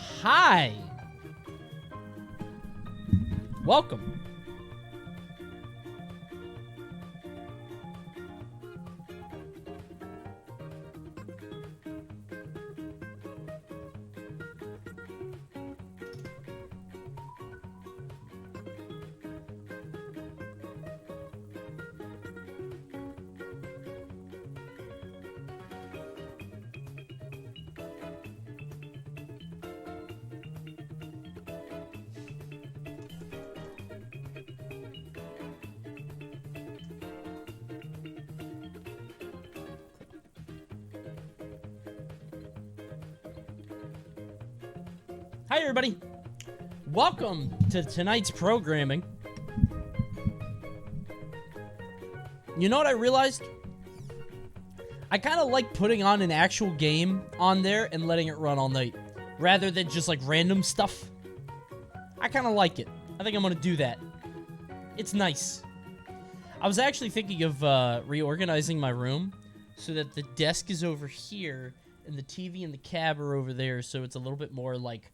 Hi. Welcome. Hi, everybody. Welcome to tonight's programming. You know what I realized? I kind of like putting on an actual game on there and letting it run all night, rather than just like random stuff. I kind of like it. I think I'm going to do that. It's nice. I was actually thinking of reorganizing my room so that the desk is over here and the TV and the cab are over there, so it's a little bit more like...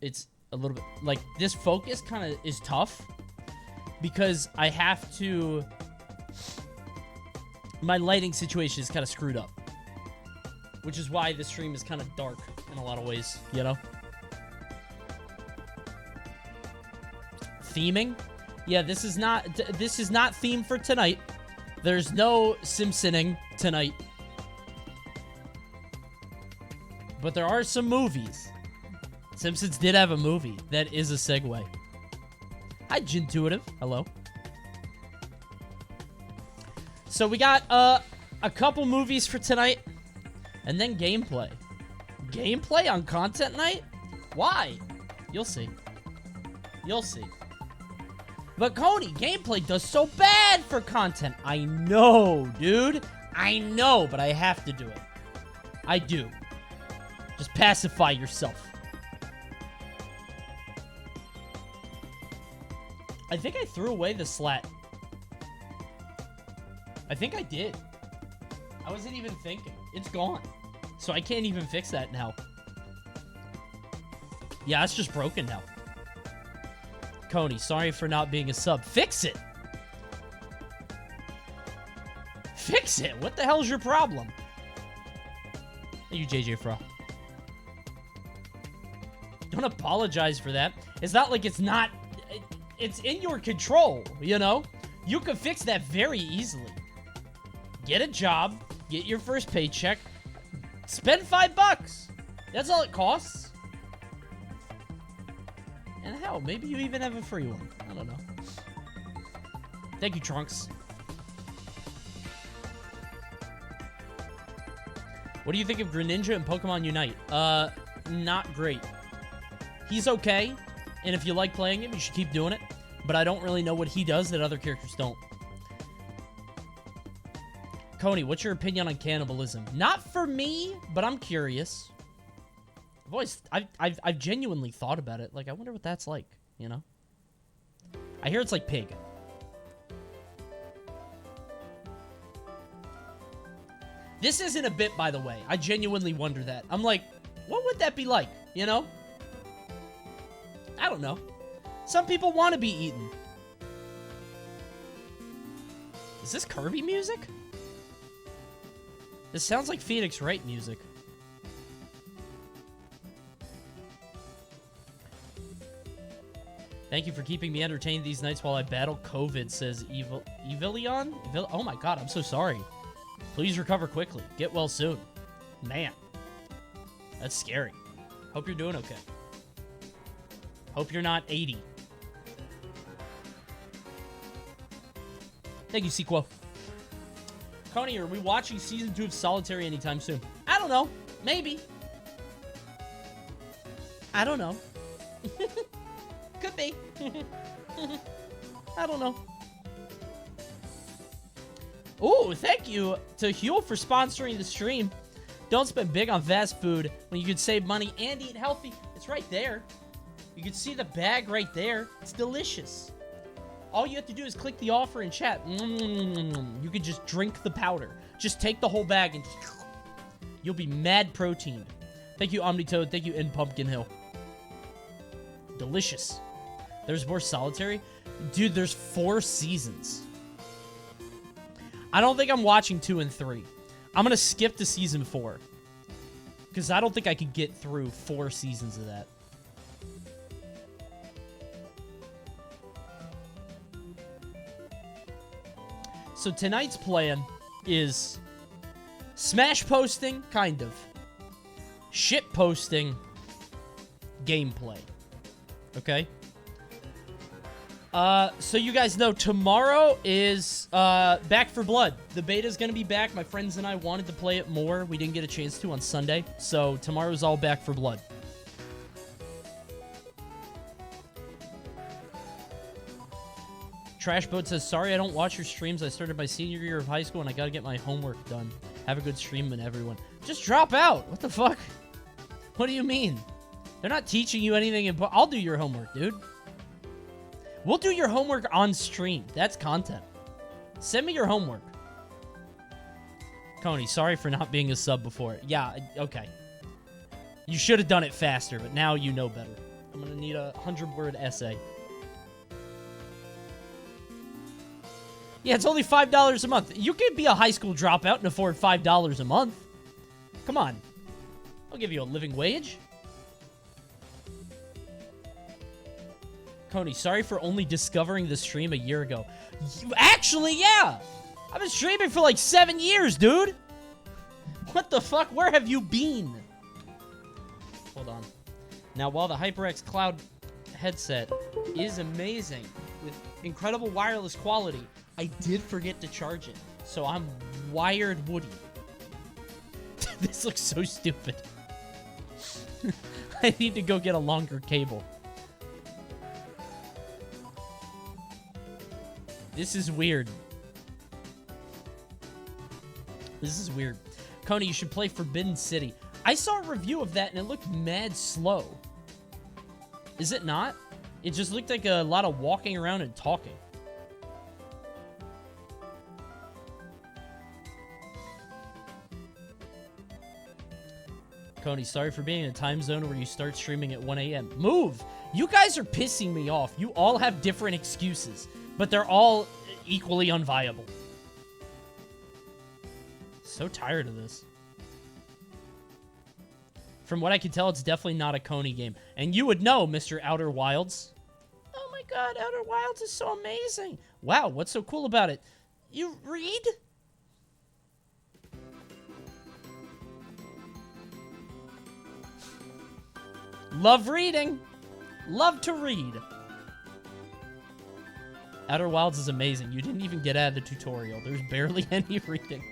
It's a little bit like this focus kind of is tough because I have to. My lighting situation is kind of screwed up, which is why the stream is kind of dark in a lot of ways, you know? Theming? Yeah, this is not themed for tonight. There's no Simpsoning tonight. But there are some movies. Simpsons did have a movie. That is a segue. Hi, Gintuitive. Hello. So we got a couple movies for tonight, and then gameplay. Gameplay on content night? Why? You'll see. You'll see. But Coney, gameplay does so bad for content. I know, dude. I know, but I have to do it. I do. Just pacify yourself. I think I threw away the slat. I think I did. I wasn't even thinking. It's gone. So I can't even fix that now. Yeah, it's just broken now. Coney, sorry for not being a sub. Fix it! Fix it! What the hell's your problem? Thank you, JJ Fro. Don't apologize for that. It's not like it's not... It's in your control, you know? You can fix that very easily. Get a job, get your first paycheck, spend $5. That's all it costs. And hell, maybe you even have a free one. I don't know. Thank you, Trunks. What do you think of Greninja and Pokemon Unite? Not great. He's okay. And if you like playing him, you should keep doing it. But I don't really know what he does that other characters don't. Coney, what's your opinion on cannibalism? Not for me, but I'm curious. I've genuinely thought about it. Like, I wonder what that's like, you know? I hear it's like pig. This isn't a bit, by the way. I genuinely wonder that. I'm like, what would that be like, you know? I don't know. Some people want to be eaten. Is this Kirby music? This sounds like Phoenix Wright music. Thank you for keeping me entertained these nights while I battle COVID, says Evilion? Oh my god, I'm so sorry. Please recover quickly. Get well soon. Man. That's scary. Hope you're doing okay. Hope you're not 80. Thank you, Sequo. Coney, are we watching Season 2 of Solitary anytime soon? I don't know. Maybe. I don't know. Could be. I don't know. Ooh, thank you to Huel for sponsoring the stream. Don't spend big on fast food when you could save money and eat healthy. It's right there. You can see the bag right there. It's delicious. All you have to do is click the offer in chat. You can just drink the powder. Just take the whole bag and you'll be mad protein. Thank you, Omnitoad. Thank you, In Pumpkin Hill. Delicious. There's more solitary? Dude, there's 4 seasons. I don't think I'm watching 2 and 3. I'm gonna skip to season 4. Because I don't think I could get through 4 seasons of that. So tonight's plan is smash posting, kind of. Shit posting, gameplay. Okay? So you guys know tomorrow is Back for Blood. The beta's gonna be back. My friends and I wanted to play it more. We didn't get a chance to on Sunday. So tomorrow's all Back for Blood. Trashboat says, sorry I don't watch your streams. I started my senior year of high school and I gotta get my homework done. Have a good stream and everyone. Just drop out. What the fuck? What do you mean? They're not teaching you anything. I'll do your homework, dude. We'll do your homework on stream. That's content. Send me your homework. Coney, sorry for not being a sub before. Yeah, okay. You should have done it faster, but now you know better. I'm gonna need a 100-word essay. Yeah, it's only $5 a month. You could be a high school dropout and afford $5 a month. Come on. I'll give you a living wage. Coney, sorry for only discovering the stream a year ago. Actually, yeah! I've been streaming for like 7 years, dude! What the fuck? Where have you been? Hold on. Now, while the HyperX Cloud headset is amazing with incredible wireless quality, I did forget to charge it. So I'm wired Woody. This looks so stupid. I need to go get a longer cable. This is weird. This is weird. Coney, you should play Forbidden City. I saw a review of that and it looked mad slow. Is it not? It just looked like a lot of walking around and talking. Coney, sorry for being in a time zone where you start streaming at 1 a.m. Move! You guys are pissing me off. You all have different excuses, but they're all equally unviable. So tired of this. From what I can tell, it's definitely not a Coney game. And you would know, Mr. Outer Wilds. Oh my god, Outer Wilds is so amazing. Wow, what's so cool about it? You read? Love reading. Love to read. Outer Wilds is amazing. You didn't even get out of the tutorial. There's barely any reading.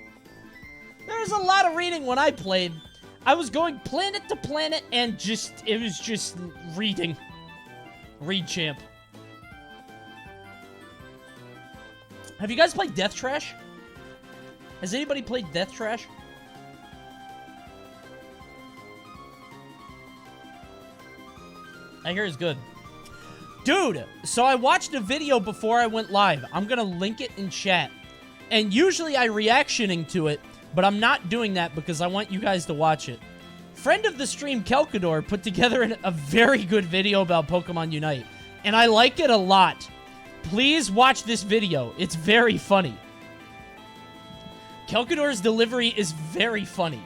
There was a lot of reading when I played. I was going planet to planet and it was just reading. Read champ. Have you guys played Death Trash? Has anybody played Death Trash? I hear it's good. Dude, so I watched a video before I went live. I'm gonna link it in chat. And usually I reactioning to it, but I'm not doing that because I want you guys to watch it. Friend of the stream, Kelkador, put together a very good video about Pokemon Unite. And I like it a lot. Please watch this video. It's very funny. Kelkador's delivery is very funny.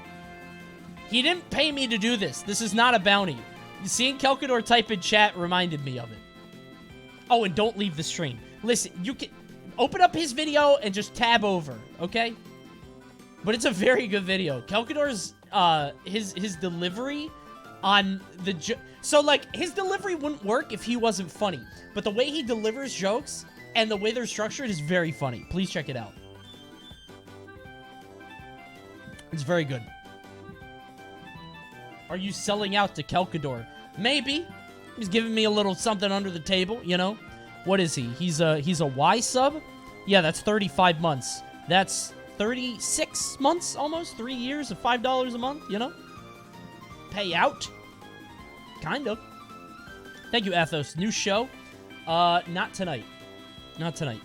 He didn't pay me to do this. This is not a bounty. Seeing Kelkador type in chat reminded me of it. Oh, and don't leave the stream. Listen, you can open up his video and just tab over, okay? But it's a very good video. Kelkador's, his delivery on the so, like, his delivery wouldn't work if he wasn't funny. But the way he delivers jokes and the way they're structured is very funny. Please check it out. It's very good. Are you selling out to Kelkador? Maybe. He's giving me a little something under the table, you know? What is he? He's a Y sub? Yeah, that's 35 months. That's 36 months, almost. 3 years of $5 a month, you know? Pay out. Kind of. Thank you, Athos. New show? Not tonight. Not tonight.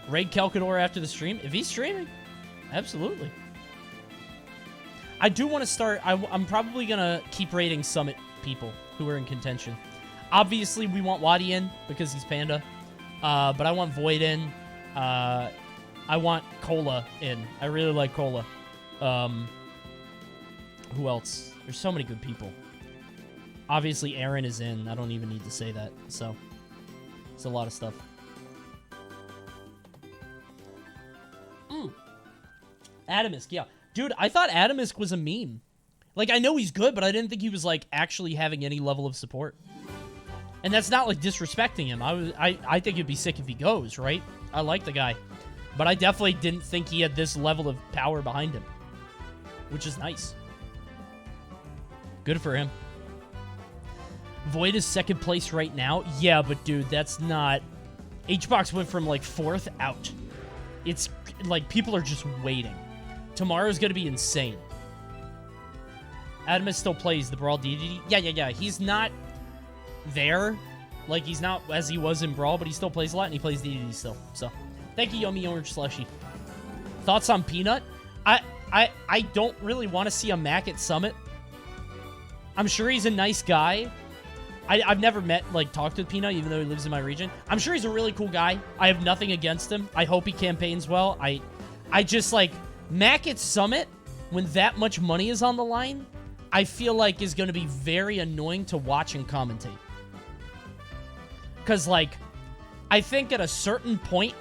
Raid Kelkador after the stream? If he's streaming, absolutely. I do want to start. I'm probably going to keep raiding Summit people. who are in contention. Obviously, we want Wadi in because he's Panda. But I want Void in. I want Cola in. I really like Cola. Who else? There's so many good people. Obviously, Aaron is in. I don't even need to say that. So, it's a lot of stuff. Adamisk, yeah. Dude, I thought Adamisk was a meme. Like, I know he's good, but I didn't think he was, like, actually having any level of support. And that's not, like, disrespecting him. I think it'd be sick if he goes, right? I like the guy. But I definitely didn't think he had this level of power behind him. Which is nice. Good for him. Void is second place right now? Yeah, but dude, that's not... HBox went from, like, 4th out. It's, like, people are just waiting. Tomorrow's gonna be insane. Adamus still plays the Brawl DDD. Yeah. He's not there. Like, he's not as he was in Brawl, but he still plays a lot, and he plays DDD still. So, thank you, Yomi Orange Slushy. Thoughts on Peanut? I don't really want to see a Mac at Summit. I'm sure he's a nice guy. I've never met, like, talked with Peanut, even though he lives in my region. I'm sure he's a really cool guy. I have nothing against him. I hope he campaigns well. I just, like, Mac at Summit, when that much money is on the line, I feel like is going to be very annoying to watch and commentate. Because, like, I think at a certain point,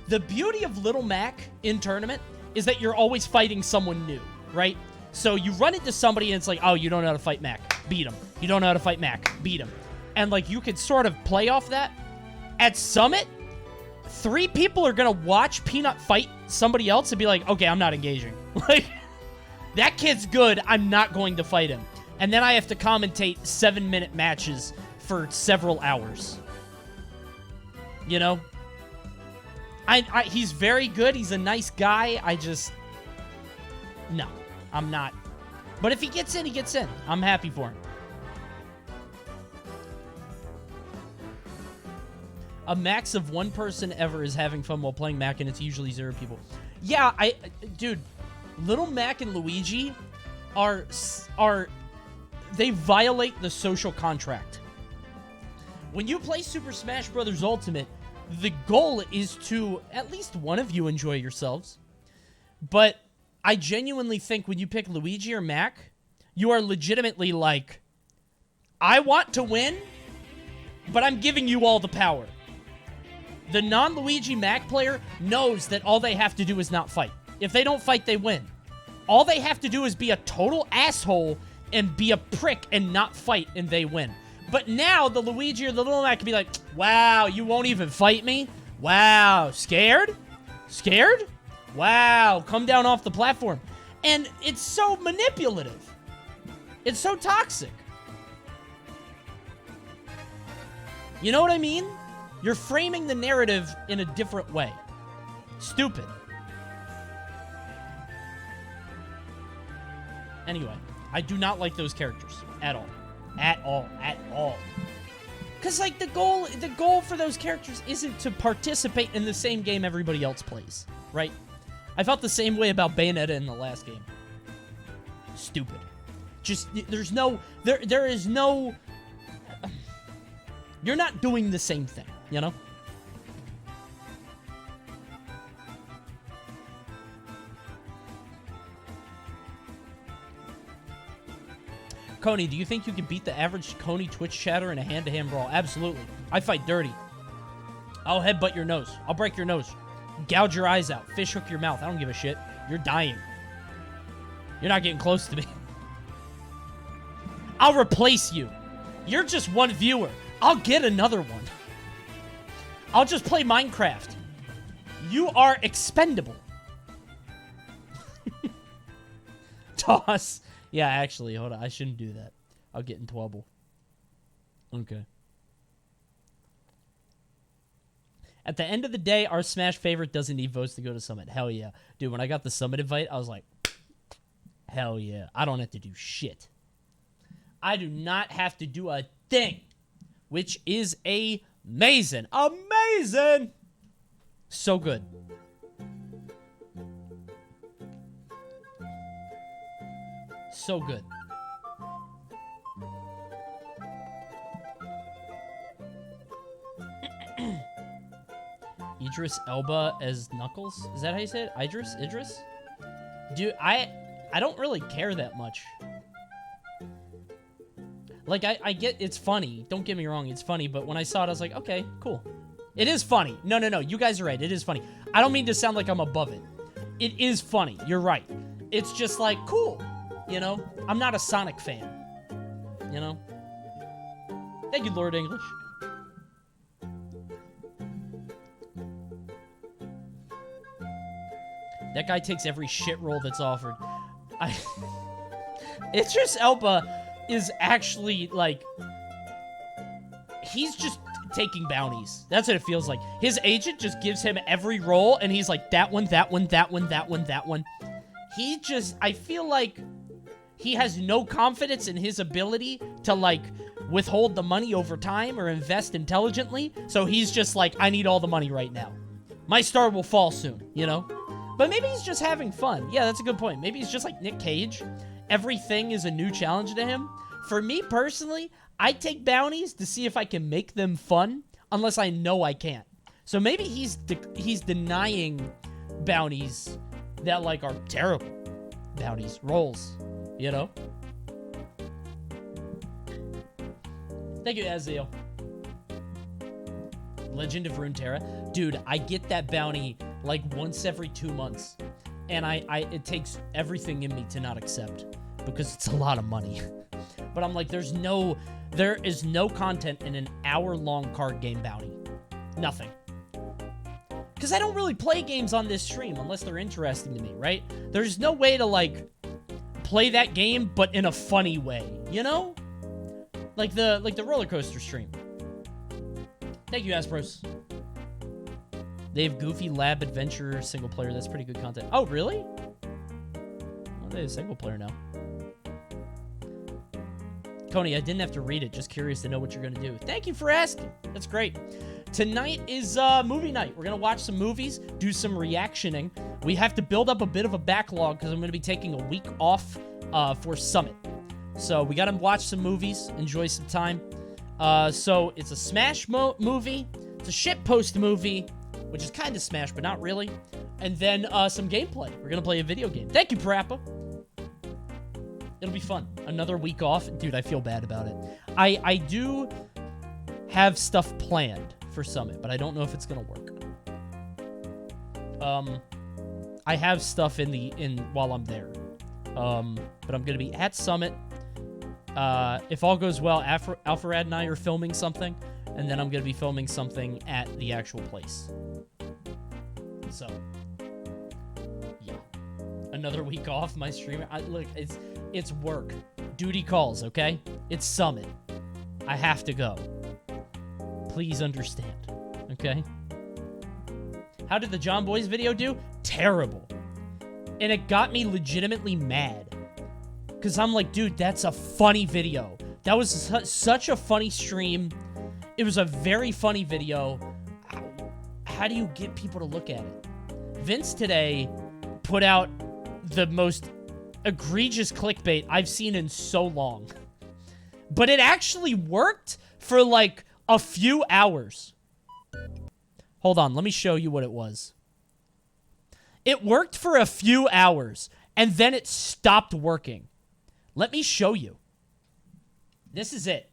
the beauty of Little Mac in tournament is that you're always fighting someone new, right? So you run into somebody and it's like, oh, you don't know how to fight Mac. Beat him. You don't know how to fight Mac. Beat him. And, like, you could sort of play off that. At Summit, 3 people are going to watch Peanut fight somebody else and be like, okay, I'm not engaging. Like, that kid's good. I'm not going to fight him. And then I have to commentate 7-minute matches for several hours. You know? He's very good. He's a nice guy. No, I'm not. But if he gets in, he gets in. I'm happy for him. A max of 1 person ever is having fun while playing Mac, and it's usually 0 people. Yeah, dude, Little Mac and Luigi they violate the social contract. When you play Super Smash Bros. Ultimate, the goal is to at least one of you enjoy yourselves. But I genuinely think when you pick Luigi or Mac, you are legitimately like, I want to win, but I'm giving you all the power. The non-Luigi Mac player knows that all they have to do is not fight. If they don't fight, they win. All they have to do is be a total asshole and be a prick and not fight, and they win. But now, the Luigi or the Little Mac can be like, wow, you won't even fight me? Wow, scared? Scared? Wow, come down off the platform. And it's so manipulative. It's so toxic. You know what I mean? You're framing the narrative in a different way. Stupid. Anyway, I do not like those characters at all. At all. Because, like, the goal for those characters isn't to participate in the same game everybody else plays, right? I felt the same way about Bayonetta in the last game. Stupid. Just, there is no... You're not doing the same thing, you know? Coney, do you think you can beat the average Coney Twitch chatter in a hand-to-hand brawl? Absolutely. I fight dirty. I'll headbutt your nose. I'll break your nose. Gouge your eyes out. Fish hook your mouth. I don't give a shit. You're dying. You're not getting close to me. I'll replace you. You're just one viewer. I'll get another one. I'll just play Minecraft. You are expendable. Toss. Yeah, actually, hold on. I shouldn't do that. I'll get in trouble. Okay. At the end of the day, our Smash favorite doesn't need votes to go to Summit. Hell yeah. Dude, when I got the Summit invite, I was like, hell yeah. I don't have to do shit. I do not have to do a thing. Which is amazing. Amazing! So good. So good. Idris Elba as Knuckles. Is that how you say it? Idris? Dude, I don't really care that much. Like, I get it's funny. Don't get me wrong, it's funny. But when I saw it, I was like, okay, cool. It is funny. No. You guys are right. It is funny. I don't mean to sound like I'm above it. It is funny. You're right. It's just like, cool. You know? I'm not a Sonic fan. You know? Thank you, Lord English. That guy takes every shit roll that's offered. Idris Elba is actually, like... He's just taking bounties. That's what it feels like. His agent just gives him every roll, and he's like, that one, that one, that one, that one, that one. He just... I feel like he has no confidence in his ability to, like, withhold the money over time or invest intelligently. So he's just like, I need all the money right now. My star will fall soon, you know? But maybe he's just having fun. Yeah, that's a good point. Maybe he's just like Nick Cage. Everything is a new challenge to him. For me personally, I take bounties to see if I can make them fun, unless I know I can't. So maybe he's denying bounties that, like, are terrible bounties, rolls, you know? Thank you, Aziel. Legend of Runeterra. Dude, I get that bounty like once every 2 months. And it takes everything in me to not accept. Because it's a lot of money. But I'm like, there is no content in an hour-long card game bounty. Nothing. Because I don't really play games on this stream unless they're interesting to me, right? There's no way to, like, play that game, but in a funny way, you know? Like the roller coaster stream. Thank you, Aspros. They have Goofy Lab Adventure single player. That's pretty good content. Oh, really? Well, they have single player now. Coney, I didn't have to read it. Just curious to know what you're going to do. Thank you for asking. That's great. Tonight is movie night. We're going to watch some movies, do some reactioning. We have to build up a bit of a backlog because I'm going to be taking a week off for Summit. So we got to watch some movies, enjoy some time. So it's a Smash movie. It's a shitpost movie, which is kind of Smash, but not really. And then some gameplay. We're going to play a video game. Thank you, Parappa. It'll be fun. Another week off. Dude, I feel bad about it. I do have stuff planned for Summit, but I don't know if it's going to work. I have stuff while I'm there. But I'm going to be at Summit. If all goes well, Alpharad and I are filming something, and then I'm going to be filming something at the actual place. So, yeah. Another week off my stream. Look, it's work. Duty calls, okay? It's Summit. I have to go. Please understand, okay? How did the John Boys video do? Terrible. And it got me legitimately mad. Because I'm like, dude, that's a funny video. That was such a funny stream. It was a very funny video. How do you get people to look at it? Vince today put out the most egregious clickbait I've seen in so long. But it actually worked for like a few hours. Hold on, let me show you what it was. It worked for a few hours, and then it stopped working. Let me show you. This is it.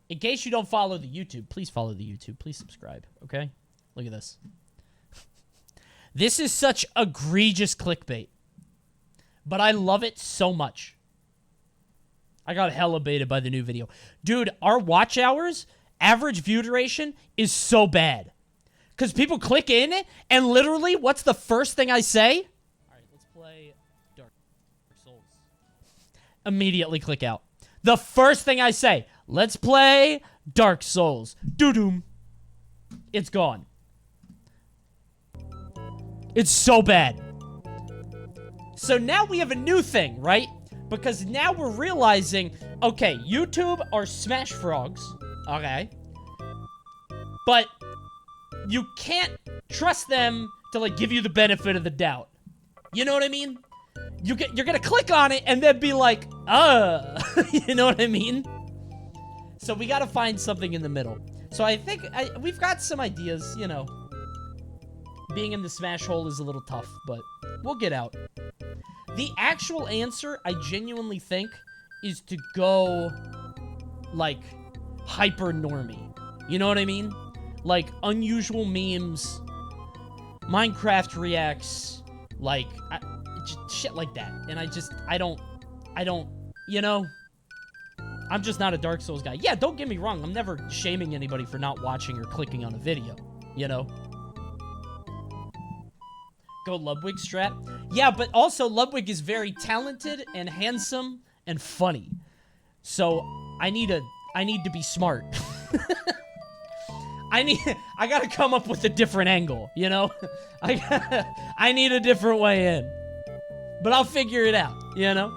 In case you don't follow the YouTube, please follow the YouTube. Please subscribe, okay? Look at this. This is such egregious clickbait. But I love it so much. I got hella baited by the new video. Dude, our watch hours, average view duration, is so bad. Because people click in, and literally, what's the first thing I say? Alright, let's play Dark Souls. Immediately click out. The first thing I say, let's play Dark Souls. Doo-doom. It's gone. It's so bad. So now we have a new thing, right? Because now we're realizing, okay, YouTube are Smash Frogs, okay? But you can't trust them to, like, give you the benefit of the doubt. You know what I mean? You're gonna click on it and then be like, you know what I mean? So we gotta find something in the middle. So I think we've got some ideas, you know. Being in the smash hole is a little tough, but we'll get out. The actual answer, I genuinely think, is to go, like, hyper normie. You know what I mean? Like, unusual memes, Minecraft reacts, like, shit like that. And I don't, you know? I'm just not a Dark Souls guy. Yeah, don't get me wrong. I'm never shaming anybody for not watching or clicking on a video, you know? Go Ludwig strat. Yeah, but also Ludwig is very talented and handsome and funny. So I need to be smart. I gotta come up with a different angle, you know? I need a different way in. But I'll figure it out, you know?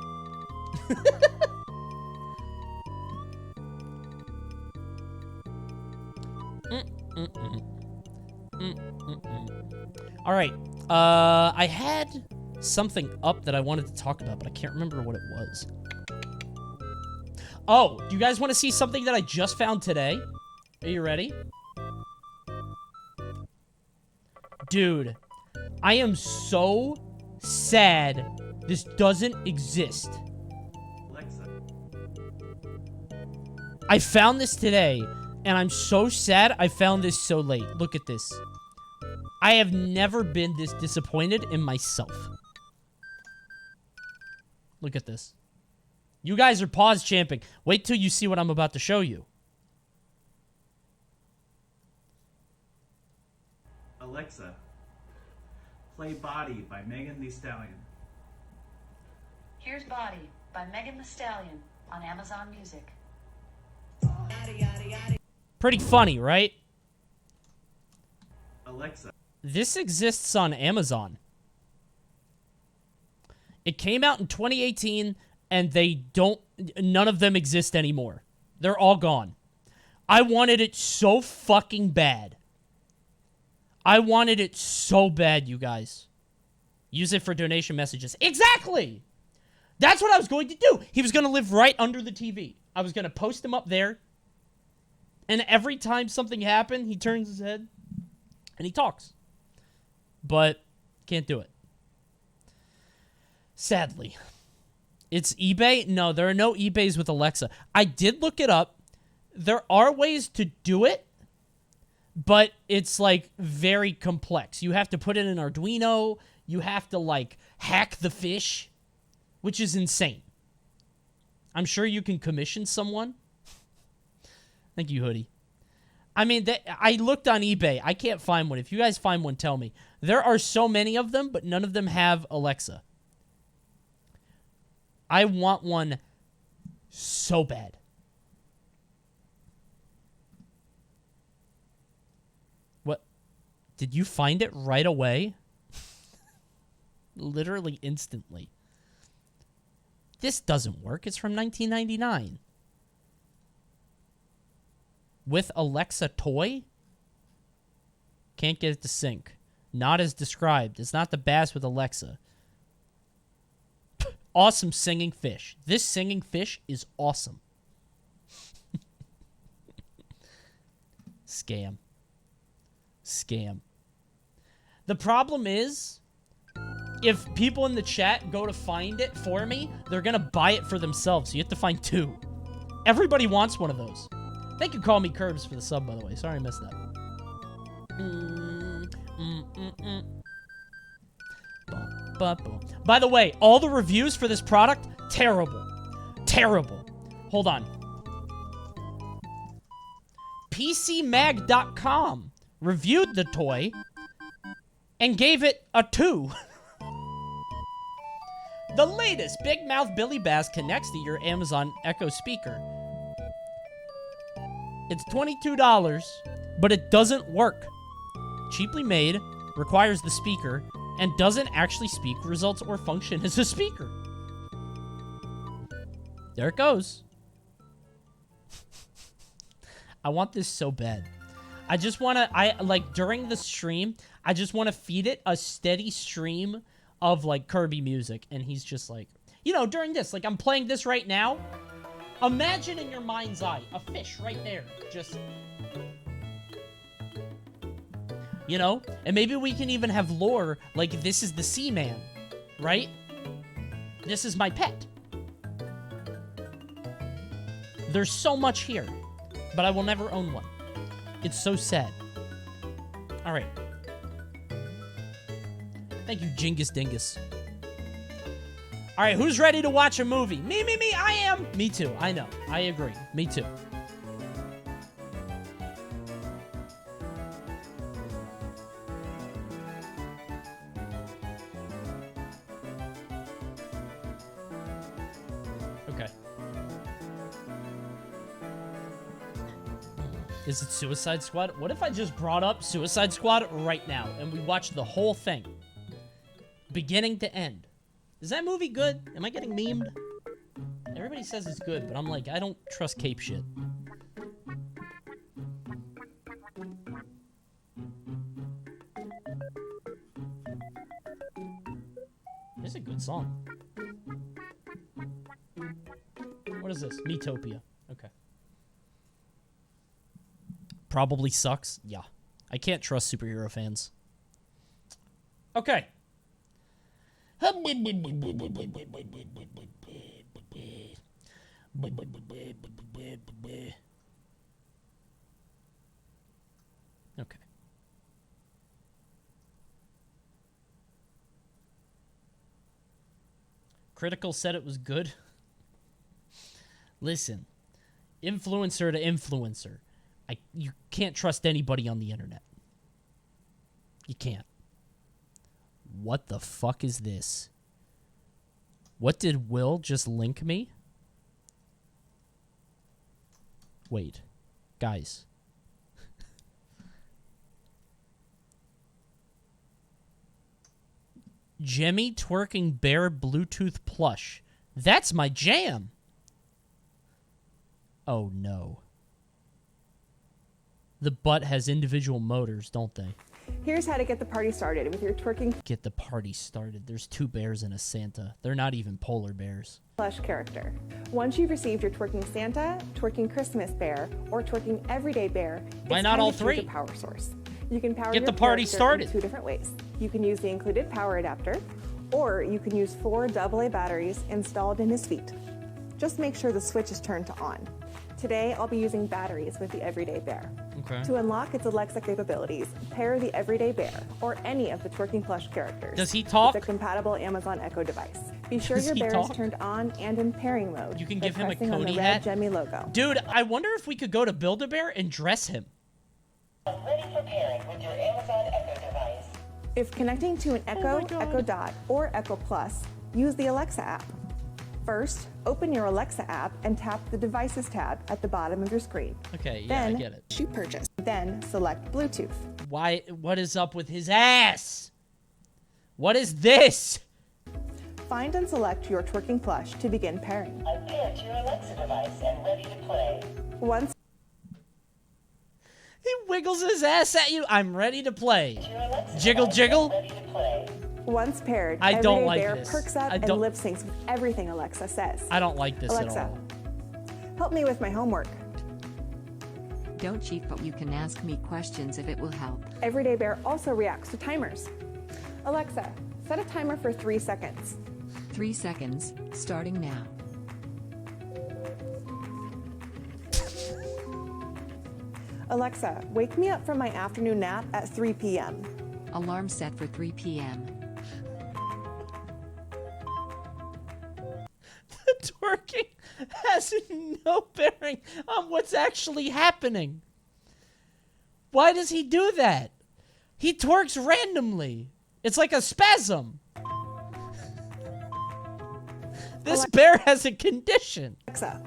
All right. I had something up that I wanted to talk about, but I can't remember what it was. Oh, do you guys want to see something that I just found today? Are you ready? Dude, I am so sad this doesn't exist. Alexa. I found this today, and I'm so sad I found this so late. Look at this. I have never been this disappointed in myself. Look at this. You guys are pause champing. Wait till you see what I'm about to show you. Alexa, play Body by Megan Thee Stallion. Here's Body by Megan Thee Stallion on Amazon Music. Pretty funny, right? Alexa. This exists on Amazon. It came out in 2018, and none of them exist anymore. They're all gone. I wanted it so fucking bad. I wanted it so bad, you guys. Use it for donation messages. Exactly! That's what I was going to do. He was going to live right under the TV. I was going to post him up there. And every time something happened, he turns his head and he talks. But can't do it. Sadly. It's eBay? No, there are no eBays with Alexa. I did look it up. There are ways to do it, but it's, like, very complex. You have to put in an Arduino. You have to, like, hack the fish, which is insane. I'm sure you can commission someone. Thank you, Hoodie. I mean, I looked on eBay. I can't find one. If you guys find one, tell me. There are so many of them, but none of them have Alexa. I want one so bad. What? Did you find it right away? Literally instantly. This doesn't work. It's from 1999. With Alexa toy? Can't get it to sync. Not as described. It's not the bass with Alexa. Awesome singing fish. This singing fish is awesome. Scam. Scam. The problem is, if people in the chat go to find it for me, they're going to buy it for themselves. So you have to find two. Everybody wants one of those. Thank you, Call Me Curbs, for the sub, by the way. Sorry I missed that. By the way, all the reviews for this product, terrible. Terrible. Hold on. PCMag.com reviewed the toy and gave it a 2. The latest Big Mouth Billy Bass connects to your Amazon Echo speaker. It's $22, but it doesn't work. Cheaply made, requires the speaker, and doesn't actually speak, results, or function as a speaker. There it goes. I want this so bad. I just want to, like, during the stream, I just want to feed it a steady stream of, like, Kirby music. And he's just like, you know, during this, like, I'm playing this right now. Imagine in your mind's eye, a fish right there, just You know? And maybe we can even have lore like this is the Seaman, right? This is my pet. There's so much here, but I will never own one. It's so sad. All right. Thank you, Jingus Dingus. All right, who's ready to watch a movie? Me, I am. Me too, I know. I agree. Me too. Okay. Is it Suicide Squad? What if I just brought up Suicide Squad right now and we watched the whole thing? Beginning to end. Is that movie good? Am I getting memed? Everybody says it's good, but I'm like, I don't trust cape shit. This is a good song. What is this? Metopia. Okay. Probably sucks. Yeah. I can't trust superhero fans. Okay. Okay. Critical said it was good. Listen, influencer to influencer. You can't trust anybody on the internet. You can't. What the fuck is this? What did Will just link me? Wait. Guys. Jemmy twerking bear Bluetooth plush. That's my jam. Oh no. The butt has individual motors, don't they? Here's how to get the party started with your twerking Get the party started. There's 2 bears and a Santa. They're not even polar bears. plush character. Once you've received your twerking Santa, twerking Christmas bear, or twerking everyday bear, Why it's not time all to choose 3? a power source. You can power Get your the party character started. in 2 different ways. You can use the included power adapter, or you can use 4 AA batteries installed in his feet. Just make sure the switch is turned to on. Today, I'll be using batteries with the Everyday Bear. Okay. To unlock its Alexa capabilities, pair the Everyday Bear or any of the twerking plush characters. Does he talk? With a compatible Amazon Echo device. Be sure Does your he bear talk? is turned on and in pairing mode. You can by give him a pressing on Coney the red hat? Jemmy logo. Dude, I wonder if we could go to Build-A-Bear and dress him. Ready for pairing with your Amazon Echo device. If connecting to an Echo, my God. Echo Dot, or Echo Plus, use the Alexa app. First, open your Alexa app and tap the Devices tab at the bottom of your screen. Okay, yeah, Then, I get it. Shoot purchase. Then select Bluetooth. Why? What is up with his ass? What is this? Find and select your twerking plush to begin pairing. I'm paired to your Alexa device and ready to play. Once He wiggles his ass at you. I'm ready to play. To your Alexa Jiggle, device jiggle. and ready to play. Once paired, I don't Everyday like Bear this. perks up I and don't- lip syncs with everything Alexa says. I don't like this Alexa, at all. help me with my homework. Don't cheat, but you can ask me questions if it will help. Everyday Bear also reacts to timers. Alexa, set a timer for 3 seconds. 3 seconds, starting now. Alexa, wake me up from my afternoon nap at 3 p.m. Alarm set for 3 p.m. The twerking has no bearing on what's actually happening. Why does he do that? He twerks randomly. It's like a spasm. This bear has a condition. Alexa,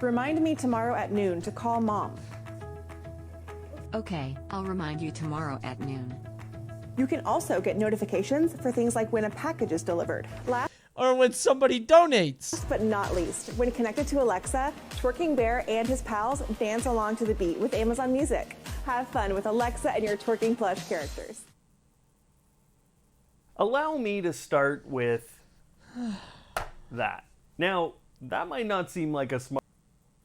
remind me tomorrow at noon to call mom. Okay, I'll remind you tomorrow at noon. You can also get notifications for things like when a package is delivered. Last Or when somebody donates. but not least, when connected to Alexa, Twerking Bear and his pals dance along to the beat with Amazon Music. Have fun with Alexa and your twerking plush characters. Allow me to start with that. Now, that might not seem like a smart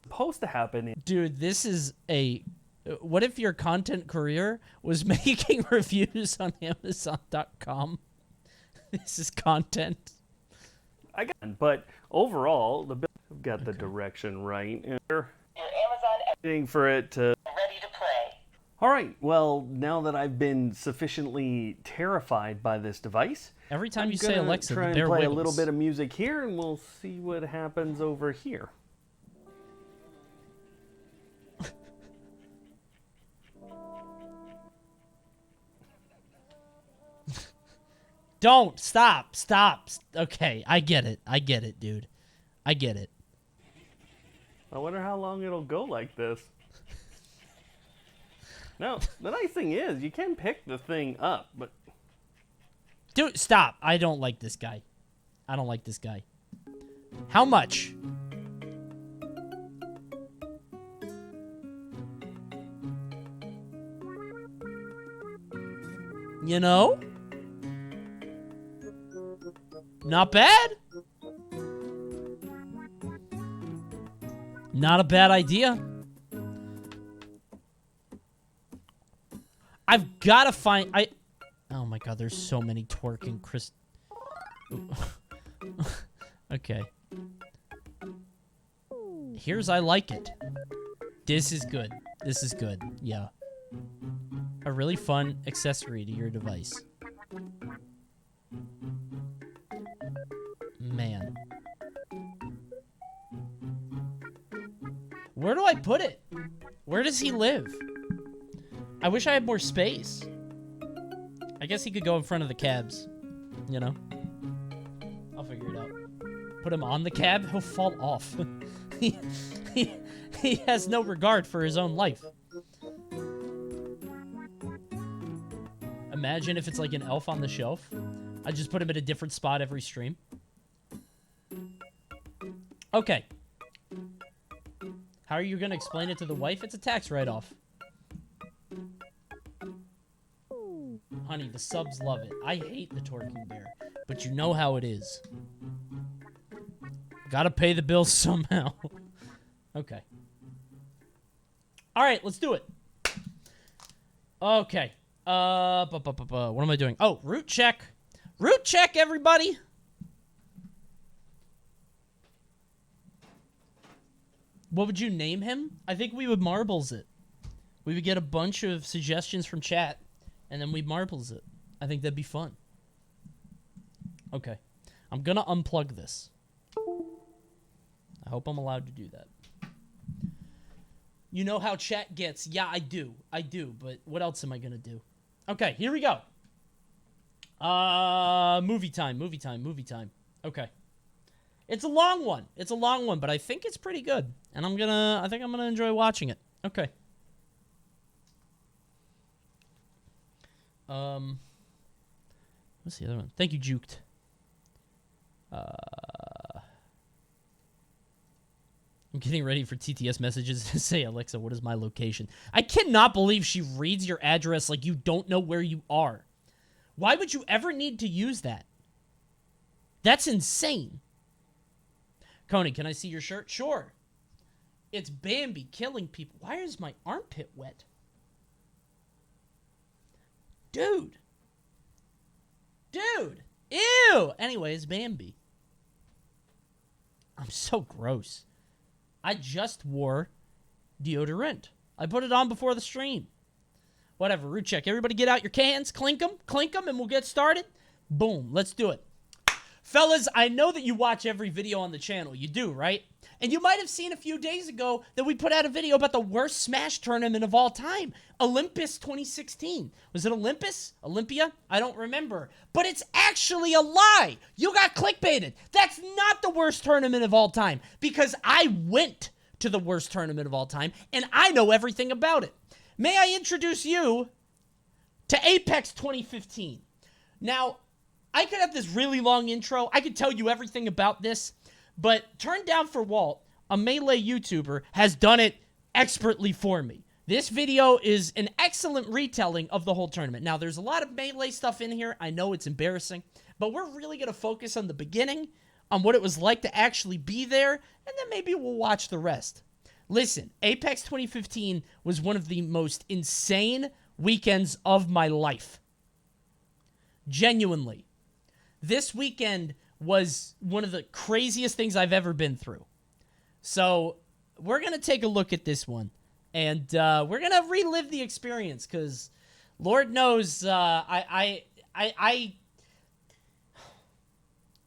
supposed to happen. Dude, this is a What if your content career was making reviews on Amazon.com? This is content. I got, but overall, the I've got the direction right. Your Amazon Waiting for it to. ready to play. All right. Well, now that I've been sufficiently terrified by this device, Every time I'm you say gonna Alexa, try the and bear play wiggles. a little bit of music here, and we'll see what happens over here. Don't stop. Okay, I get it, dude. I get it. I wonder how long it'll go like this. Now, the nice thing is, you can pick the thing up, but... Dude, stop. I don't like this guy. How much? You know? Not bad. Not a bad idea. I've got to find... Oh my god, there's so many twerking Chris... Okay. Here's I like it. This is good. Yeah. A really fun accessory to your device. Man. Where do I put it? Where does he live? I wish I had more space. I guess he could go in front of the cabs. You know? I'll figure it out. Put him on the cab, he'll fall off. he has no regard for his own life. Imagine if it's like an elf on the shelf. I just put him at a different spot every stream. Okay. How are you going to explain it to the wife? It's a tax write-off. Honey, the subs love it. I hate the twerking bear, but you know how it is. Gotta pay the bills somehow. Okay. All right, let's do it. Okay. What am I doing? Oh, route check. Route check, everybody. What would you name him? I think we would marbles it. We would get a bunch of suggestions from chat, and then we'd marbles it. I think that'd be fun. Okay. I'm gonna unplug this. I hope I'm allowed to do that. You know how chat gets. Yeah, I do. But what else am I gonna do? Okay, here we go. Movie time. Okay. It's a long one, but I think it's pretty good. And I think I'm gonna enjoy watching it. Okay. What's the other one? Thank you, Juked. I'm getting ready for TTS messages to say, Alexa, what is my location? I cannot believe she reads your address like you don't know where you are. Why would you ever need to use that? That's insane. Coney, can I see your shirt? Sure. It's Bambi killing people. Why is my armpit wet? Dude. Ew. Anyways, Bambi. I'm so gross. I just wore deodorant. I put it on before the stream. Whatever, root check. Everybody get out your cans, clink them, and we'll get started. Boom, let's do it. Fellas, I know that you watch every video on the channel. You do, right? And you might have seen a few days ago that we put out a video about the worst Smash tournament of all time. Olympus 2016. Was it Olympus? Olympia? I don't remember. But it's actually a lie. You got clickbaited. That's not the worst tournament of all time. Because I went to the worst tournament of all time, and I know everything about it. May I introduce you to Apex 2015. Now, I could have this really long intro. I could tell you everything about this. But turndownforwalt, a Melee YouTuber, has done it expertly for me. This video is an excellent retelling of the whole tournament. Now, there's a lot of Melee stuff in here. I know it's embarrassing. But we're really going to focus on the beginning, on what it was like to actually be there, and then maybe we'll watch the rest. Listen, Apex 2015 was one of the most insane weekends of my life. Genuinely. This weekend was one of the craziest things I've ever been through. So, we're going to take a look at this one. And we're going to relive the experience because Lord knows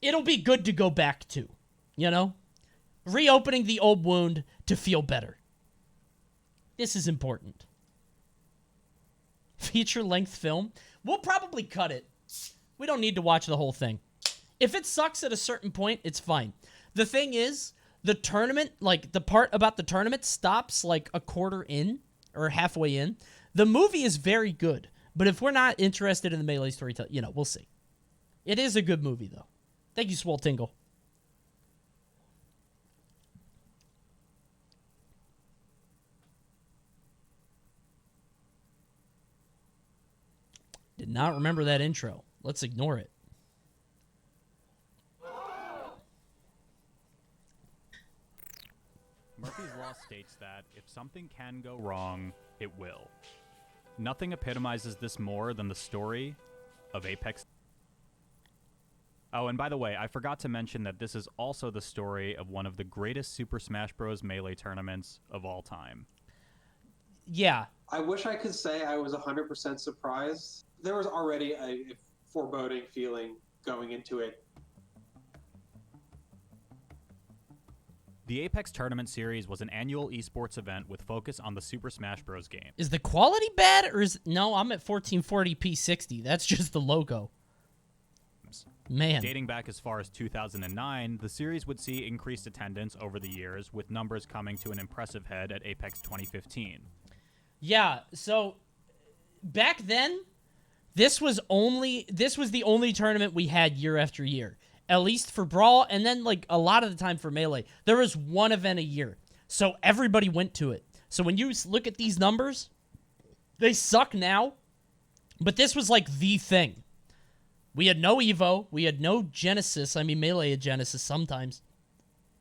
it'll be good to go back to, you know? Reopening the old wound to feel better. This is important. Feature-length film. We'll probably cut it. We don't need to watch the whole thing. If it sucks at a certain point, it's fine. The thing is, the tournament, like, the part about the tournament stops, like, a quarter in, or halfway in. The movie is very good, but if we're not interested in the Melee storytelling, you know, we'll see. It is a good movie, though. Thank you, Swole Tingle. Did not remember that intro. Let's ignore it. Murphy's Law states that if something can go wrong, it will. Nothing epitomizes this more than the story of Apex. Oh, and by the way, I forgot to mention that this is also the story of one of the greatest Super Smash Bros. Melee tournaments of all time. Yeah. I wish I could say I was 100% surprised. There was already a foreboding feeling going into it. The Apex Tournament Series was an annual esports event with focus on the Super Smash Bros. Game. Is the quality bad, or is... No, I'm at 1440p 60. That's just the logo. Man. Dating back as far as 2009, the series would see increased attendance over the years, with numbers coming to an impressive head at Apex 2015. Yeah, so back then, this was the only tournament we had year after year. At least for Brawl, and then like a lot of the time for Melee. There was one event a year. So everybody went to it. So when you look at these numbers, they suck now, but this was like the thing. We had no Evo, we had no Genesis. I mean, Melee had Genesis sometimes.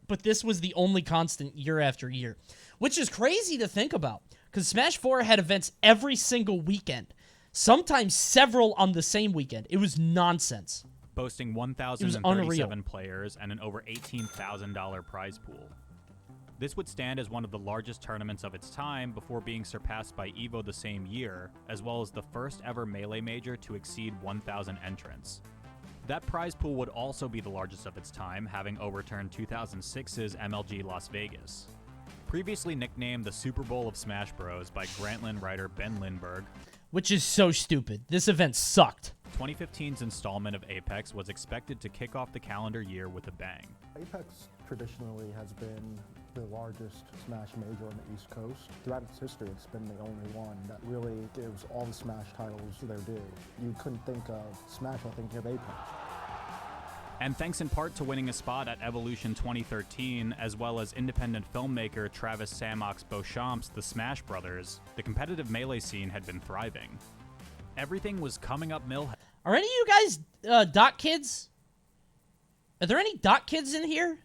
But this was the only constant year after year. Which is crazy to think about. Because Smash 4 had events every single weekend. Sometimes several on the same weekend. It was nonsense. Boasting 1,037 players and an over $18,000 prize pool. This would stand as one of the largest tournaments of its time before being surpassed by EVO the same year, as well as the first ever Melee major to exceed 1,000 entrants. That prize pool would also be the largest of its time, having overturned 2006's MLG Las Vegas. Previously nicknamed the Super Bowl of Smash Bros. By Grantland writer Ben Lindbergh. Which is so stupid. This event sucked. 2015's installment of Apex was expected to kick off the calendar year with a bang. Apex traditionally has been the largest Smash major on the East Coast. Throughout its history, it's been the only one that really gives all the Smash titles their due. You couldn't think of Smash while thinking of Apex. And thanks in part to winning a spot at Evolution 2013, as well as independent filmmaker Travis Samox Beauchamp's The Smash Brothers, the competitive Melee scene had been thriving. Everything was coming up Millhead. Are any of you guys dot kids? Are there any dot kids in here?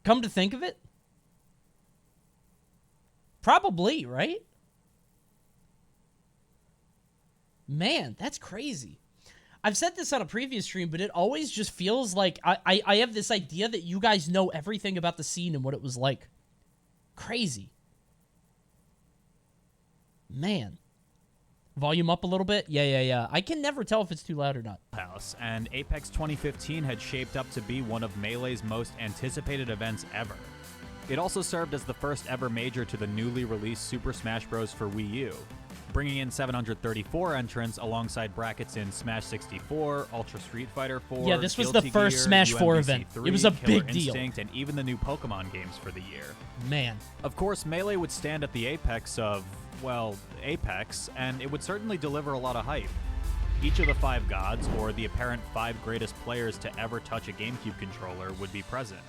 Come to think of it? Probably, right? Man, that's crazy. I've said this on a previous stream, but it always just feels like I have this idea that you guys know everything about the scene and what it was like. Crazy. Man. Volume up a little bit? Yeah. I can never tell if it's too loud or not. And Apex 2015 had shaped up to be one of Melee's most anticipated events ever. It also served as the first ever major to the newly released Super Smash Bros. For Wii U, bringing in 734 entrants alongside brackets in Smash 64, Ultra Street Fighter 4, yeah, this was Guilty the first Gear, Smash 4 UMBC event. 3, It was a Killer big deal. Instinct, and even the new Pokemon games for the year. Man. Of course, Melee would stand at the apex of, well, Apex, and it would certainly deliver a lot of hype. Each of the 5 gods, or the apparent 5 greatest players to ever touch a GameCube controller, would be present.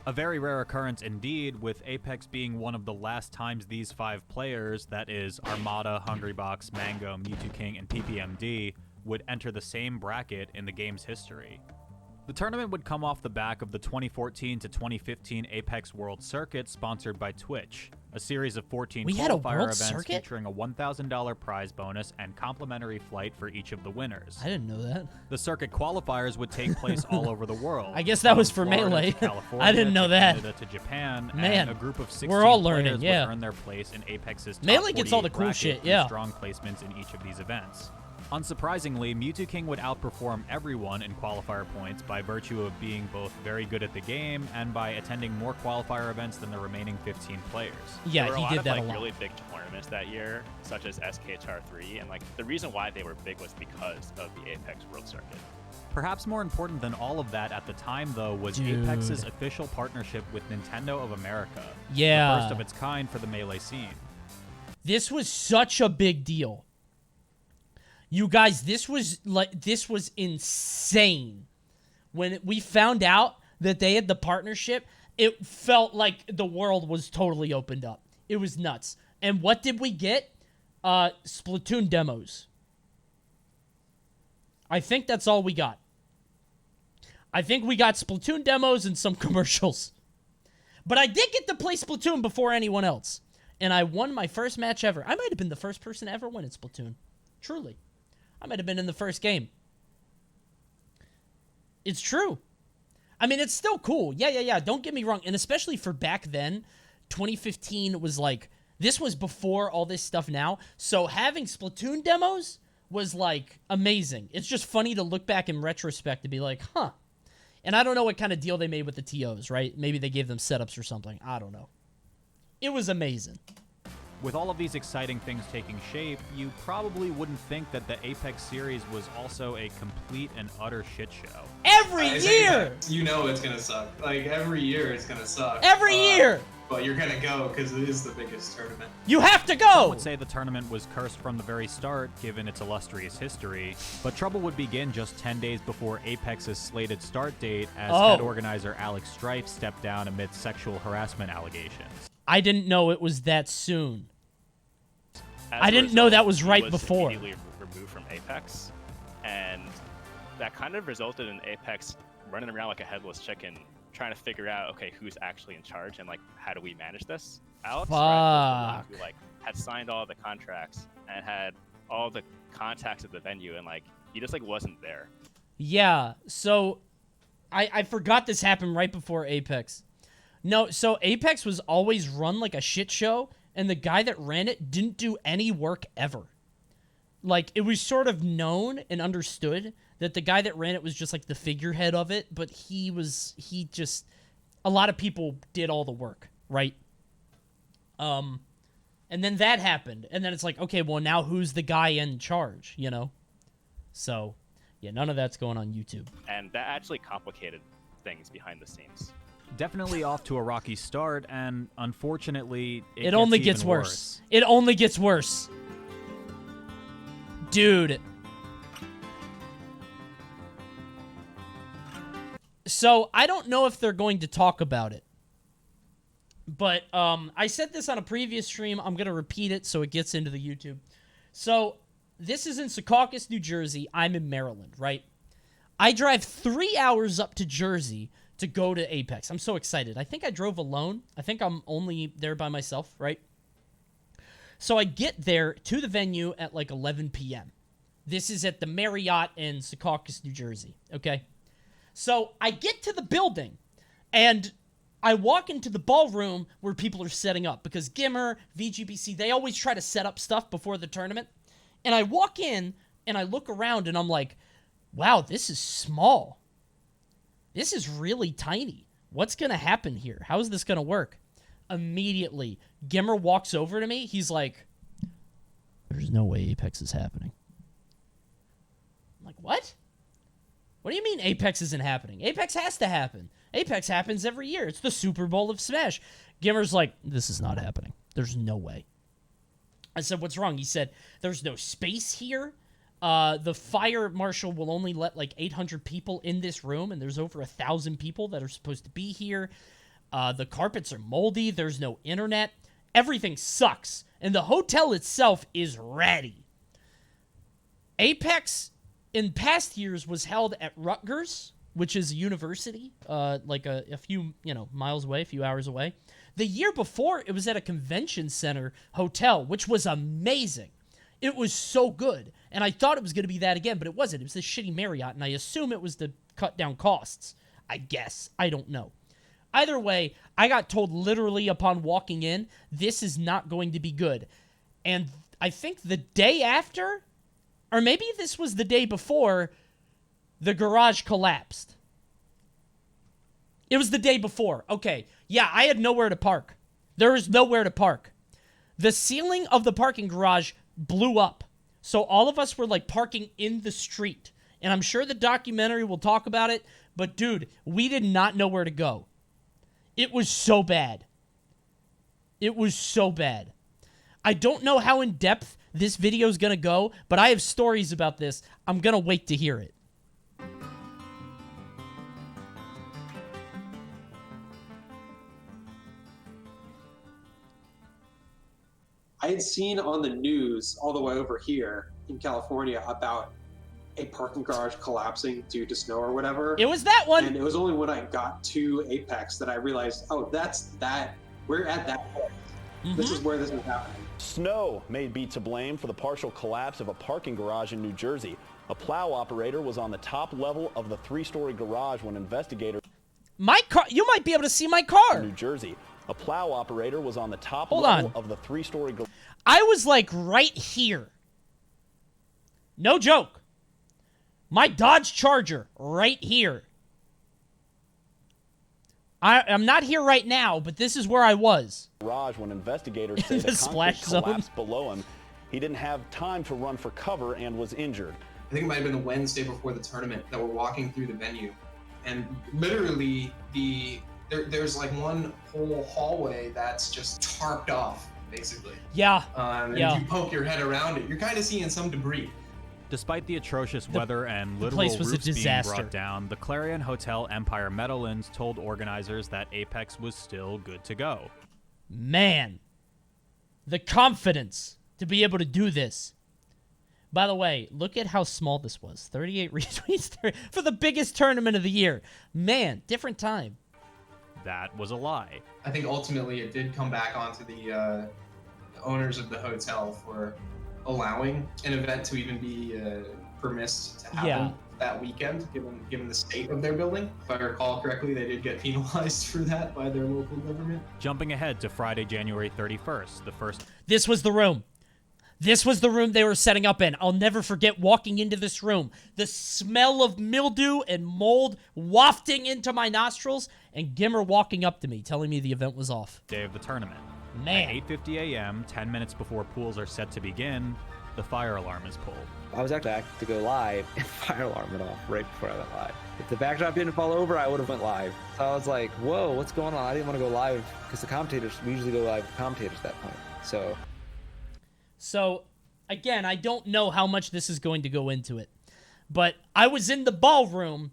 A very rare occurrence indeed, with Apex being one of the last times these 5 players, that is Armada, Hungrybox, Mango, Mewtwo King, and PPMD, would enter the same bracket in the game's history. The tournament would come off the back of the 2014 to 2015 Apex World Circuit sponsored by Twitch, a series of 14 We had a qualifier World events Circuit? featuring a $1,000 prize bonus and complimentary flight for each of the winners. I didn't know that. The circuit qualifiers would take place all over the world. I guess that was from for Florida Melee. to California I didn't know to that. Canada to Japan, Man, and a group of 16 we're all learning, players yeah. would earn their place in Apex's top Melee gets all the 48 cool bracket shit, through yeah. strong placements in each of these events. Unsurprisingly, Mewtwo King would outperform everyone in qualifier points by virtue of being both very good at the game and by attending more qualifier events than the remaining 15 players. Yeah, there were he did that a a lot lot. of really big tournaments that year, such as SKHR3, and like the reason why they were big was because of the Apex World Circuit. Perhaps more important than all of that at the time, though, was Dude. Apex's official partnership with Nintendo of America. Yeah. The first of its kind for the Melee scene. This was such a big deal. You guys, this was insane. When we found out that they had the partnership, it felt like the world was totally opened up. It was nuts. And what did we get? Splatoon demos. I think that's all we got. I think we got Splatoon demos and some commercials. But I did get to play Splatoon before anyone else. And I won my first match ever. I might have been the first person to ever win at Splatoon. Truly. I might have been in the first game. It's true. I mean, it's still cool. Yeah. Don't get me wrong. And especially for back then, 2015 was like, this was before all this stuff now. So having Splatoon demos was like amazing. It's just funny to look back in retrospect and be like, huh. And I don't know what kind of deal they made with the TOs, right? Maybe they gave them setups or something. I don't know. It was amazing. With all of these exciting things taking shape, you probably wouldn't think that the Apex series was also a complete and utter shit show. Every year! You know it's gonna suck. Like, every year it's gonna suck. Every year! But you're gonna go because it is the biggest tournament. You have to Some go! would say the tournament was cursed from the very start, given its illustrious history, but trouble would begin just 10 days before Apex's slated start date as head organizer Alex Strife stepped down amidst sexual harassment allegations. I didn't know it was that soon. As I a didn't know result, that was right he before. Immediately removed from Apex, and that kind of resulted in Apex running around like a headless chicken, trying to figure out, okay, who's actually in charge and like how do we manage this? Alex Strife was the one who like had signed all the contracts and had all the contacts at the venue, and like he just like wasn't there. Yeah, so I forgot this happened right before Apex. No, so Apex was always run like a shit show, and the guy that ran it didn't do any work ever. Like, it was sort of known and understood that the guy that ran it was just like the figurehead of it, but a lot of people did all the work, right? And then that happened, and then it's like, okay, well, now who's the guy in charge, you know? So, yeah, none of that's going on YouTube. And that actually complicated things behind the scenes. Definitely off to a rocky start, and unfortunately, it only gets even worse. It only gets worse. Dude. So, I don't know if they're going to talk about it. But I said this on a previous stream. I'm going to repeat it so it gets into the YouTube. So, this is in Secaucus, New Jersey. I'm in Maryland, right? I drive 3 hours up to Jersey to go to Apex. I'm so excited. I think I drove alone. I think I'm only there by myself, right? So I get there to the venue at like 11 p.m. This is at the Marriott in Secaucus, New Jersey, okay? So I get to the building, and I walk into the ballroom where people are setting up, because Gimmer, VGBC, they always try to set up stuff before the tournament. And I walk in, and I look around, and I'm like, wow, this is small. This is really tiny. What's going to happen here? How is this going to work? Immediately, Gimmer walks over to me. He's like, there's no way Apex is happening. I'm like, what? What do you mean Apex isn't happening? Apex has to happen. Apex happens every year. It's the Super Bowl of Smash. Gimmer's like, this is not happening. There's no way. I said, what's wrong? He said, there's no space here. The fire marshal will only let like 800 people in this room, and there's over 1,000 people that are supposed to be here. The carpets are moldy. There's no internet. Everything sucks. And the hotel itself is ratty. Apex in past years was held at Rutgers, which is a university, like a few, miles away, a few hours away. The year before, it was at a convention center hotel, which was amazing. It was so good. And I thought it was going to be that again, but it wasn't. It was this shitty Marriott, and I assume it was to cut down costs. I guess. I don't know. Either way, I got told literally upon walking in, this is not going to be good. And I think the day after, or maybe this was the day before, the garage collapsed. It was the day before. Okay. Yeah, I had nowhere to park. There was nowhere to park. The ceiling of the parking garage blew up. So all of us were like parking in the street. And I'm sure the documentary will talk about it. But dude, we did not know where to go. It was so bad. It was so bad. I don't know how in depth this video is going to go, but I have stories about this. I'm going to wait to hear it. I had seen on the news all the way over here in California about a parking garage collapsing due to snow or whatever. It was that one. And it was only when I got to Apex that I realized, oh, that's that. We're at that point. This is where this is happening. Snow may be to blame for the partial collapse of a parking garage in New Jersey. A plow operator was on the top level of the 3-story garage when investigators... My car, you might be able to see my car. New Jersey. A plow operator was on the top Hold level on. of the 3-story garage. I was like right here. No joke. My Dodge Charger right here. I'm not here right now, but this is where I was. Garage when investigators say The the splash concrete zone. collapsed below him. He didn't have time to run for cover and was injured. I think it might have been the Wednesday before the tournament that we're walking through the venue, and literally there's like one whole hallway that's just tarped off, basically. Yeah. And yeah. if you poke your head around it, you're kind of seeing some debris. Despite the atrocious weather and literal place was a roofs being disaster. brought down, the Clarion Hotel Empire Meadowlands told organizers that Apex was still good to go. Man, the confidence to be able to do this. By the way, look at how small this was. 38 retweets for the biggest tournament of the year. Man, different time. That was a lie. I think ultimately it did come back onto the owners of the hotel for allowing an event to even be permissed to happen that weekend, given the state of their building. If I recall correctly, they did get penalized for that by their local government. Jumping ahead to Friday, January 31st, the first... This was the room. This was the room they were setting up in. I'll never forget walking into this room. The smell of mildew and mold wafting into my nostrils, and Gimmer walking up to me, telling me the event was off. Day of the tournament. Man. At 8:50 a.m., 10 minutes before pools are set to begin, the fire alarm is pulled. I was actually asked to go live, and fire alarm went off right before I went live. If the backdrop didn't fall over, I would have went live. So I was like, whoa, what's going on? I didn't want to go live, because the commentators, we usually go live with commentators at that point. So, again, I don't know how much this is going to go into it. But I was in the ballroom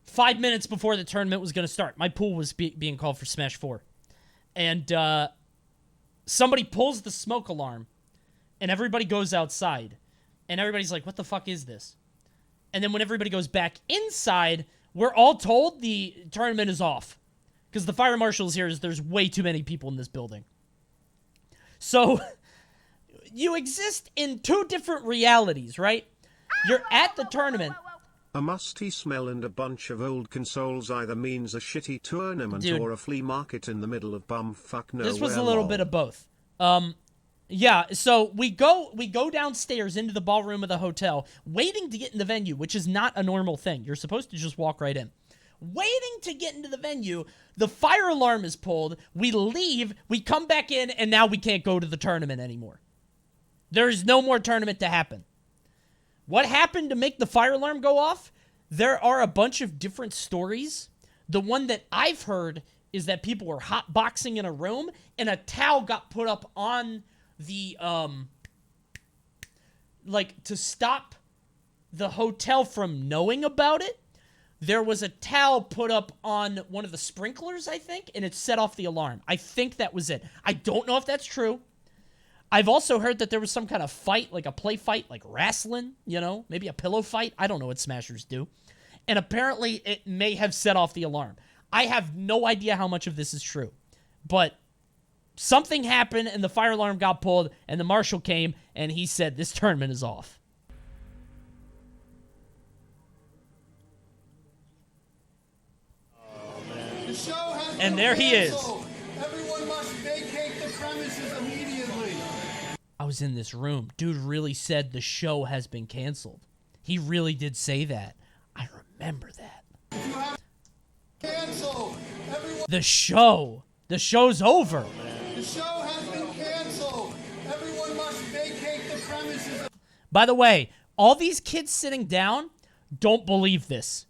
5 minutes before the tournament was going to start. My pool was being called for Smash 4. And somebody pulls the smoke alarm, and everybody goes outside. And everybody's like, what the fuck is this? And then when everybody goes back inside, we're all told the tournament is off. Because the fire marshal's here, there's way too many people in this building. So... you exist in two different realities, right? You're at the tournament. A musty smell and a bunch of old consoles either means a shitty tournament Dude. or a flea market in the middle of bumfuck nowhere. This was a little bit of both. Yeah, so we go downstairs into the ballroom of the hotel, waiting to get in the venue, which is not a normal thing. You're supposed to just walk right in. Waiting to get into the venue, the fire alarm is pulled, we leave, we come back in, and now we can't go to the tournament anymore. There's no more tournament to happen. What happened to make the fire alarm go off? There are a bunch of different stories. The one that I've heard is that people were hotboxing in a room and a towel got put up on the, to stop the hotel from knowing about it. There was a towel put up on one of the sprinklers, I think, and it set off the alarm. I think that was it. I don't know if that's true. I've also heard that there was some kind of fight, like a play fight, like wrestling, maybe a pillow fight. I don't know what Smashers do. and apparently it may have set off the alarm. I have no idea how much of this is true, but something happened and the fire alarm got pulled and the marshal came and he said this tournament is off. And there he is. Everyone must vacate the premises immediately. I was in this room. Dude really said the show has been canceled. He really did say that. I remember that. Cancel. Everyone. The show's over. The show has been canceled. Everyone must vacate the premises. By the way, all these kids sitting down don't believe this.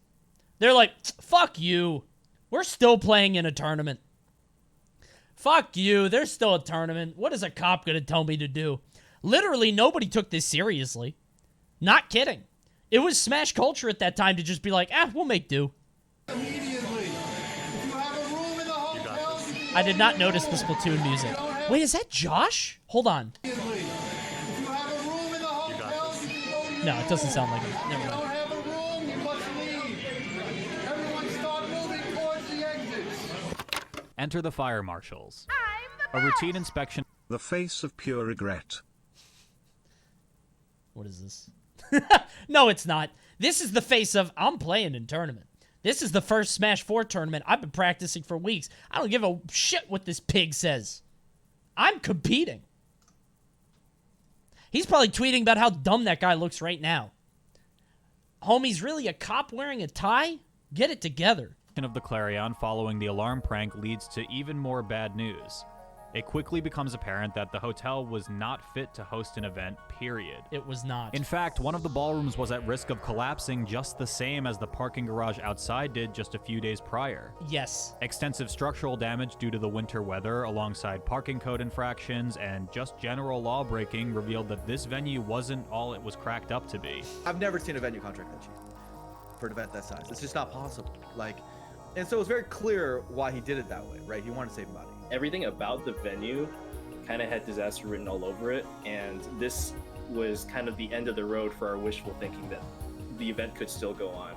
They're like, fuck you. We're still playing in a tournament. Fuck you. There's still a tournament. What is a cop going to tell me to do? Literally, nobody took this seriously. Not kidding. It was Smash culture at that time to just be like, we'll make do. Immediately. If you have a room in the hotel, I did not notice the Splatoon music. Wait, is that Josh? Hold on. if you have a room in the hotel, you can go to your No, it doesn't sound like it. Never If you mind. don't have a room, you must leave. Everyone start moving towards the exits. Enter the fire marshals. A routine inspection. The face of pure regret. What is this? No, it's not. This is the face of, I'm playing in tournament. This is the first Smash 4 tournament. I've been practicing for weeks. I don't give a shit what this pig says. I'm competing. He's probably tweeting about how dumb that guy looks right now. Homie's really a cop wearing a tie? Get it together. Of the Clarion following the alarm prank leads to even more bad news. It quickly becomes apparent that the hotel was not fit to host an event, period. It was not. In fact, one of the ballrooms was at risk of collapsing just the same as the parking garage outside did just a few days prior. Yes. Extensive structural damage due to the winter weather, alongside parking code infractions, and just general law breaking revealed that this venue wasn't all it was cracked up to be. I've never seen a venue contract that cheap for an event that size. It's just not possible. And so it's very clear why he did it that way, right? He wanted to save money. Everything about the venue kind of had disaster written all over it, and this was kind of the end of the road for our wishful thinking that the event could still go on.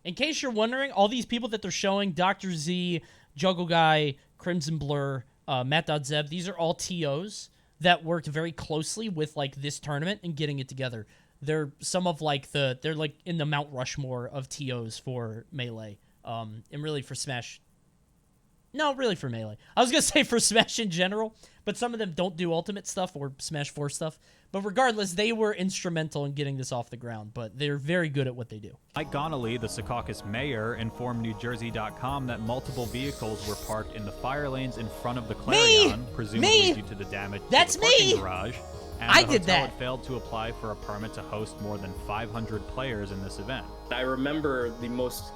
In case you're wondering, all these people that they're showing, Dr. Z, Juggle Guy, Crimson Blur, Matt.Zeb, these are all TOs that worked very closely with like this tournament and getting it together. They're some of like they're like in the Mount Rushmore of TOs for Melee. And really for Smash. No, really for Melee. I was going to say for Smash in general, but some of them don't do Ultimate stuff or Smash 4 stuff. But regardless, they were instrumental in getting this off the ground, but they're very good at what they do. Mike Connolly, the Secaucus mayor, informed NewJersey.com that multiple vehicles were parked in the fire lanes in front of the Clarion, presumably due to the damage to the parking garage. And I the did hotel that. had failed to apply for a permit to host more than 500 players in this event. I remember the most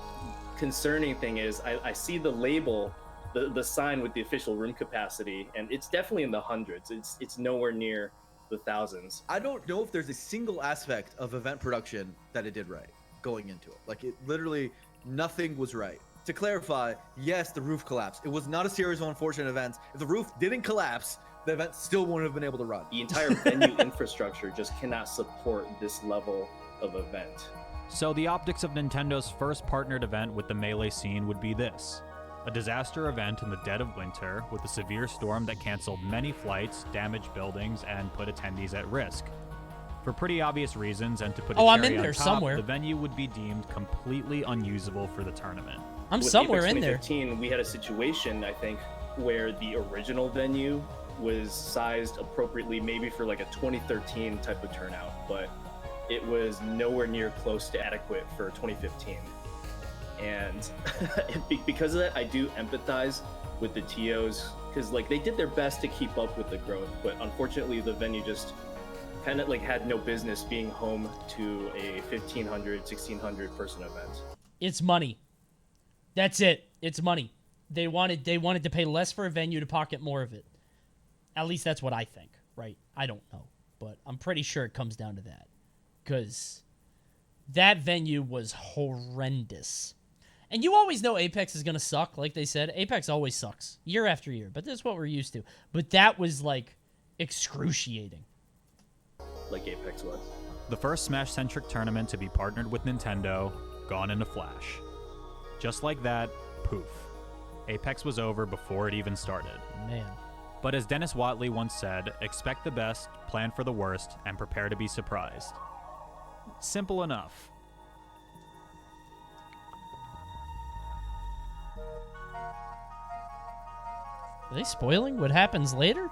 concerning thing is I see the label, the sign with the official room capacity, and it's definitely in the hundreds. It's nowhere near the thousands. I don't know if there's a single aspect of event production that it did right going into it. Like, it literally, nothing was right. To clarify, yes, the roof collapsed. It was not a series of unfortunate events. If the roof didn't collapse, the event still wouldn't have been able to run. The entire venue infrastructure just cannot support this level of event. So the optics of Nintendo's first partnered event with the Melee scene would be this. A disaster event in the dead of winter with a severe storm that canceled many flights, damaged buildings, and put attendees at risk. For pretty obvious reasons, and to put a I'm cherry in on there top, somewhere. the venue would be deemed completely unusable for the tournament. I'm With somewhere Apex in there. 2015, we had a situation, I think, where the original venue was sized appropriately, maybe for like a 2013 type of turnout, but it was nowhere near close to adequate for 2015. And because of that, I do empathize with the TOs, because like they did their best to keep up with the growth, but unfortunately the venue just kind of like had no business being home to a 1,500, 1,600 person event. It's money. That's it. It's money. They wanted to pay less for a venue to pocket more of it. At least that's what I think, right? I don't know, but I'm pretty sure it comes down to that. Because that venue was horrendous. And you always know Apex is going to suck, like they said. Apex always sucks, year after year, but that's what we're used to. But that was, like, excruciating. Like Apex was. The first Smash-centric tournament to be partnered with Nintendo, gone in a flash. Just like that, poof. Apex was over before it even started. Man. But as Dennis Watley once said, expect the best, plan for the worst, and prepare to be surprised. Simple enough. Are they spoiling what happens later?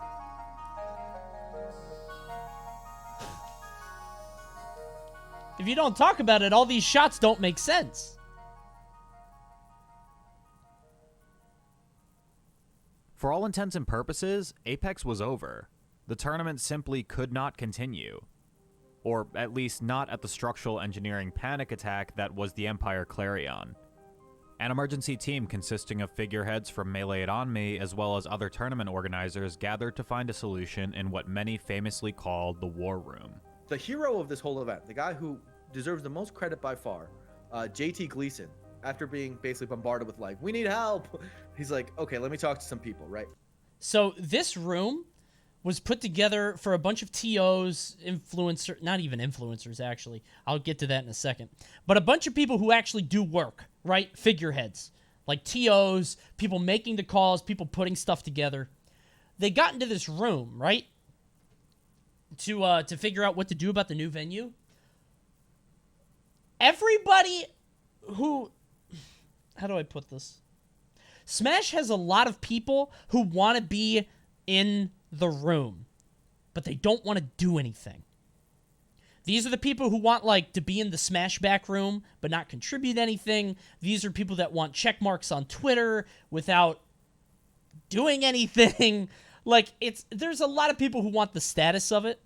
If you don't talk about it, all these shots don't make sense. For all intents and purposes, Apex was over. The tournament simply could not continue. Or at least not at the structural engineering panic attack that was the Empire Clarion. An emergency team consisting of figureheads from Melee It On Me as well as other tournament organizers gathered to find a solution in what many famously called the War Room. The hero of this whole event, the guy who deserves the most credit by far, JT Gleason, after being basically bombarded with like, we need help, he's like, okay, let me talk to some people, right? So this room was put together for a bunch of TOs, not even influencers, actually. I'll get to that in a second. But a bunch of people who actually do work, right? Figureheads. Like TOs, people making the calls, people putting stuff together. They got into this room, right? To figure out what to do about the new venue. Everybody who... How do I put this? Smash has a lot of people who want to be in the room, but they don't want to do anything. These are the people who want, like, to be in the Smash back room, but not contribute anything. These are people that want check marks on Twitter without doing anything. Like, there's a lot of people who want the status of it.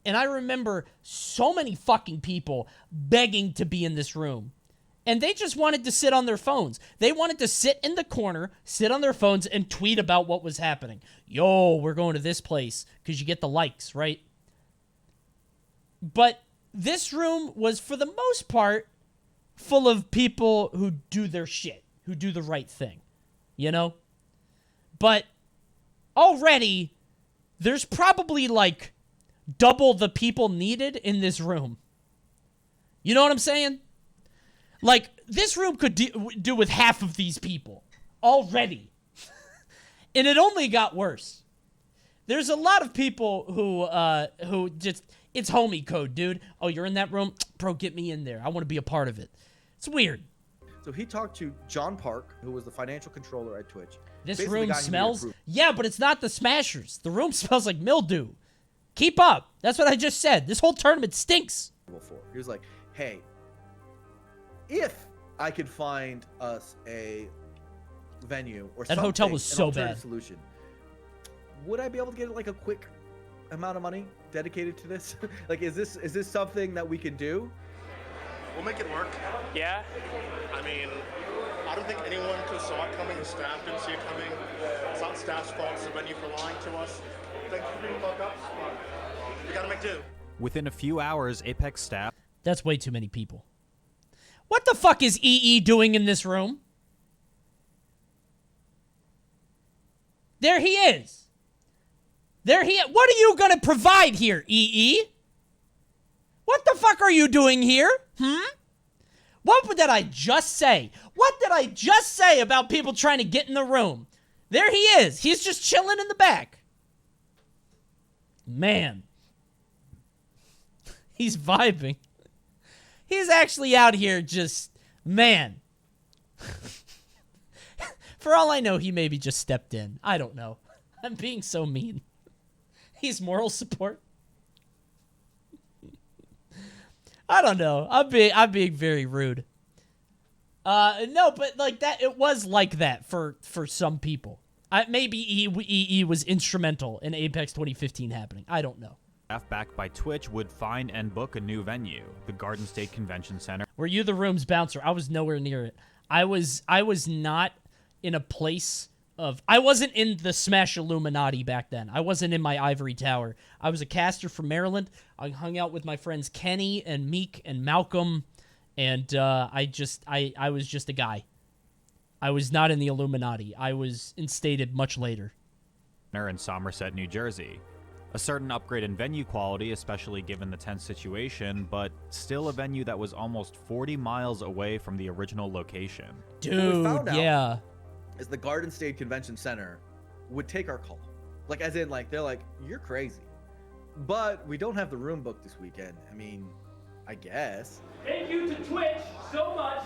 And I remember so many fucking people begging to be in this room. And they just wanted to sit on their phones. They wanted to sit in the corner, sit on their phones, and tweet about what was happening. Yo, we're going to this place, because you get the likes, right? But this room was, for the most part, full of people who do their shit, who do the right thing, you know? But already, there's probably, like, double the people needed in this room. You know what I'm saying? Like, this room could do with half of these people already. And it only got worse. There's a lot of people who just, it's homie code, dude. Oh, you're in that room? Bro, get me in there. I want to be a part of it. It's weird. So he talked to John Park, who was the financial controller at Twitch. This room smells? Yeah, but it's not the Smashers. The room smells like mildew. Keep up. That's what I just said. This whole tournament stinks. He was like, hey, if I could find us a venue or that hotel was so bad solution, would I be able to get like a quick amount of money dedicated to this? Like, is this something that we can do? We'll make it work. Yeah. I mean, I don't think anyone could have saw it coming. The staff didn't see it coming. It's not staff's fault. It's the venue for lying to us. Thank you for being fucked up. We gotta make do. Within a few hours, Apex staff... That's way too many people. What the fuck is EE doing in this room? There he is. What are you gonna provide here, EE? What the fuck are you doing here? What did I just say? What did I just say about people trying to get in the room? There he is. He's just chilling in the back. Man. He's vibing. He's actually out here just, man. For all I know, he maybe just stepped in. I don't know. I'm being so mean. He's moral support. I don't know. I'm being very rude. No, but like that, it was like that for some people. Maybe EE was instrumental in Apex 2015 happening. I don't know. Staff backed by Twitch would find and book a new venue, the Garden State Convention Center. Were you the room's bouncer? I was nowhere near it. I was not in a place of... I wasn't in the Smash Illuminati back then. I wasn't in my ivory tower. I was a caster from Maryland. I hung out with my friends Kenny and Meek and Malcolm, and I was just a guy. I was not in the Illuminati. I was instated much later. In Somerset, New Jersey. A certain upgrade in venue quality, especially given the tense situation, but still a venue that was almost 40 miles away from the original location. Dude, yeah. Is the Garden State Convention Center would take our call. Like, as in, like, they're like, you're crazy. But we don't have the room booked this weekend. I mean, I guess. Thank you to Twitch so much.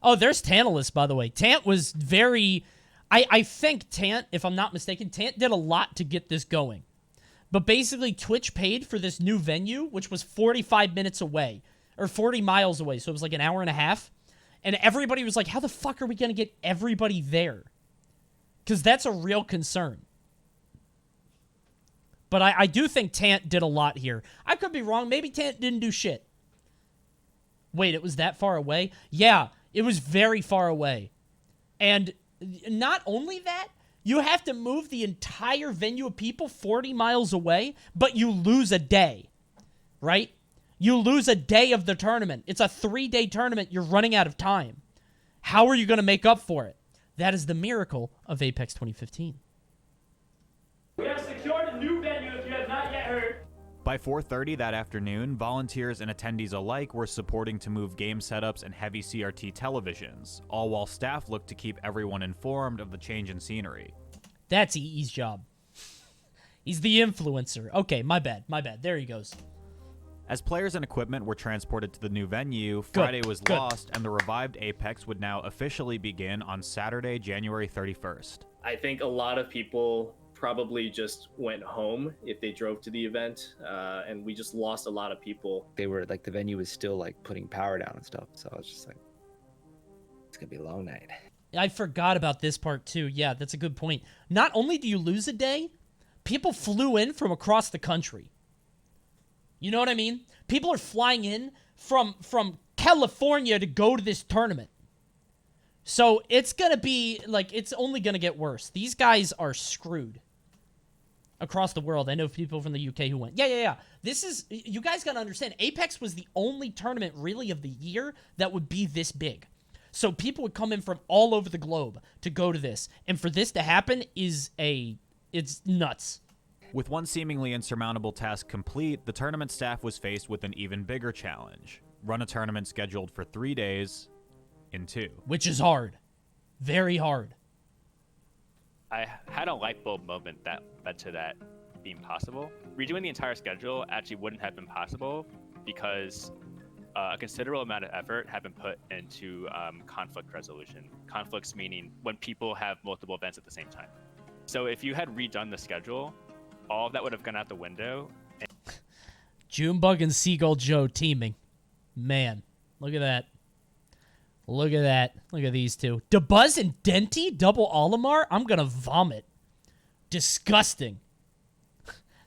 Oh, there's Tantalus, by the way. Tant was very... I think Tant, if I'm not mistaken, Tant did a lot to get this going. But basically, Twitch paid for this new venue, which was 45 minutes away. Or 40 miles away, so it was like an hour and a half. And everybody was like, how the fuck are we going to get everybody there? Because that's a real concern. But I do think Tant did a lot here. I could be wrong. Maybe Tant didn't do shit. Wait, it was that far away? Yeah, it was very far away. And not only that, you have to move the entire venue of people 40 miles away, but you lose a day, right? You lose a day of the tournament. It's a 3-day tournament. You're running out of time. How are you going to make up for it? That is the miracle of Apex 2015. We have secured a new venue if you have not yet heard. By 4:30 that afternoon, volunteers and attendees alike were supporting to move game setups and heavy CRT televisions, all while staff looked to keep everyone informed of the change in scenery. That's EE's job. He's the influencer. Okay, my bad. There he goes. As players and equipment were transported to the new venue, Friday was lost, and the revived Apex would now officially begin on Saturday, January 31st. I think a lot of people probably just went home if they drove to the event, and we just lost a lot of people. They were like, the venue was still like putting power down and stuff, so I was just like, it's gonna be a long night. I forgot about this part too. Yeah, that's a good point. Not only do you lose a day, people flew in from across the country. You know what I mean? People are flying in from California to go to this tournament. So it's going to be, like, it's only going to get worse. These guys are screwed across the world. I know people from the UK who went. Yeah. This is, you guys got to understand, Apex was the only tournament really of the year that would be this big. So people would come in from all over the globe to go to this. And for this to happen it's nuts. With one seemingly insurmountable task complete, the tournament staff was faced with an even bigger challenge. Run a tournament scheduled for 3 days in 2. Which is hard. Very hard. I had a light bulb moment that led to that being possible. Redoing the entire schedule actually wouldn't have been possible because a considerable amount of effort had been put into conflict resolution. Conflicts meaning when people have multiple events at the same time. So if you had redone the schedule, all of that would have gone out the window. Junebug and Seagull Joe teaming. Man, look at that. Look at that. Look at these two. DeBuzz and Denty, double Olimar? I'm going to vomit. Disgusting.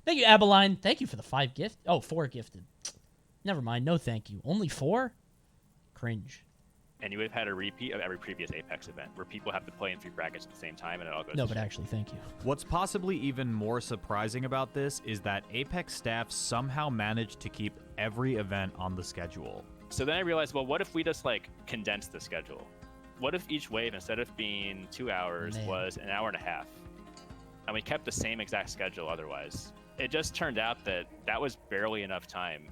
Thank you, Abeline. Thank you for the 5 gift. Oh, 4 gifted. Never mind. No thank you. Only 4? Cringe. And you would have had a repeat of every previous Apex event where people have to play in 3 brackets at the same time and it all goes. No, but actually, thank you. What's possibly even more surprising about this is that Apex staff somehow managed to keep every event on the schedule. So then I realized, well, what if we just like condense the schedule? What if each wave, instead of being 2 hours, was an hour and a half? And we kept the same exact schedule otherwise. It just turned out that that was barely enough time.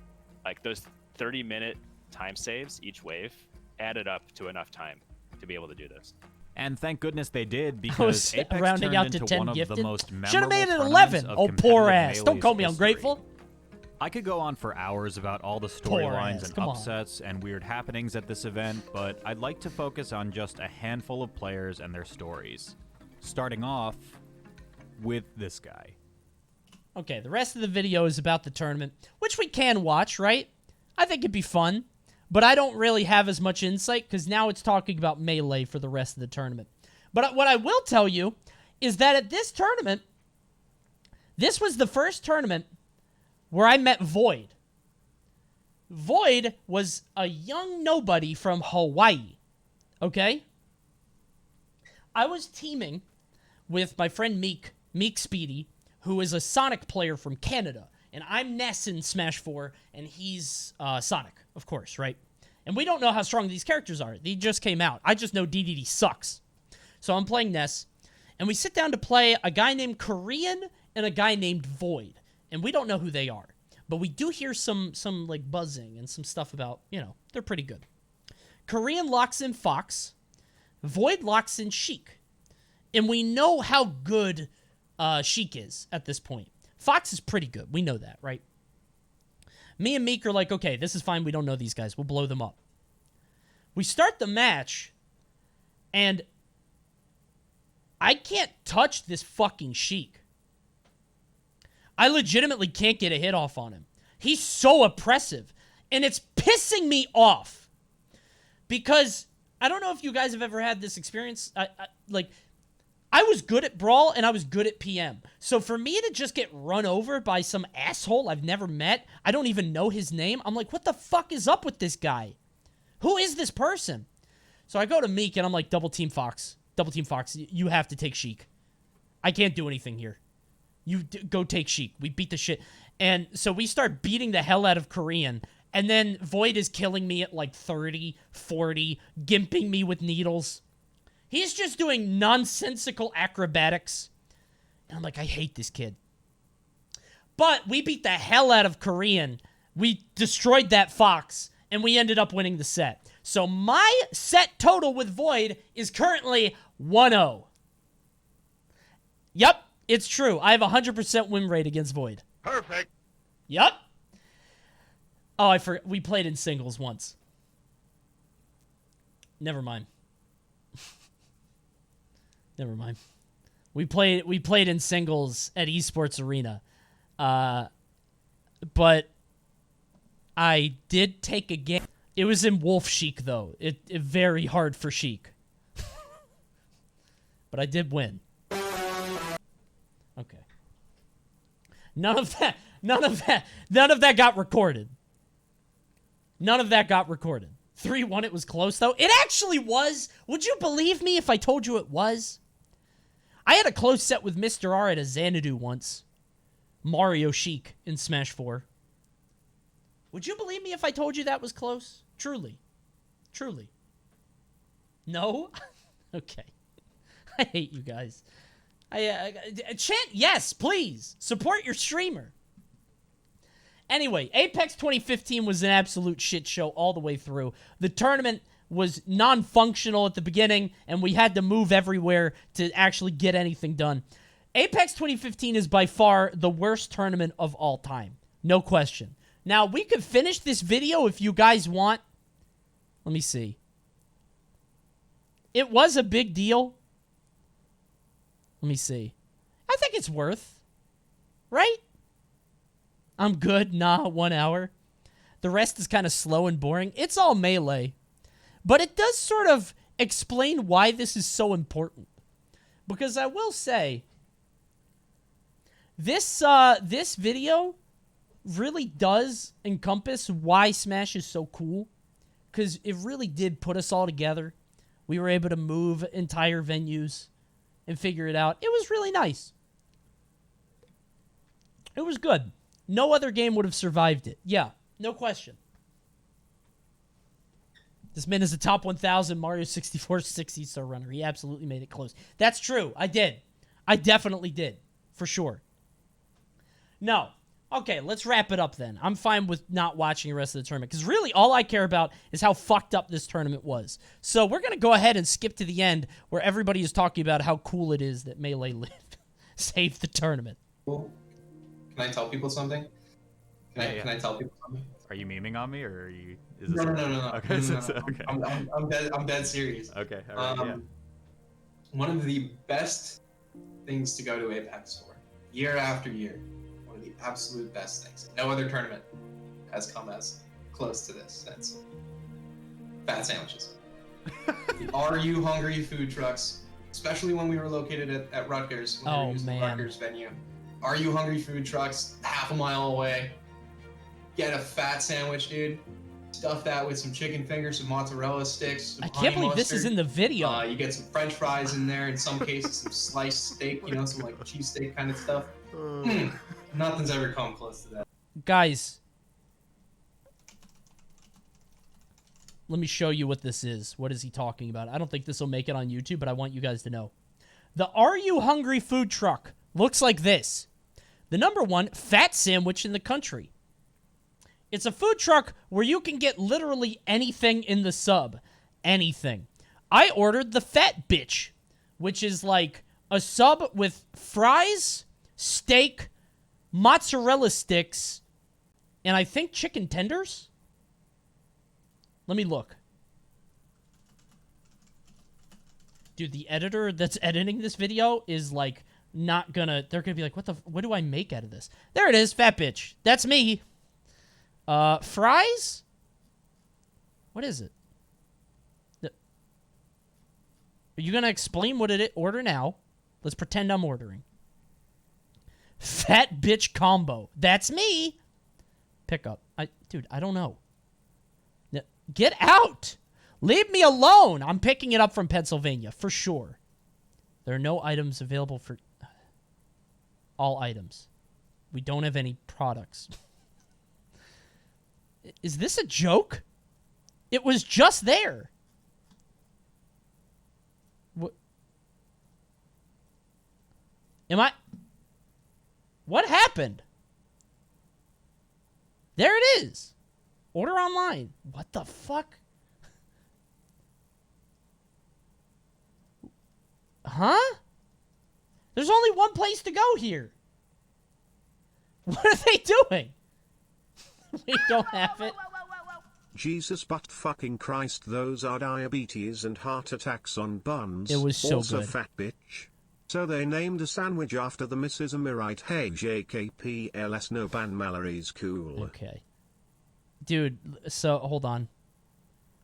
Like those 30-minute time saves each wave added up to enough time to be able to do this. And thank goodness they did, because Apex rounding turned out to into 10 one gifted. of the most memorable Should have made it tournaments 11. of Oh, poor competitive ass. Don't Melee's call me history. ungrateful. I could go on for hours about all the ass. storylines and Come on. upsets and weird happenings at this event, but I'd like to focus on just a handful of players and their stories. Starting off with this guy. Okay, the rest of the video is about the tournament, which we can watch, right? I think it'd be fun, but I don't really have as much insight because now it's talking about Melee for the rest of the tournament. But what I will tell you is that at this tournament, this was the first tournament where I met Void. Void was a young nobody from Hawaii, okay? I was teaming with my friend Meek Speedy, who is a Sonic player from Canada. And I'm Ness in Smash 4, and he's Sonic, of course, right? And we don't know how strong these characters are. They just came out. I just know DDD sucks. So I'm playing Ness, and we sit down to play a guy named Korean and a guy named Void. and we don't know who they are. But we do hear some like buzzing and some stuff about, they're pretty good. Korean locks in Fox. Void locks in Sheik. And we know how good Sheik is at this point. Fox is pretty good. We know that, right? Me and Meek are like, okay, this is fine. We don't know these guys. We'll blow them up. We start the match, and I can't touch this fucking Sheik. I legitimately can't get a hit off on him. He's so oppressive, and it's pissing me off. Because I don't know if you guys have ever had this experience. I was good at Brawl, and I was good at PM. So for me to just get run over by some asshole I've never met, I don't even know his name, I'm like, what the fuck is up with this guy? Who is this person? So I go to Meek, and I'm like, double team Fox. Double team Fox. You have to take Sheik. I can't do anything here. You go take Sheik. We beat the shit. And so we start beating the hell out of Korean. And then Void is killing me at like 30, 40, gimping me with needles. He's just doing nonsensical acrobatics. And I'm like, I hate this kid. But we beat the hell out of Korean. We destroyed that Fox. And we ended up winning the set. So my set total with Void is currently 1-0. Yep, it's true. I have a 100% win rate against Void. Perfect. Yep. Oh, I forgot. We played in singles once. Never mind. Never mind. We played in singles at Esports Arena. But I did take a game. It was in Wolf Sheik, though. It very hard for Sheik. But I did win. Okay. None of that got recorded. None of that got recorded. 3-1, it was close, though. It actually was. Would you believe me if I told you it was? I had a close set with Mr. R at a Xanadu once. Mario Sheik in Smash 4. Would you believe me if I told you that was close? Truly. Truly. No? Okay. I hate you guys. Chant yes, please. Support your streamer. Anyway, Apex 2015 was an absolute shit show all the way through. The tournament was non-functional at the beginning, and we had to move everywhere to actually get anything done. Apex 2015 is by far the worst tournament of all time. No question. Now, we could finish this video if you guys want. Let me see. It was a big deal. Let me see. I think it's worth. Right? I'm good. Nah, 1 hour. The rest is kind of slow and boring. It's all melee. But it does sort of explain why this is so important. Because I will say, this video really does encompass why Smash is so cool. Because it really did put us all together. We were able to move entire venues and figure it out. It was really nice. It was good. No other game would have survived it. Yeah, no question. This man is a top 1,000 Mario 64 60-star runner. He absolutely made it close. That's true. I did. I definitely did. For sure. No. Okay, let's wrap it up then. I'm fine with not watching the rest of the tournament. Because really, all I care about is how fucked up this tournament was. So we're going to go ahead and skip to the end where everybody is talking about how cool it is that Melee lived. Saved the tournament. Cool. Can I tell people something? Can I tell people something? Are you memeing on me, or are you? Is No. Okay, No. okay. I'm dead serious. Okay, all right, yeah. One of the best things to go to Apex for, year after year, one of the absolute best things. No other tournament has come as close to this. That's fat sandwiches. The Are You Hungry food trucks, especially when we were located at Rutgers, when we were using the Rutgers venue. Are You Hungry food trucks, half a mile away. Get a fat sandwich, dude. Stuff that with some chicken fingers, some mozzarella sticks, some I can't believe this is in the video. You get some French fries in there. In some cases, some sliced steak. You know, some like cheesesteak kind of stuff. Nothing's ever come close to that. Guys, let me show you what this is. What is he talking about? I don't think this will make it on YouTube, but I want you guys to know. The Are You Hungry food truck looks like this. the #1 fat sandwich in the country. It's a food truck where you can get literally anything in the sub. Anything. I ordered the Fat Bitch, which is like a sub with fries, steak, mozzarella sticks, and I think chicken tenders? Let me look. Dude, the editor that's editing this video is like not gonna... They're gonna be like, what do I make out of this? There it is, Fat Bitch. That's me. Fries? What is it? Are you gonna explain what it is? Order now. Let's pretend I'm ordering. Fat Bitch Combo. That's me. Pick up. Dude, I don't know. Get out! Leave me alone! I'm picking it up from Pennsylvania, for sure. There are no items available for... all items. We don't have any products. Is this a joke? It was just there. What? Am I... What happened? There it is. Order online. What the fuck? Huh? There's only one place to go here. What are they doing? We don't have it. Jesus but fucking Christ, those are diabetes and heart attacks on buns. It was so also good. Fat Bitch. So they named a sandwich after the Mrs. Amirite. Hey, JKPLS, no ban Mallory's cool. Okay. Dude, so hold on.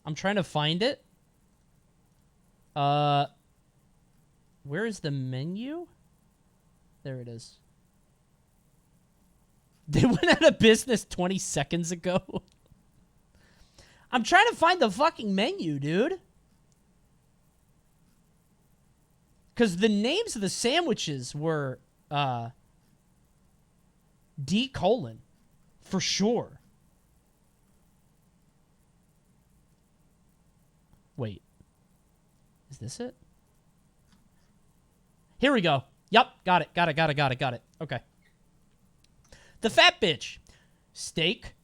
I'm trying to find it. Where is the menu? There it is. They went out of business 20 seconds ago. I'm trying to find the fucking menu, dude. Because the names of the sandwiches were D: for sure. Wait. Is this it? Here we go. Yup, got it. Okay. The Fat Bitch. Steak,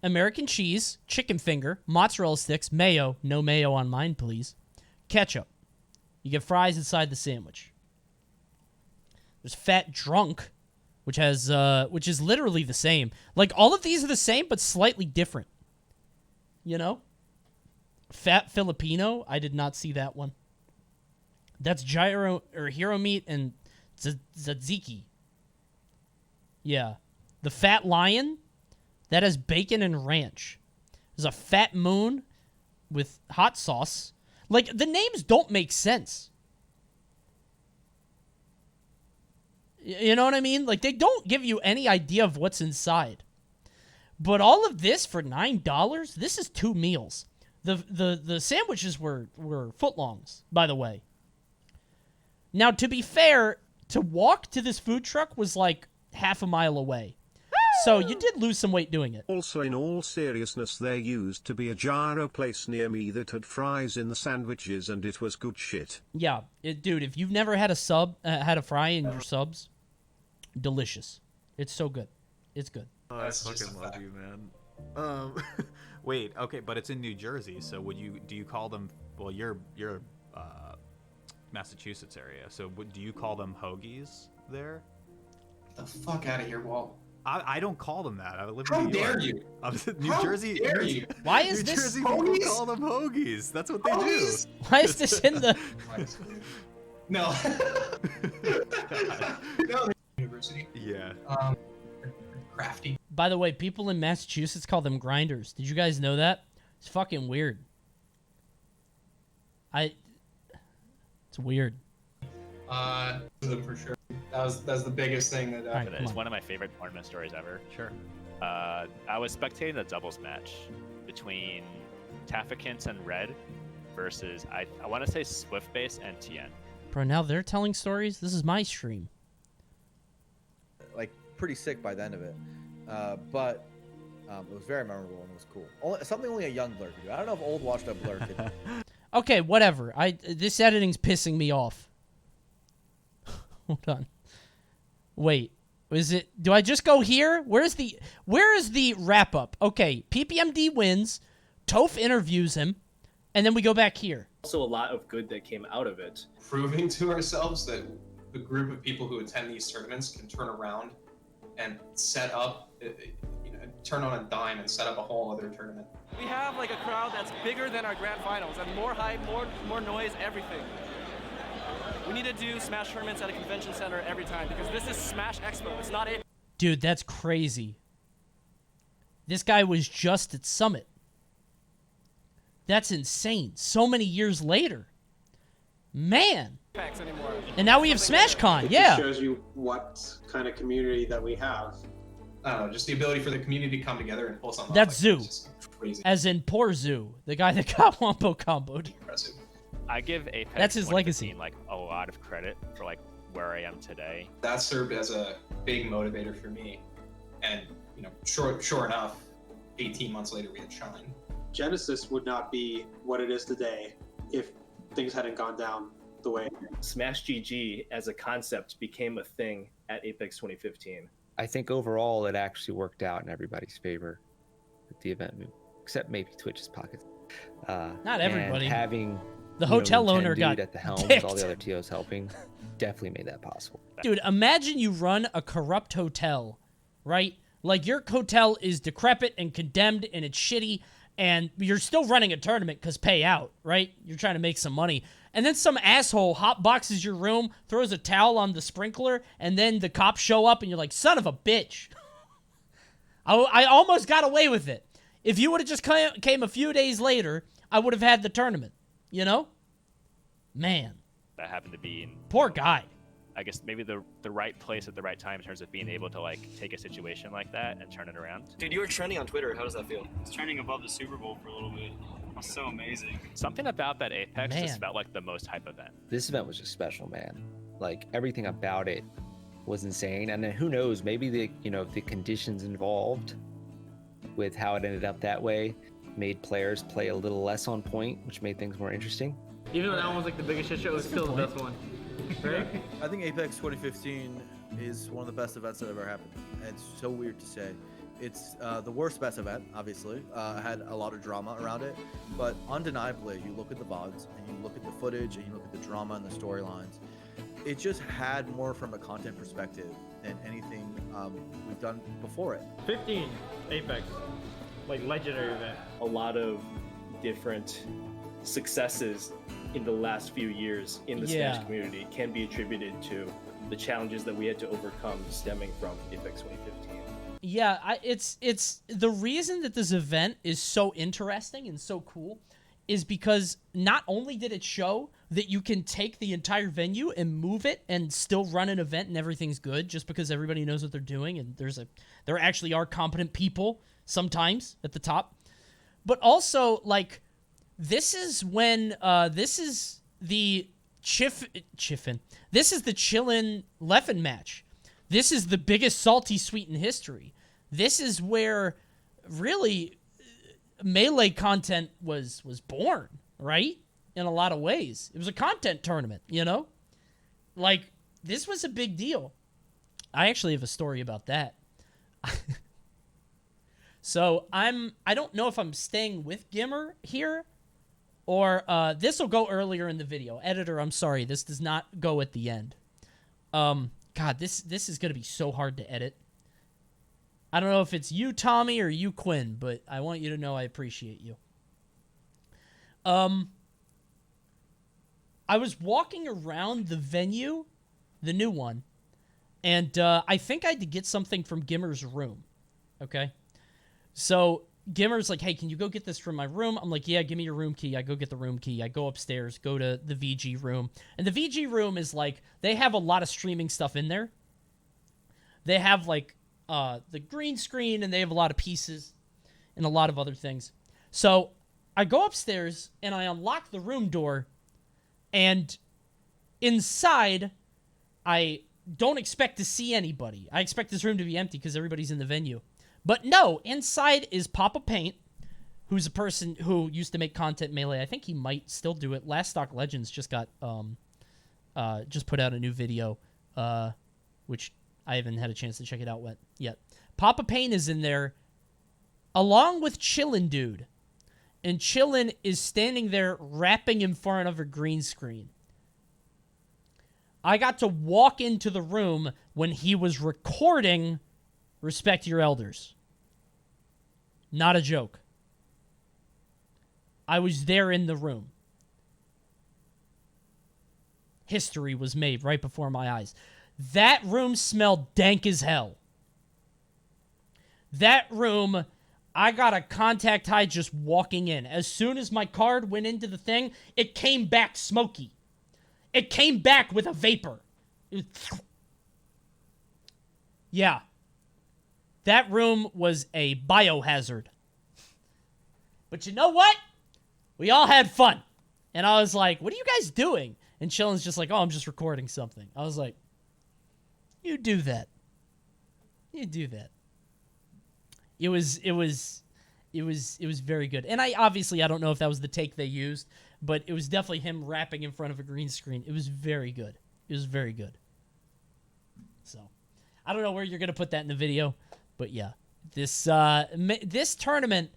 American cheese, chicken finger, mozzarella sticks, mayo. No mayo on mine, please. Ketchup. You get fries inside the sandwich. There's Fat Drunk, which has which is literally the same. Like, all of these are the same, but slightly different. You know? Fat Filipino. I did not see that one. That's gyro or hero meat and tzatziki. Yeah. The Fat Lion. That has bacon and ranch. There's a Fat Moon with hot sauce. Like, the names don't make sense. You know what I mean? Like, they don't give you any idea of what's inside. But all of this for $9? This is 2 meals. The sandwiches were footlongs, by the way. Now, to be fair, to walk to this food truck was like half a mile away. So you did lose some weight doing it. Also, in all seriousness, there used to be a gyro place near me that had fries in the sandwiches, and it was good shit. Yeah, dude, if you've never had a fry in your subs, delicious. It's so good. It's good. Oh, I fucking love you, man. Wait, okay, but it's in New Jersey, so do you call them? Well, you're Massachusetts area, so do you call them hoagies there? Get the fuck out of here, Walt. I don't call them that. I live How in New York. dare you? New Jersey. Dare you? Why is New this Jersey hoagies? people call them hoagies? That's what they Hoagies? do. Why is this in the... No. No. University. Yeah. Crafty. By the way, people in Massachusetts call them grinders. Did you guys know that? It's fucking weird. It's weird. For sure. That's the biggest thing that. Right, It's one of my favorite tournament stories ever. Sure. I was spectating a doubles match between Tafikins and Red versus I want to say Swiftbase and Tien. Bro, now they're telling stories? This is my stream. Like, pretty sick by the end of it. But it was very memorable and it was cool. Something only a young Blur could do. I don't know if old washed up Blur could. Okay, whatever. This editing's pissing me off. Hold on. Wait. Is it? Do I just go here? Where is the wrap up? Okay, PPMD wins. Toph interviews him, and then we go back here. Also, a lot of good that came out of it. Proving to ourselves that the group of people who attend these tournaments can turn around and set up, turn on a dime and set up a whole other tournament. We have like a crowd that's bigger than our grand finals, and more hype, more noise, everything. We need to do Smash tournaments at a convention center every time because this is Smash Expo. It's not a. Dude, that's crazy. This guy was just at Summit. That's insane. So many years later. Man. Anymore. And now we have SmashCon. It Yeah. just shows you what kind of community that we have. I don't know, just the ability for the community to come together and pull something That's off. Zoo. It's crazy. As in poor Zoo. The guy that got Wombo comboed. Impressive. I give Apex That's his 2015, legacy. like a lot of credit for like where I am today. That served as a big motivator for me. And, sure enough, 18 months later we had Shine. Genesis would not be what it is today if things hadn't gone down the way. Smash GG as a concept became a thing at Apex 2015. I think overall it actually worked out in everybody's favor with the event move, except maybe Twitch's pockets. Not everybody. And having The hotel owner dude got at the helm picked. with all the other TOs helping definitely made that possible. Dude, imagine you run a corrupt hotel, right? Like your hotel is decrepit and condemned and it's shitty, and you're still running a tournament because pay out, right? You're trying to make some money. And then some asshole hotboxes your room, throws a towel on the sprinkler, and then the cops show up and you're like, son of a bitch. I almost got away with it. If you would have just came a few days later, I would have had the tournament, you know? Man. That happened to be in, Poor guy. I guess maybe the right place at the right time in terms of being able to like take a situation like that and turn it around. Dude, you were trending on Twitter. How does that feel? It's trending above the Super Bowl for a little bit. It was so amazing. Something about that Apex Man. just felt like the most hype event. This event was just special, man. Like everything about it was insane. And then who knows, maybe the conditions involved with how it ended up that way made players play a little less on point, which made things more interesting. Even though that one was like the biggest shit show, it was still the best one. Right? I think Apex 2015 is one of the best events that ever happened. And it's so weird to say. It's the worst best event, obviously. Had a lot of drama around it. But undeniably, you look at the VODs, and you look at the footage, and you look at the drama and the storylines. It just had more from a content perspective than anything we've done before it. 15 Apex, like legendary event. A lot of different successes in the last few years in the Yeah. Smash community can be attributed to the challenges that we had to overcome stemming from Apex 2015. Yeah, it's the reason that this event is so interesting and so cool is because not only did it show that you can take the entire venue and move it and still run an event and everything's good just because everybody knows what they're doing and there actually are competent people sometimes at the top, but also like this is when this is the Chiffin. This is the Chillin' Leffen match. This is the biggest salty sweet in history. This is where really Melee content was born, right? In a lot of ways. It was a content tournament, you know? Like, this was a big deal. I actually have a story about that. So, I don't know if I'm staying with Gimmer here, or this will go earlier in the video. Editor, I'm sorry, this does not go at the end. God, this is going to be so hard to edit. I don't know if it's you, Tommy, or you, Quinn, but I want you to know I appreciate you. I was walking around the venue, the new one, and I think I had to get something from Gimmer's room, okay? So Gimmer's like, hey, can you go get this from my room? I'm like, yeah, give me your room key. I go get the room key. I go upstairs, go to the VG room. And the VG room is like, they have a lot of streaming stuff in there. They have like the green screen, and they have a lot of pieces and a lot of other things. So I go upstairs, and I unlock the room door, and inside, I don't expect to see anybody. I expect this room to be empty because everybody's in the venue. But no, inside is Papa Paint, who's a person who used to make content Melee. I think he might still do it. Last Stock Legends just got just put out a new video, which I haven't had a chance to check it out yet. Papa Payne is in there, along with Chillin' Dude. And Chillin' is standing there rapping in front of a green screen. I got to walk into the room when he was recording Respect Your Elders. Not a joke. I was there in the room. History was made right before my eyes. That room smelled dank as hell. That room, I got a contact high just walking in. As soon as my card went into the thing, it came back smoky. It came back with a vapor. Yeah. That room was a biohazard. But you know what? We all had fun. And I was like, what are you guys doing? And Chillin's just like, oh, I'm just recording something. I was like, you do that. You do that. It was very good. And I don't know if that was the take they used, but it was definitely him rapping in front of a green screen. It was very good. It was very good. So, I don't know where you're going to put that in the video, but yeah. This tournament,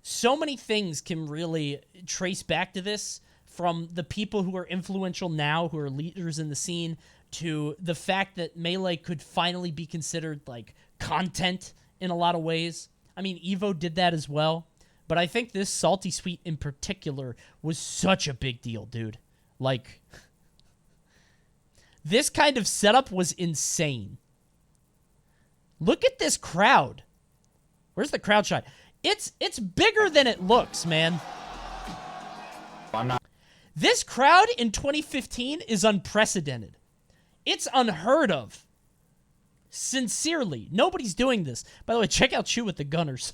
so many things can really trace back to this, from the people who are influential now, who are leaders in the scene, to the fact that Melee could finally be considered like content in a lot of ways. I mean, Evo did that as well, but I think this Salty Sweet in particular was such a big deal, dude. Like, this kind of setup was insane. Look at this crowd. Where's the crowd shot? It's bigger than it looks, man. I'm not. This crowd in 2015 is unprecedented. It's unheard of. Sincerely. Nobody's doing this. By the way, check out Chew with the Gunners.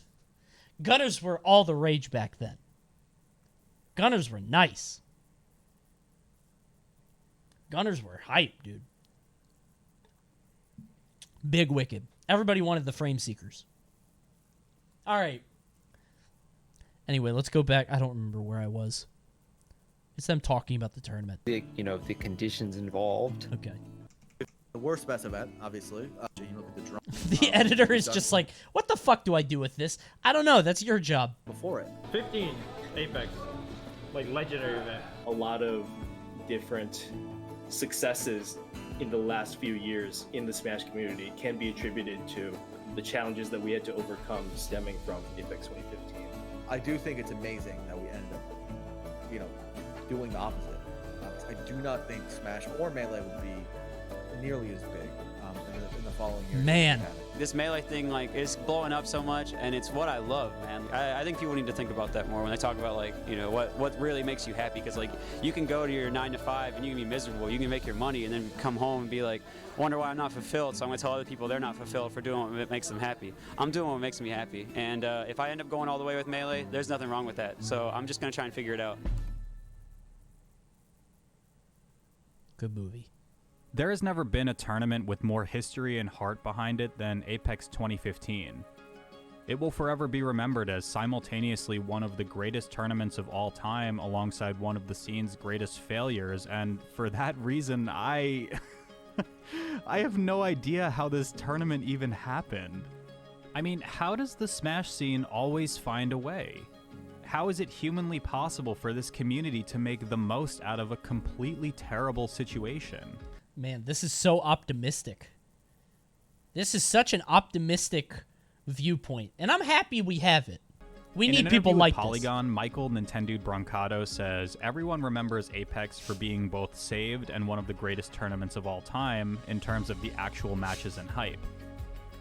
Gunners were all the rage back then. Gunners were nice. Gunners were hype, dude. Big Wicked. Everybody wanted the Frame Seekers. All right. Anyway, let's go back. I don't remember where I was. It's them talking about the tournament. The conditions involved. Okay. The worst best event, obviously. You look at the drum. The editor is just like, what the fuck do I do with this? I don't know. That's your job. Before it. 15 Apex. Like, legendary event. A lot of different successes in the last few years in the Smash community can be attributed to the challenges that we had to overcome stemming from Apex 2015. I do think it's amazing that we ended up, doing the opposite. I do not think Smash or Melee would be nearly as big in the following years. Man. This Melee thing, is blowing up so much, and it's what I love, man. I think people need to think about that more when they talk about, what really makes you happy. Because, you can go to your 9 to 5 and you can be miserable. You can make your money and then come home and be like, wonder why I'm not fulfilled. So I'm going to tell other people they're not fulfilled for doing what makes them happy. I'm doing what makes me happy. And if I end up going all the way with Melee, there's nothing wrong with that. So I'm just going to try and figure it out. Good movie. There has never been a tournament with more history and heart behind it than Apex 2015. It will forever be remembered as simultaneously one of the greatest tournaments of all time alongside one of the scene's greatest failures, and for that reason, I have no idea how this tournament even happened. I mean, how does the Smash scene always find a way? How is it humanly possible for this community to make the most out of a completely terrible situation? Man, this is so optimistic. This is such an optimistic viewpoint, and I'm happy we have it. We need people like Polygon, Michael Nintendo Brancato says, everyone remembers Apex for being both saved and one of the greatest tournaments of all time in terms of the actual matches and hype.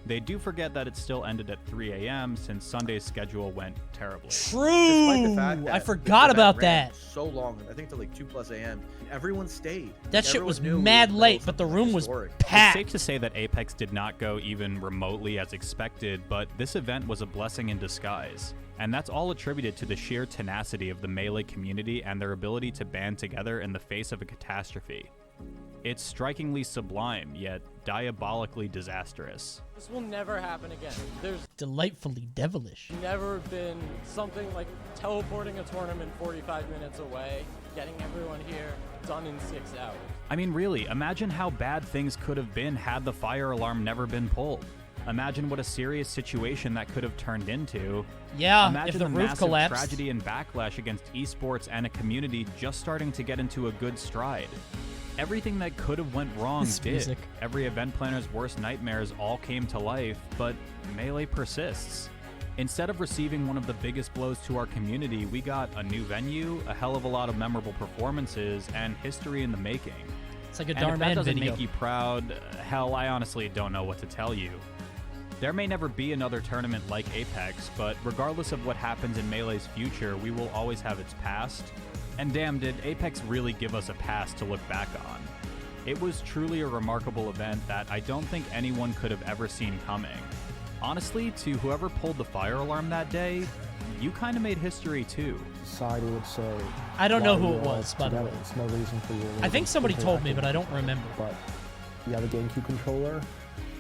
They do forget that it still ended at 3 a.m. since Sunday's schedule went terribly. True! The fact that I forgot about ran that. So long, I think till 2+ a.m. Everyone stayed. That shit was mad late, but the room was packed. It's safe to say that Apex did not go even remotely as expected, but this event was a blessing in disguise. And that's all attributed to the sheer tenacity of the Melee community and their ability to band together in the face of a catastrophe. It's strikingly sublime, yet diabolically disastrous. This will never happen again. There's delightfully devilish. never been something like teleporting a tournament 45 minutes away, getting everyone here, done in 6 hours. I mean, really, imagine how bad things could have been had the fire alarm never been pulled. Imagine what a serious situation that could have turned into. Yeah, imagine if the roof massive collapsed. tragedy and backlash against esports and a community just starting to get into a good stride. Everything that could have went wrong This did. music. Every event planner's worst nightmares all came to life, but Melee persists. Instead of receiving one of the biggest blows to our community, we got a new venue, a hell of a lot of memorable performances, and history in the making. It's like a And Darn if that Man doesn't video. make you proud, hell, I honestly don't know what to tell you. There may never be another tournament like Apex, but regardless of what happens in Melee's future, we will always have its past. And damn, did Apex really give us a past to look back on. It was truly a remarkable event that I don't think anyone could have ever seen coming. Honestly, to whoever pulled the fire alarm that day, you kind of made history too. Society would say, I don't know why who you're it all was, by the together. way. There's no reason for you. I think somebody told me, but I don't remember. But you have a GameCube controller,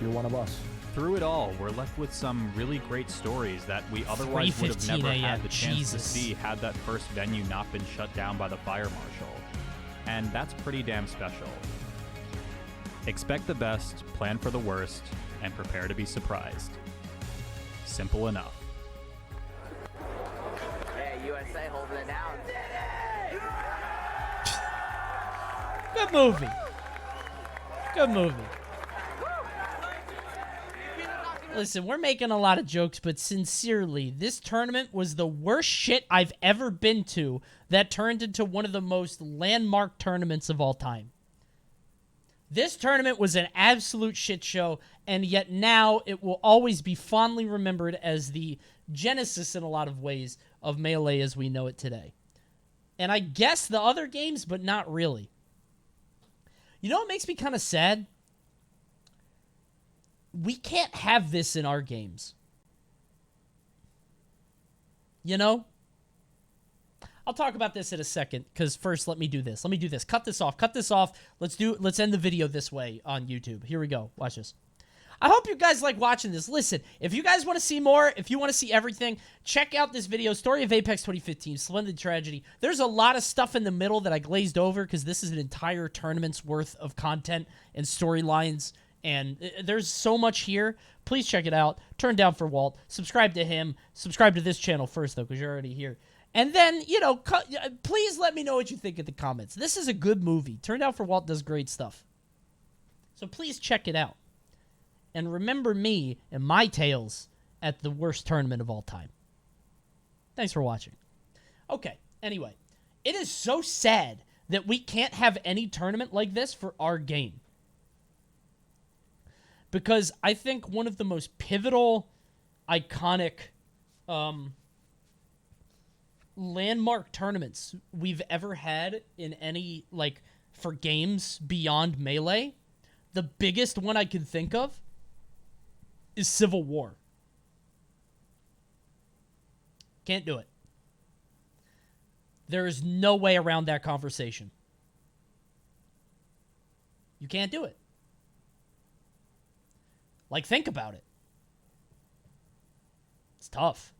you're one of us. Through it all, we're left with some really great stories that we otherwise would have 3:15 never a.m., had the chance Jesus. to see had that first venue not been shut down by the fire marshal. And that's pretty damn special. Expect the best, plan for the worst, and prepare to be surprised. Simple enough. Hey, USA holding it down. Good movie. Good movie. Listen, we're making a lot of jokes, but sincerely, this tournament was the worst shit I've ever been to that turned into one of the most landmark tournaments of all time. This tournament was an absolute shit show, and yet now it will always be fondly remembered as the genesis in a lot of ways of Melee as we know it today. And I guess the other games, but not really. You know what makes me kind of sad? We can't have this in our games. You know? I'll talk about this in a second, because first let me do this. Let me do this. Cut this off. Cut this off. Let's end the video this way on YouTube. Here we go. Watch this. I hope you guys like watching this. Listen, if you guys want to see more, if you want to see everything, check out this video, Story of Apex 2015, Splendid Tragedy. There's a lot of stuff in the middle that I glazed over because this is an entire tournament's worth of content and storylines, and there's so much here. Please check it out. Turn Down for Walt. Subscribe to him. Subscribe to this channel first, though, because you're already here. And then, you know, please let me know what you think in the comments. This is a good movie. Turn Down for Walt does great stuff. So please check it out. And remember me and my tales at the worst tournament of all time. Thanks for watching. Okay, anyway. It is so sad that we can't have any tournament like this for our game. Because I think one of the most pivotal, iconic, landmark tournaments we've ever had in any, like, for games beyond Melee, the biggest one I can think of is Civil War. Can't do it. There is no way around that conversation. You can't do it. Like, think about it. It's tough.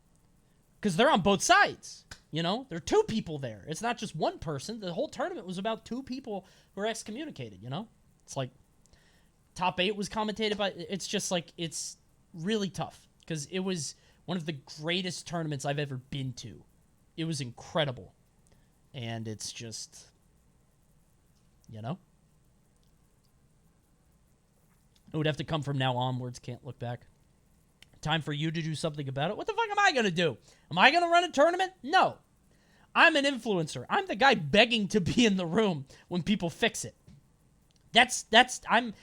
Because they're on both sides. You know? There are two people there. It's not just one person. The whole tournament was about two people who were excommunicated, you know? It's like, top 8 was commentated by... It's just like, it's really tough. Because it was one of the greatest tournaments I've ever been to. It was incredible. And it's just... You know? It would have to come from now onwards. Can't look back. Time for you to do something about it. What the fuck am I going to do? Am I going to run a tournament? No. I'm an influencer. I'm the guy begging to be in the room when people fix it. I'm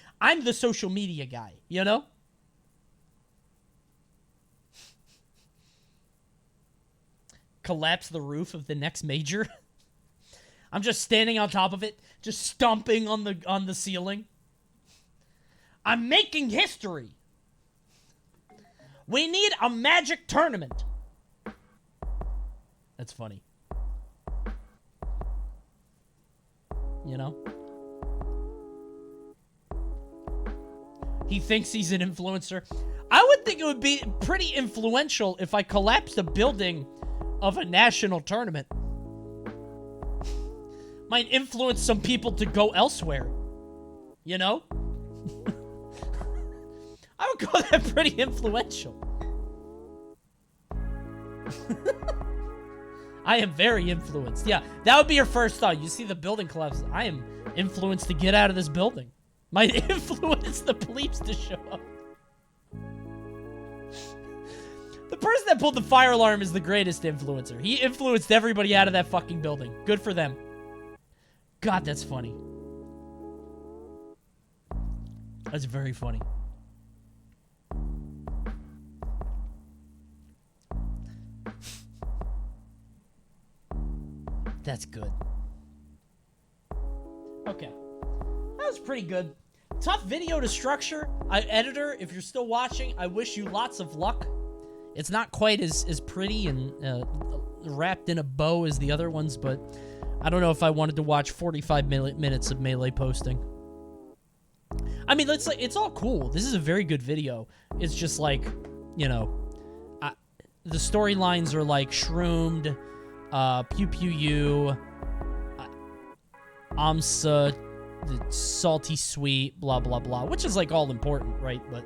the social media guy, you know? Collapse the roof of the next major. I'm just standing on top of it, just stomping on the ceiling. I'm making history. We need a magic tournament. That's funny. You know? He thinks he's an influencer. I would think it would be pretty influential if I collapsed a building of a national tournament. Might influence some people to go elsewhere. You know? I would call that pretty influential. I am very influenced. Yeah, that would be your first thought. You see the building collapse. I am influenced to get out of this building. Might influence the police to show up. The person that pulled the fire alarm is the greatest influencer. He influenced everybody out of that fucking building. Good for them. God, that's funny. That's very funny. That's good. Okay. That was pretty good. Tough video to structure. Editor, if you're still watching, I wish you lots of luck. It's not quite as pretty and wrapped in a bow as the other ones, but I don't know if I wanted to watch 45 minutes of Melee posting. I mean, it's all cool. This is a very good video. It's just like, you know, the storylines are like Shroomed, Pew Pew You, Amsa, the Salty Sweet, blah, blah, blah, which is like all important, right? But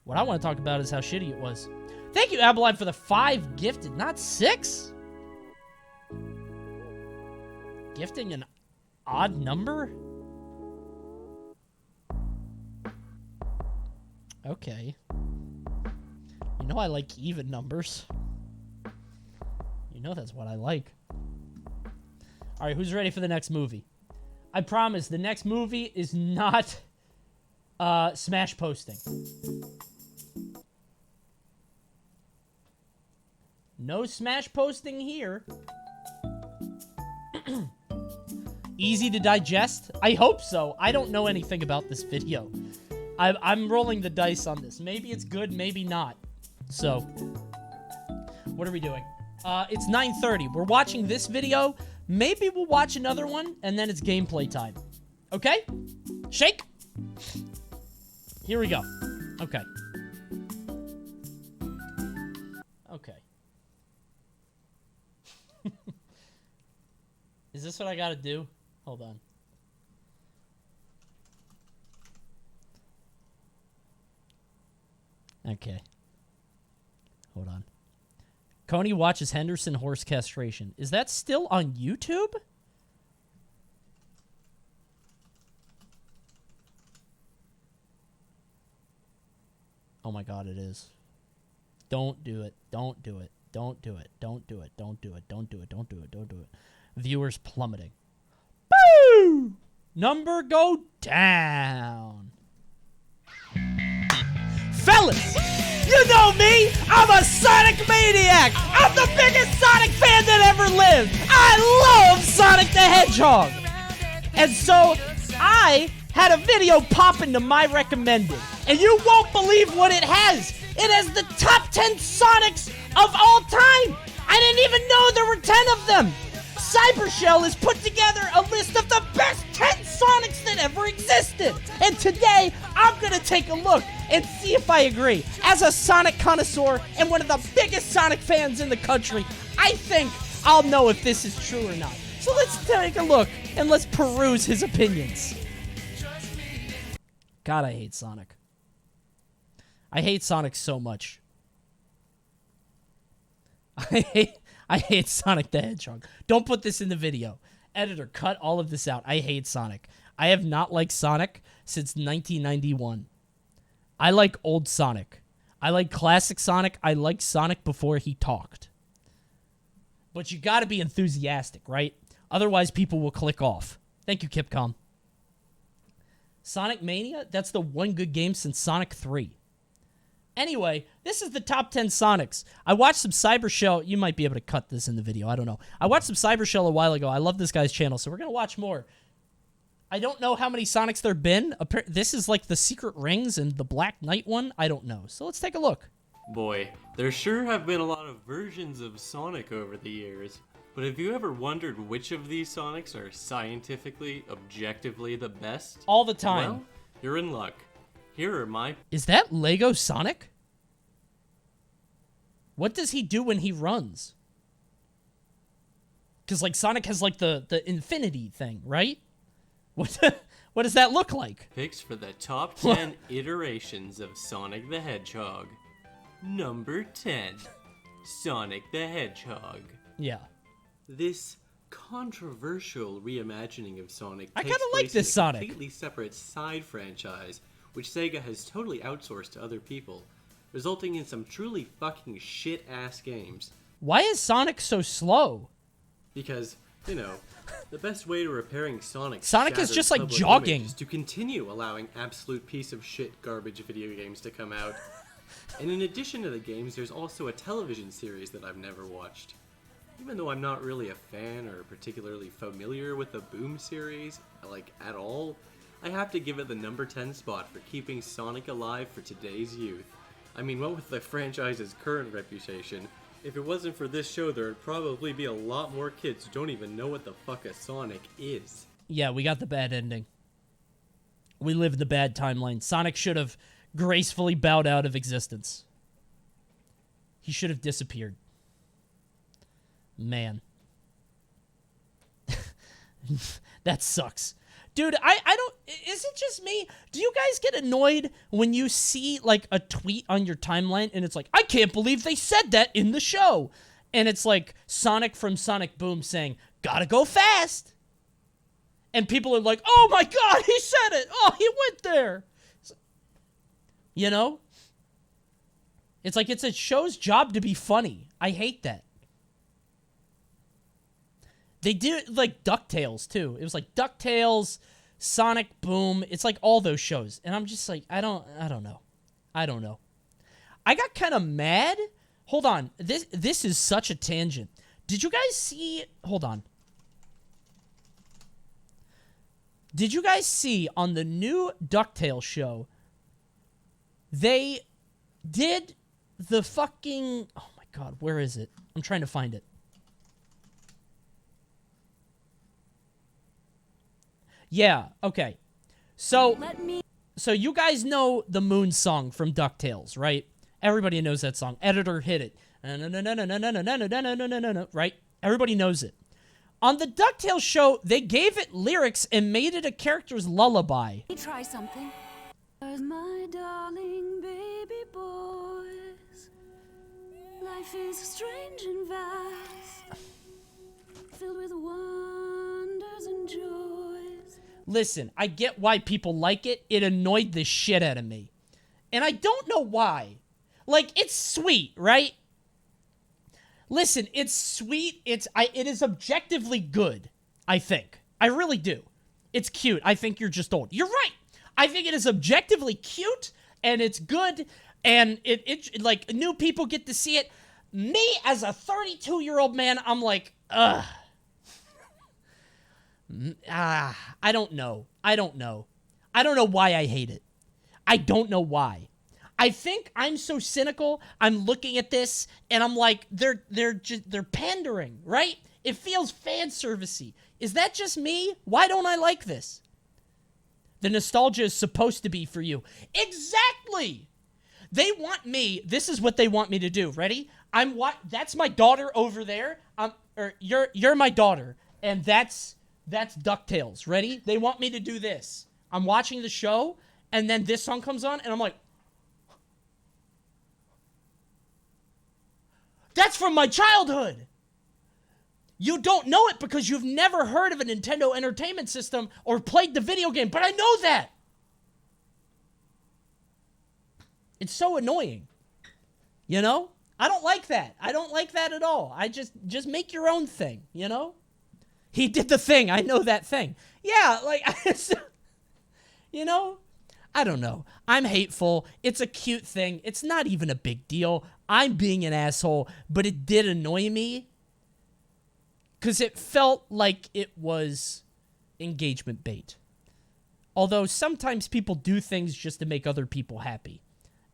what I want to talk about is how shitty it was. Thank you, Abeline, for the 5 gifted, not 6? Gifting an odd number? Okay. You know I like even numbers. You know that's what I like. Alright, who's ready for the next movie? I promise, the next movie is not Smash posting. No Smash posting here. Easy to digest? I hope so. I don't know anything about this video. I'm rolling the dice on this. Maybe it's good, maybe not. So, what are we doing? It's 9:30. We're watching this video. Maybe we'll watch another one, and then it's gameplay time. Okay? Shake? Here we go. Okay. Okay. Is this what I gotta do? Hold on. Okay. Hold on. Coney watches Henderson horse castration. Is that still on YouTube? Oh my god, it is. Don't do it. Don't do it. Don't do it. Don't do it. Don't do it. Don't do it. Don't do it. Don't do it. Viewers plummeting. Boo! Number go down. Fellas, you know me. I'm a Sonic maniac. I'm the biggest Sonic fan that ever lived. I love Sonic the Hedgehog. And so I had a video pop into my recommended. And you won't believe what it has. It has the top 10 Sonics of all time. I didn't even know there were 10 of them. Cybershell has put together a list of the best 10 Sonics that ever existed. And today, I'm going to take a look and see if I agree. As a Sonic connoisseur and one of the biggest Sonic fans in the country, I think I'll know if this is true or not. So let's take a look and let's peruse his opinions. God, I hate Sonic. I hate Sonic so much. I hate Sonic the Hedgehog. Don't put this in the video. Editor, cut all of this out. I hate Sonic. I have not liked Sonic since 1991. I like old Sonic. I like classic Sonic. I like Sonic before he talked. But you gotta be enthusiastic, right? Otherwise, people will click off. Thank you, Kipcom. Sonic Mania? That's the one good game since Sonic 3. Anyway, this is the top 10 Sonics. I watched some Cybershell. You might be able to cut this in the video. I don't know. I watched some Cybershell a while ago. I love this guy's channel, so we're going to watch more. I don't know how many Sonics there have been. This is like the Secret Rings and the Black Knight one. I don't know. So let's take a look. Boy, there sure have been a lot of versions of Sonic over the years. But have you ever wondered which of these Sonics are scientifically, objectively the best? All the time. Well, you're in luck. Here are my... Is that Lego Sonic? What does he do when he runs? Because, like, Sonic has, like, the infinity thing, right? What does that look like? Picks for the top 10 iterations of Sonic the Hedgehog. Number 10. Sonic the Hedgehog. Yeah. This controversial reimagining of Sonic I takes kinda like place this in a Sonic. completely separate side franchise, which Sega has totally outsourced to other people, resulting in some truly fucking shit-ass games. Why is Sonic so slow? Because, you know, the best way to repairing Sonic's Sonic is shattered just like public jogging. image is to continue allowing absolute piece of shit garbage video games to come out. And in addition to the games, there's also a television series that I've never watched. Even though I'm not really a fan or particularly familiar with the Boom series, like, at all, I have to give it the number 10 spot for keeping Sonic alive for today's youth. I mean, what with the franchise's current reputation, if it wasn't for this show, there would probably be a lot more kids who don't even know what the fuck a Sonic is. Yeah, we got the bad ending. We lived the bad timeline. Sonic should have gracefully bowed out of existence. He should have disappeared. Man. That sucks. Dude, I don't... Is it just me? Do you guys get annoyed when you see, like, a tweet on your timeline and it's like, I can't believe they said that in the show. And it's like Sonic from Sonic Boom saying, gotta go fast. And people are like, oh my god, he said it. Oh, he went there. You know? It's like it's a show's job to be funny. I hate that. They did like DuckTales too. It was like DuckTales, Sonic Boom. It's like all those shows. And I'm just like, I don't know. I don't know. I got kind of mad. Hold on. This is such a tangent. Did you guys see... Hold on. Did you guys see on the new DuckTales show, they did the fucking... Oh my god, where is it? I'm trying to find it. Yeah, okay. So you guys know the Moon song from DuckTales, right? Everybody knows that song. Editor hit it. Right? Everybody knows it. On the DuckTales show, they gave it lyrics and made it a character's lullaby. Try something. My darling baby boys, life is strange and vast, filled with wonders and joys. Listen, I get why people like it. It annoyed the shit out of me. And I don't know why. Like, it's sweet, right? Listen, it's sweet. It is objectively good, I think. I really do. It's cute. I think you're just old. You're right. I think it is objectively cute, and it's good, and it like, new people get to see it. Me, as a 32-year-old man, I'm like, ugh. I don't know. I don't know why I hate it. I don't know why. I think I'm so cynical. I'm looking at this and I'm like, they're pandering, right? It feels fan servicey. Is that just me? Why don't I like this? The nostalgia is supposed to be for you. Exactly. They want me. This is what they want me to do. Ready? That's my daughter over there. Or you're my daughter, and that's DuckTales. Ready? They want me to do this. I'm watching the show, and then this song comes on, and I'm like, that's from my childhood. You don't know it because you've never heard of a Nintendo Entertainment System or played the video game, but I know that. It's so annoying. You know? I don't like that. I don't like that at all. I just make your own thing, you know? He did the thing. I know that thing. Yeah, like, you know? I don't know. I'm hateful. It's a cute thing. It's not even a big deal. I'm being an asshole, but it did annoy me because it felt like it was engagement bait. Although sometimes people do things just to make other people happy.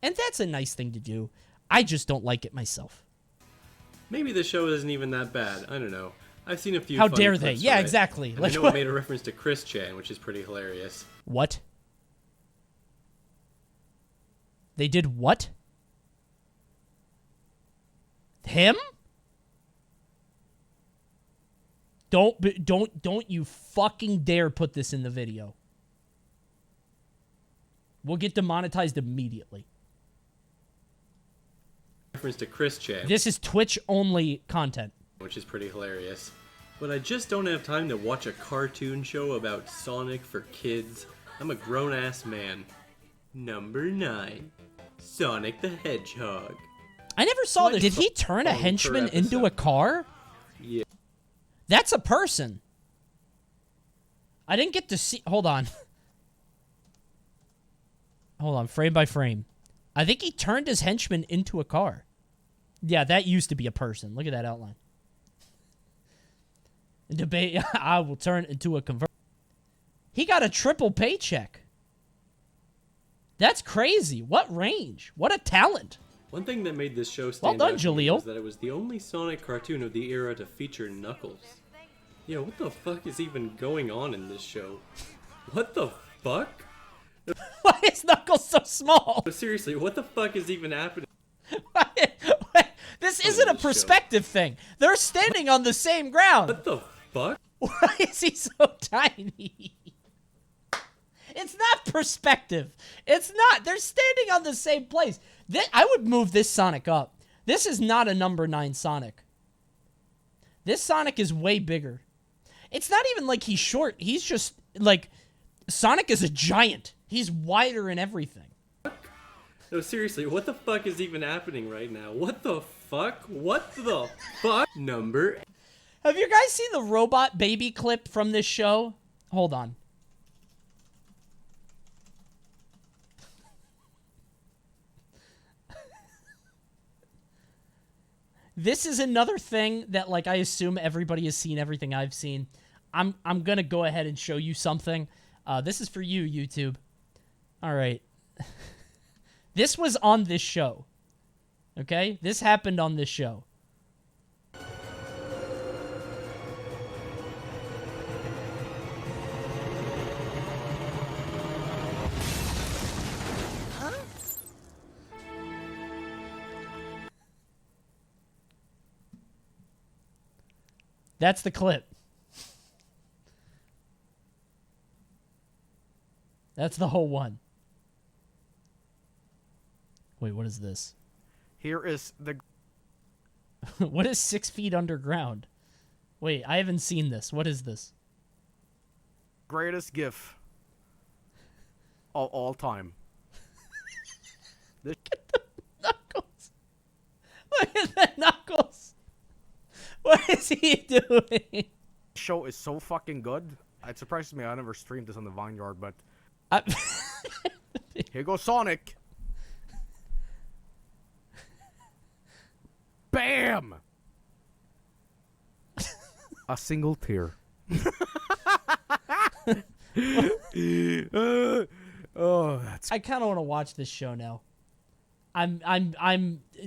And that's a nice thing to do. I just don't like it myself. Maybe the show isn't even that bad. I don't know. I've seen a few. How funny dare they? clips Yeah, from it, exactly. And Like, I know what? it made a reference to Chris Chan, which is pretty hilarious. What? They did what? Him? Don't you fucking dare put this in the video. We'll get demonetized immediately. Reference to Chris Chan. This is Twitch-only content. Which is pretty hilarious. But I just don't have time to watch a cartoon show about Sonic for kids. I'm a grown-ass man. Number 9. Sonic the Hedgehog. I never saw this. Did he turn a henchman into a car? Yeah. That's a person. I didn't get to see... Hold on. Hold on, frame by frame. I think he turned his henchman into a car. Yeah, that used to be a person. Look at that outline. Debate, I will turn into a convert. He got a triple paycheck. That's crazy. What range? What a talent. One thing that made this show stand Well done, out to me Jaleel. was that it was the only Sonic cartoon of the era to feature Knuckles. Yo, what the fuck is even going on in this show? What the fuck? Why is Knuckles so small? But seriously, what the fuck is even happening? This isn't a perspective thing. They're standing on the same ground. What the fuck? Why is he so tiny? It's not perspective. It's not. They're standing on the same place. I would move this Sonic up. This is not a number 9 Sonic. This Sonic is way bigger. It's not even like he's short. He's just, like, Sonic is a giant. He's wider and everything. No, seriously, what the fuck is even happening right now? What the fuck? What the fuck? Number... Have you guys seen the robot baby clip from this show? Hold on. This is another thing that, like, I assume everybody has seen everything I've seen. I'm gonna go ahead and show you something. This is for you, YouTube. All right. This was on this show. Okay? This happened on this show. That's the clip. That's the whole one. Wait, what is this? Here is the... What is 6 feet underground? Wait, I haven't seen this. What is this? greatest GIF of all time. Look at the Knuckles. Look at the Knuckles. What is he doing? Show is so fucking good. It surprises me I never streamed this on the Vineyard, but here goes Sonic. Bam! A single tear. Oh, that's... I kind of want to watch this show now.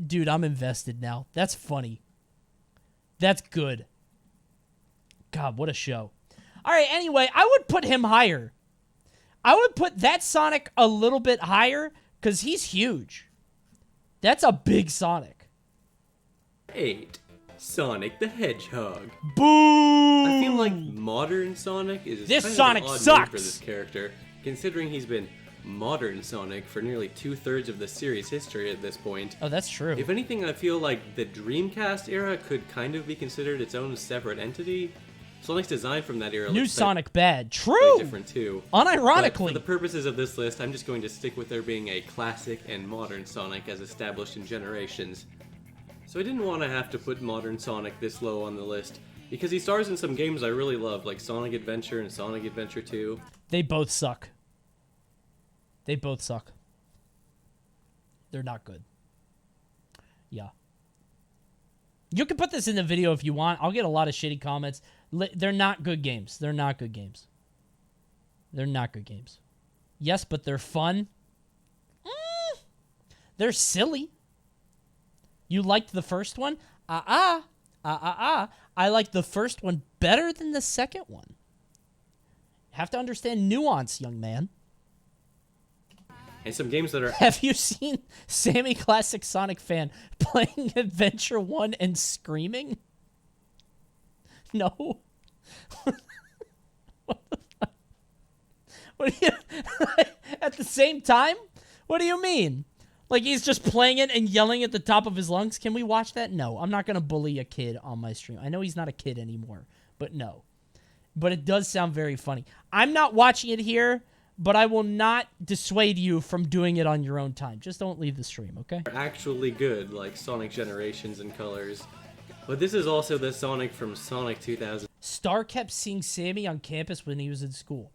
Dude, I'm invested now. That's funny. That's good. God, what a show. All right, anyway, I would put him higher. I would put that Sonic a little bit higher because he's huge. That's a big Sonic. 8. Sonic the Hedgehog. Boo! I feel like modern Sonic is this kind Sonic of an odd sucks name for this character, considering he's been modern Sonic for nearly 2/3 of the series' history at this point. Oh, that's true. If anything, I feel like the Dreamcast era could kind of be considered its own separate entity. Sonic's design from that era New looks Sonic bad. True. different too. Unironically. But for the purposes of this list, I'm just going to stick with there being a classic and modern Sonic as established in generations. So I didn't want to have to put modern Sonic this low on the list, because he stars in some games I really love, like Sonic Adventure and Sonic Adventure 2. They both suck. They both suck. They're not good. Yeah. You can put this in the video if you want. I'll get a lot of shitty comments. They're not good games. They're not good games. They're not good games. Yes, but they're fun. They're silly. You liked the first one? I liked the first one better than the second one. Have to understand nuance, young man. And some games that are... Have you seen Sammy Classic Sonic fan playing Adventure 1 and screaming? No. What the fuck? What do you... At the same time? What do you mean? Like he's just playing it and yelling at the top of his lungs? Can we watch that? No. I'm not going to bully a kid on my stream. I know he's not a kid anymore, but no. But it does sound very funny. I'm not watching it here, but I will not dissuade you from doing it on your own time. Just don't leave the stream, okay? Actually good, like Sonic Generations and Colors. But this is also the Sonic from Sonic 2000. Star kept seeing Sammy on campus when he was in school.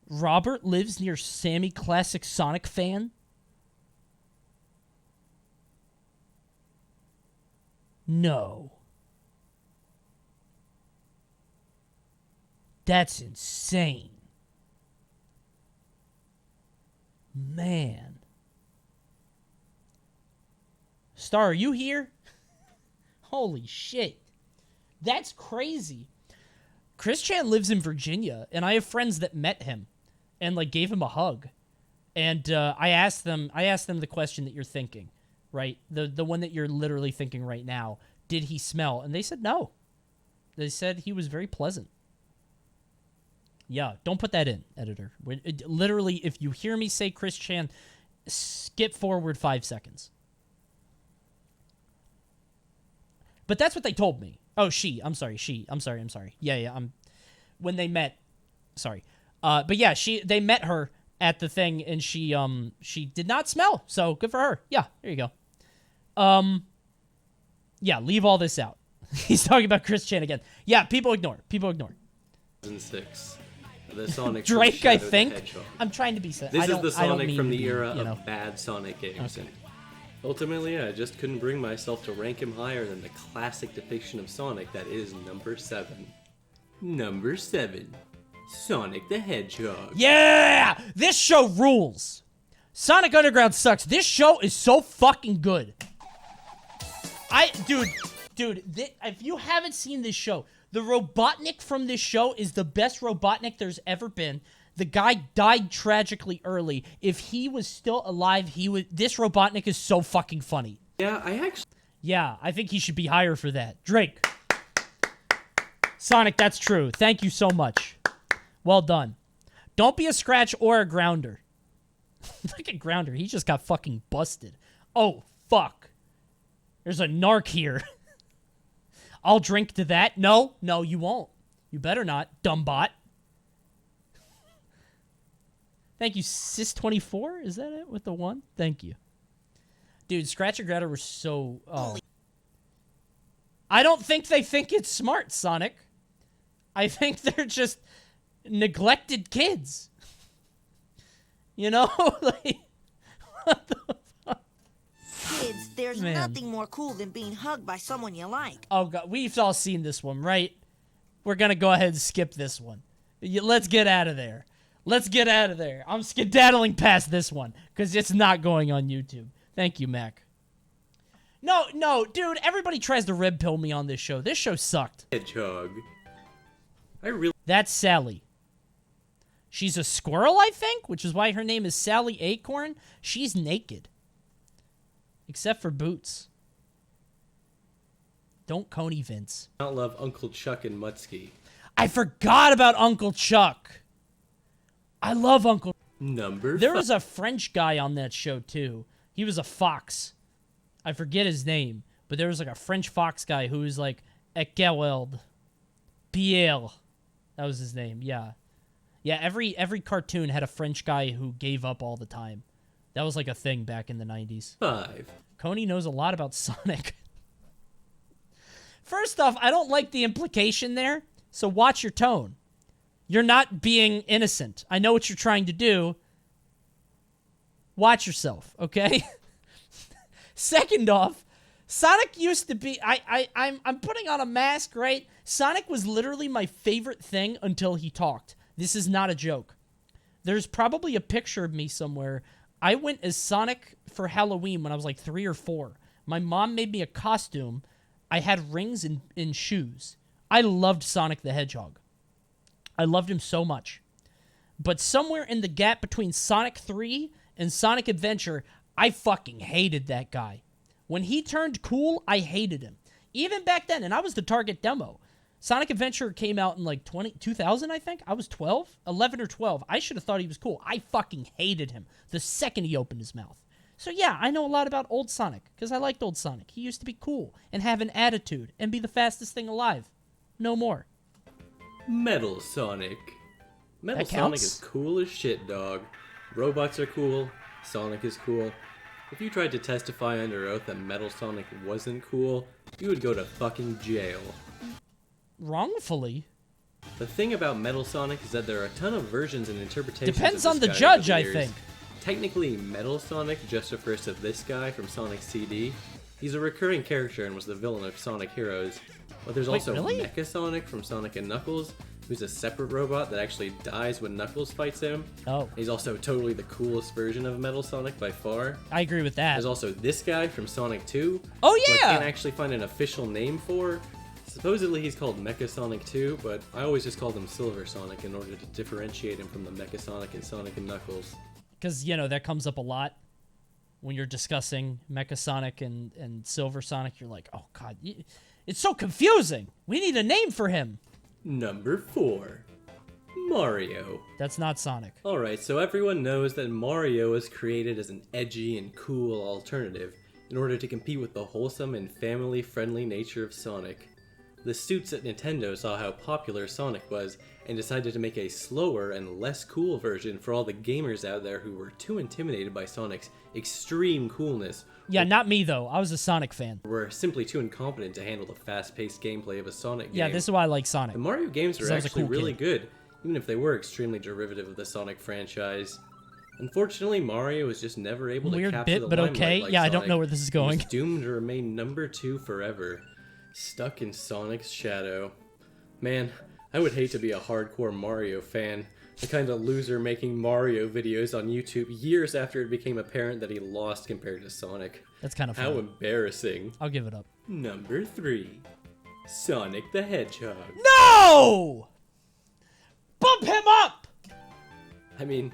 Robert lives near Sammy Classic Sonic fan? No. That's insane. Man. Star, are you here? Holy shit. That's crazy. Chris Chan lives in Virginia, and I have friends that met him and like gave him a hug. And I asked them the question that you're thinking, right? The one that you're literally thinking right now. Did he smell? And they said no. They said he was very pleasant. Yeah, don't put that in, editor. Literally, if you hear me say Chris Chan, skip forward 5 seconds. But that's what they told me. Oh, she. I'm sorry. Yeah. When they met. Sorry. But yeah, they met her at the thing, and she did not smell. So good for her. Yeah, there you go. Yeah, leave all this out. He's talking about Chris Chan again. Yeah, people ignore. 2006. The Sonic Drake, I think. I'm trying to be sad. This is the Sonic from the era of bad Sonic games. Okay. And ultimately, I just couldn't bring myself to rank him higher than the classic depiction of Sonic that is number 7. Number 7. Sonic the Hedgehog. Yeah! This show rules. Sonic Underground sucks. This show is so fucking good. Dude, if you haven't seen this show, the Robotnik from this show is the best Robotnik there's ever been. The guy died tragically early. If he was still alive, this Robotnik is so fucking funny. Yeah, I think he should be higher for that. Drake. Sonic, that's true. Thank you so much. Well done. Don't be a scratch or a grounder. Look at Grounder. He just got fucking busted. Oh, fuck. There's a narc here. I'll drink to that. No, you won't. You better not, dumb bot. Thank you, Sis24. Is that it with the 1? Thank you. Dude, Scratch and Grounder were so... Oh. I don't think they think it's smart, Sonic. I think they're just neglected kids. You know? Like, what the fuck? Kids, there's nothing more cool than being hugged by someone you like. Oh, God. We've all seen this one, right? We're going to go ahead and skip this one. Let's get out of there. I'm skedaddling past this one because it's not going on YouTube. Thank you, Mac. No, dude, everybody tries to red pill me on this show. This show sucked. Hedgehog. That's Sally. She's a squirrel, I think, which is why her name is Sally Acorn. She's naked. Except for boots. Don't Coney Vince. I don't love Uncle Chuck and Mutsky. I forgot about Uncle Chuck. I love Uncle... There was a French guy on that show, too. He was a fox. I forget his name, but there was like a French fox guy who was like Ekeweld. Pierre. That was his name, yeah. Yeah, every cartoon had a French guy who gave up all the time. That was like a thing back in the 90s. 5. Coney knows a lot about Sonic. First off, I don't like the implication there, so watch your tone. You're not being innocent. I know what you're trying to do. Watch yourself, okay? Second off, Sonic used to be... I'm putting on a mask, right? Sonic was literally my favorite thing until he talked. This is not a joke. There's probably a picture of me somewhere. I went as Sonic for Halloween when I was like 3 or 4. My mom made me a costume. I had rings and shoes. I loved Sonic the Hedgehog. I loved him so much. But somewhere in the gap between Sonic 3 and Sonic Adventure, I fucking hated that guy. When he turned cool, I hated him. Even back then, and I was the target demo. Sonic Adventure came out in like 2000, I think. I was 12, 11 or 12. I should have thought he was cool. I fucking hated him the second he opened his mouth. So yeah, I know a lot about old Sonic, because I liked old Sonic. He used to be cool, and have an attitude, and be the fastest thing alive. No more. Metal Sonic. Metal Sonic is cool as shit, dog. Robots are cool. Sonic is cool. If you tried to testify under oath that Metal Sonic wasn't cool, you would go to fucking jail. Wrongfully? The thing about Metal Sonic is that there are a ton of versions and interpretations. Depends of on this the guy judge, over I the years. think. Technically, Metal Sonic just refers to this guy from Sonic CD. He's a recurring character and was the villain of Sonic Heroes. But there's also Mecha Sonic from Sonic and Knuckles, who's a separate robot that actually dies when Knuckles fights him. Oh. He's also totally the coolest version of Metal Sonic by far. I agree with that. There's also this guy from Sonic 2. Oh, who yeah! I can't actually find an official name for. Supposedly he's called Mecha Sonic 2, but I always just called him Silver Sonic in order to differentiate him from the Mecha Sonic and Sonic and Knuckles. Because, you know, that comes up a lot when you're discussing Mecha Sonic and Silver Sonic. You're like, oh, God, it's so confusing. We need a name for him. Number 4. Mario. That's not Sonic. Alright, so everyone knows that Mario was created as an edgy and cool alternative in order to compete with the wholesome and family-friendly nature of Sonic. The suits at Nintendo saw how popular Sonic was and decided to make a slower and less cool version for all the gamers out there who were too intimidated by Sonic's extreme coolness. Yeah, not me, though. I was a Sonic fan. Were simply too incompetent to handle the fast-paced gameplay of a Sonic game. Yeah, this is why I like Sonic. The Mario games were actually cool really kid. good, even if they were extremely derivative of the Sonic franchise. Unfortunately, Mario was just never able to Weird capture bit, the but limelight okay. like Yeah, I don't Sonic. know where this is going. He was doomed to remain number 2 forever, stuck in Sonic's shadow. Man, I would hate to be a hardcore Mario fan, the kind of loser making Mario videos on YouTube years after it became apparent that he lost compared to Sonic. That's kind of How funny. embarrassing. I'll give it up. Number 3. Sonic the Hedgehog. No! Bump him up! I mean,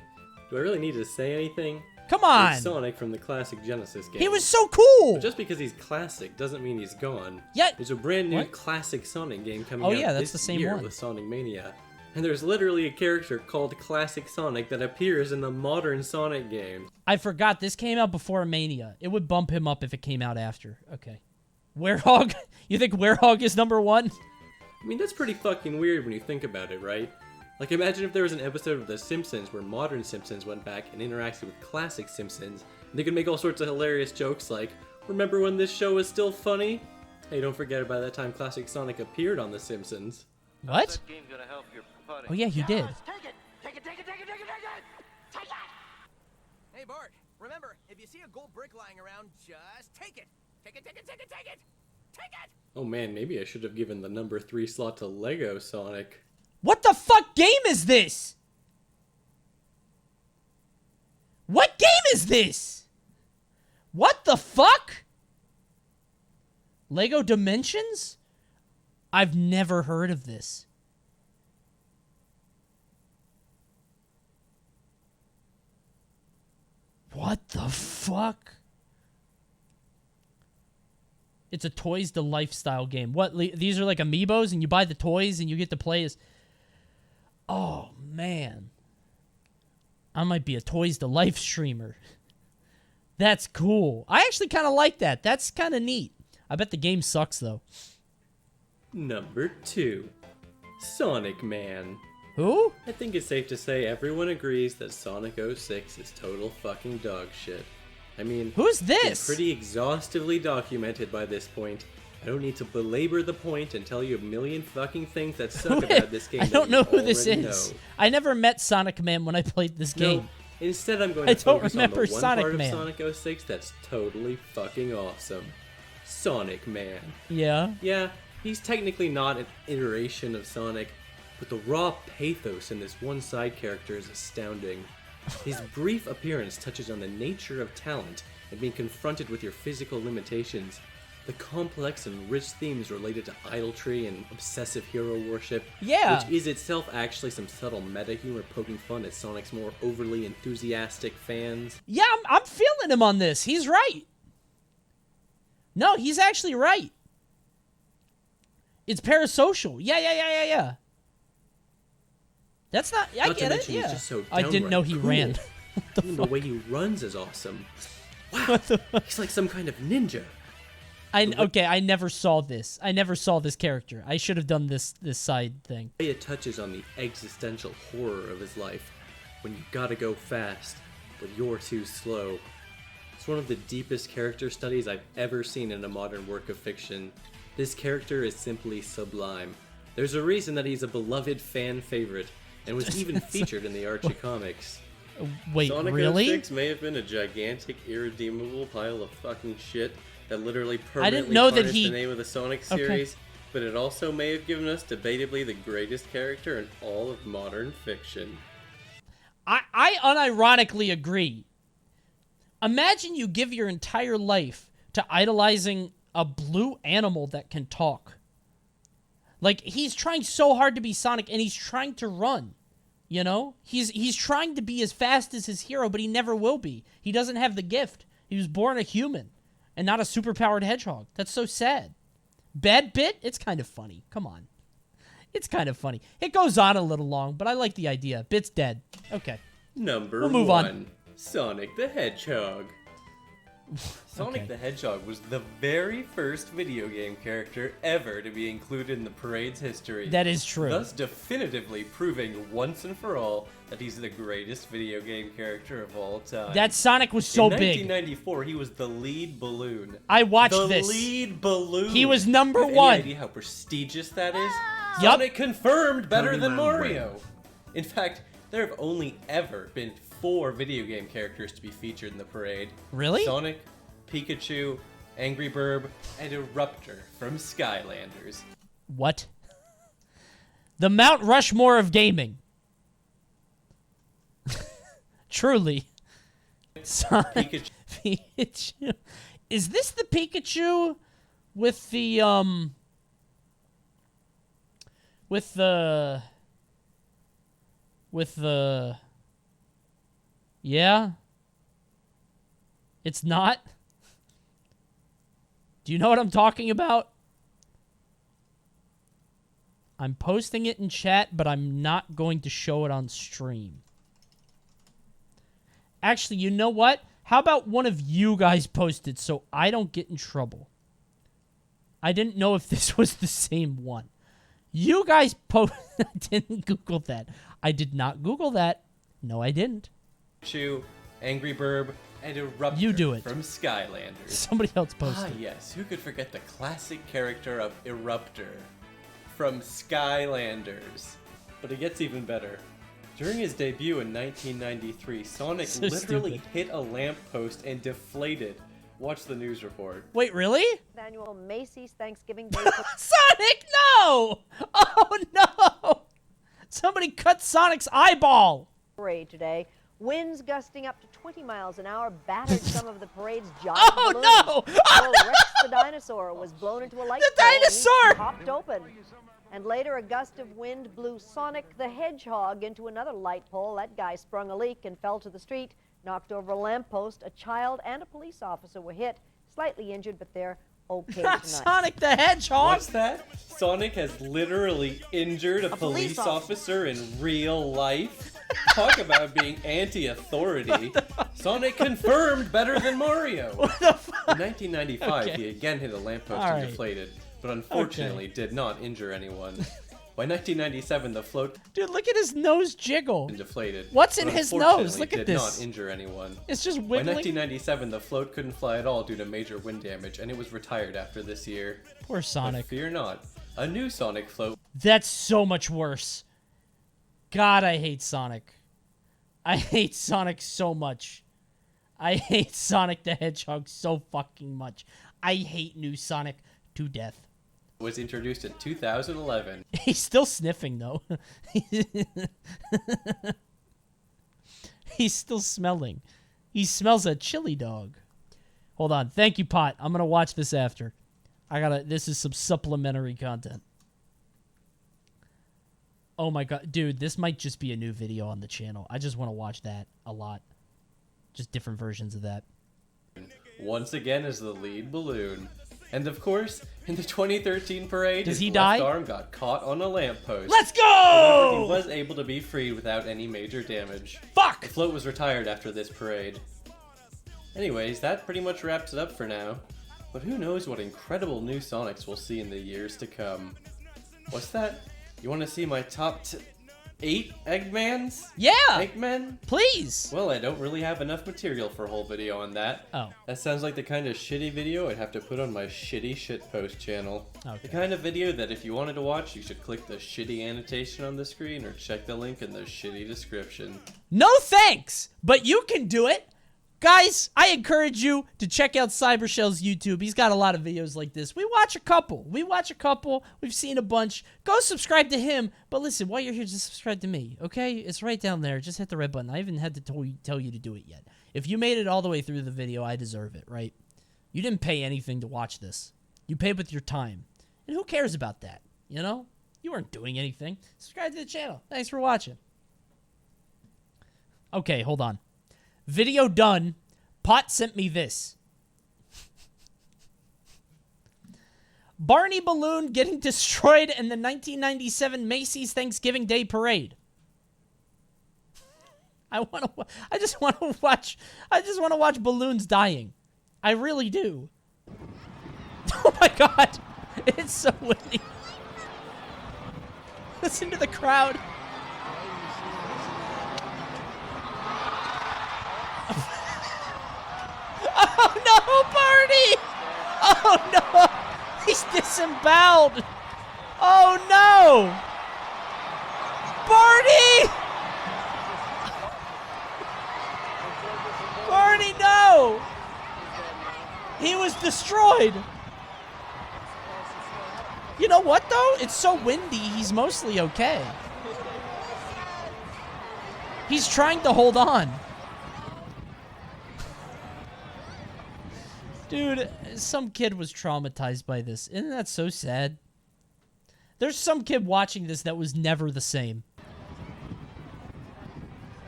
do I really need to say anything? Come on! He's Sonic from the classic Genesis game. He was so cool! But just because he's classic doesn't mean he's gone. Yeah. There's a brand new What? classic Sonic game coming Oh, out yeah, that's this the same year one. with Sonic Mania. And there's literally a character called Classic Sonic that appears in the modern Sonic game. I forgot this came out before Mania. It would bump him up if it came out after. Okay. Werehog? You think Werehog is number 1? I mean, that's pretty fucking weird when you think about it, right? Like, imagine if there was an episode of The Simpsons where modern Simpsons went back and interacted with classic Simpsons, and they could make all sorts of hilarious jokes like, remember when this show was still funny? Hey, don't forget about that time Classic Sonic appeared on The Simpsons. What? Oh yeah, he did. Hey Bart, remember, if you see a gold brick lying around, just take it. Take it, take it, take it, take it. Take it. Oh man, maybe I should have given the number 3 slot to Lego Sonic. What the fuck game is this? What game is this? What the fuck? Lego Dimensions? I've never heard of this. What the fuck? It's a Toys to Lifestyle game. What? These are like amiibos and you buy the toys and you get to play as... Oh, man. I might be a Toys to Life streamer. That's cool. I actually kind of like that. That's kind of neat. I bet the game sucks, though. Number 2. Sonic Man. Who? I think it's safe to say everyone agrees that Sonic 06 is total fucking dog shit. I mean, who's this? It's pretty exhaustively documented by this point. I don't need to belabor the point and tell you a million fucking things that suck about this game. I don't know who this already is. know. I never met Sonic Man when I played this game. No, instead I'm going I to don't focus remember on the one Sonic part Man. of Sonic 06 that's totally fucking awesome. Sonic Man. Yeah? Yeah, he's technically not an iteration of Sonic, but the raw pathos in this one side character is astounding. His brief appearance touches on the nature of talent and being confronted with your physical limitations. The complex and rich themes related to idolatry and obsessive hero worship, Yeah. which is itself actually some subtle meta humor poking fun at Sonic's more overly enthusiastic fans. Yeah, I'm feeling him on this. He's right. No, he's actually right. It's parasocial. Yeah. That's not. I Not to get it. mention he's Yeah. just so I didn't know he downright ran. cool. Even the way he runs is awesome. Wow, he's like some kind of ninja. Okay, I never saw this. I never saw this character. I should have done this side thing. It touches on the existential horror of his life when you gotta go fast, but you're too slow. It's one of the deepest character studies I've ever seen in a modern work of fiction. This character is simply sublime. There's a reason that he's a beloved fan favorite, and was even featured in the Archie comics. Wait, Sonic really? 06 may have been a gigantic, irredeemable pile of fucking shit that literally I didn't permanently know that tarnished he- the name of the Sonic Okay. series, but it also may have given us debatably the greatest character in all of modern fiction. I unironically agree. Imagine you give your entire life to idolizing a blue animal that can talk. Like, he's trying so hard to be Sonic, and he's trying to run. You know? He's trying to be as fast as his hero, but he never will be. He doesn't have the gift. He was born a human, and not a superpowered hedgehog. That's so sad. Bad bit? It's kind of funny. Come on. It's kind of funny. It goes on a little long, but I like the idea. Bit's dead. Okay. Number We'll move on. Sonic the Hedgehog. Sonic Okay. the Hedgehog was the very first video game character ever to be included in the parade's history. That is true. Thus definitively proving once and for all that he's the greatest video game character of all time. That Sonic was so in big. 1994, he was the lead balloon. I watched the this. The lead balloon. He was number You have one. Any idea how prestigious that is? Yup. Sonic confirmed better Turn than around, Mario. Brandon. In fact, there have only ever been 4 video game characters to be featured in the parade. Really? Sonic, Pikachu, Angry Bird, and Eruptor from Skylanders. What? The Mount Rushmore of gaming. Truly. Sonic Pikachu. Is this the Pikachu with the yeah? It's not? Do you know what I'm talking about? I'm posting it in chat, but I'm not going to show it on stream. Actually, you know what? How about one of you guys post it so I don't get in trouble? I didn't know if this was the same one. You guys post... I didn't Google that. I did not Google that. No, I didn't. Pikachu, Angry Bird, and Eruptor You do it. from Skylanders. Somebody else posted. Ah, yes. Who could forget the classic character of Eruptor from Skylanders? But it gets even better. During his debut in 1993, Sonic So literally stupid. hit a lamppost and deflated. Watch the news report. Wait, really? Annual Macy's Thanksgiving Day Sonic, no! Oh, no! Somebody cut Sonic's eyeball! parade today. Winds gusting up to 20 miles an hour battered some of the parade's giant Oh, balloons. no! While Rex the dinosaur was blown into a light The pole and he dinosaur! popped open. And later, a gust of wind blew Sonic the Hedgehog into another light pole. That guy sprung a leak and fell to the street, knocked over a lamppost. A child and a police officer were hit, slightly injured, but they're okay tonight. Sonic the Hedgehog? What's that? Sonic has literally injured a police officer in real life? Talk about being anti-authority. Sonic confirmed better than Mario. In 1995, Okay. he again hit a lamppost All and right. deflated, but unfortunately did not injure anyone. By 1997, the float Dude, look at his nose jiggle. deflated. What's in but his nose? unfortunately Look at did this. not injure anyone. It's just By wiggling. 1997, the float couldn't fly at all due to major wind damage, and it was retired after this year. Poor Sonic. But fear not, a new Sonic float That's so much worse. God, I hate Sonic. I hate Sonic so much. I hate Sonic the Hedgehog so fucking much. I hate new Sonic to death. was introduced in 2011. He's still sniffing, though. He's still smelling. He smells a chili dog. Hold on. Thank you, Pot. I'm going to watch this after. This is some supplementary content. Oh my god, dude, this might just be a new video on the channel. I just want to watch that a lot. Just different versions of that. Once again as the lead balloon. And of course, in the 2013 parade, Does he his die? left arm got caught on a lamppost. Let's go! However, he was able to be freed without any major damage. Fuck! The float was retired after this parade. Anyways, that pretty much wraps it up for now. But who knows what incredible new Sonics we'll see in the years to come. What's that? You want to see my top 8 Eggmans? Yeah! Eggmen? Please! Well, I don't really have enough material for a whole video on that. Oh. That sounds like the kind of shitty video I'd have to put on my shitty shitpost channel. Okay. The kind of video that if you wanted to watch, you should click the shitty annotation on the screen or check the link in the shitty description. No thanks! But you can do it! Guys, I encourage you to check out Cybershell's YouTube. He's got a lot of videos like this. We watch a couple. We've seen a bunch. Go subscribe to him. But listen, while you're here, just subscribe to me, okay? It's right down there. Just hit the red button. I haven't had to tell you to do it yet. If you made it all the way through the video, I deserve it, right? You didn't pay anything to watch this. You paid with your time. And who cares about that, you know? You weren't doing anything. Subscribe to the channel. Thanks for watching. Okay, hold on. Video done. Pot sent me this. Barney balloon getting destroyed in the 1997 Macy's Thanksgiving Day Parade. I just want to watch balloons dying. I really do. Oh my god. It's so windy. Listen to the crowd. Oh no, Barney! Oh no! He's disemboweled! Oh no! Barney! Barney, no! He was destroyed! You know what though? It's so windy, he's mostly okay. He's trying to hold on. Dude, some kid was traumatized by this. Isn't that so sad? There's some kid watching this that was never the same.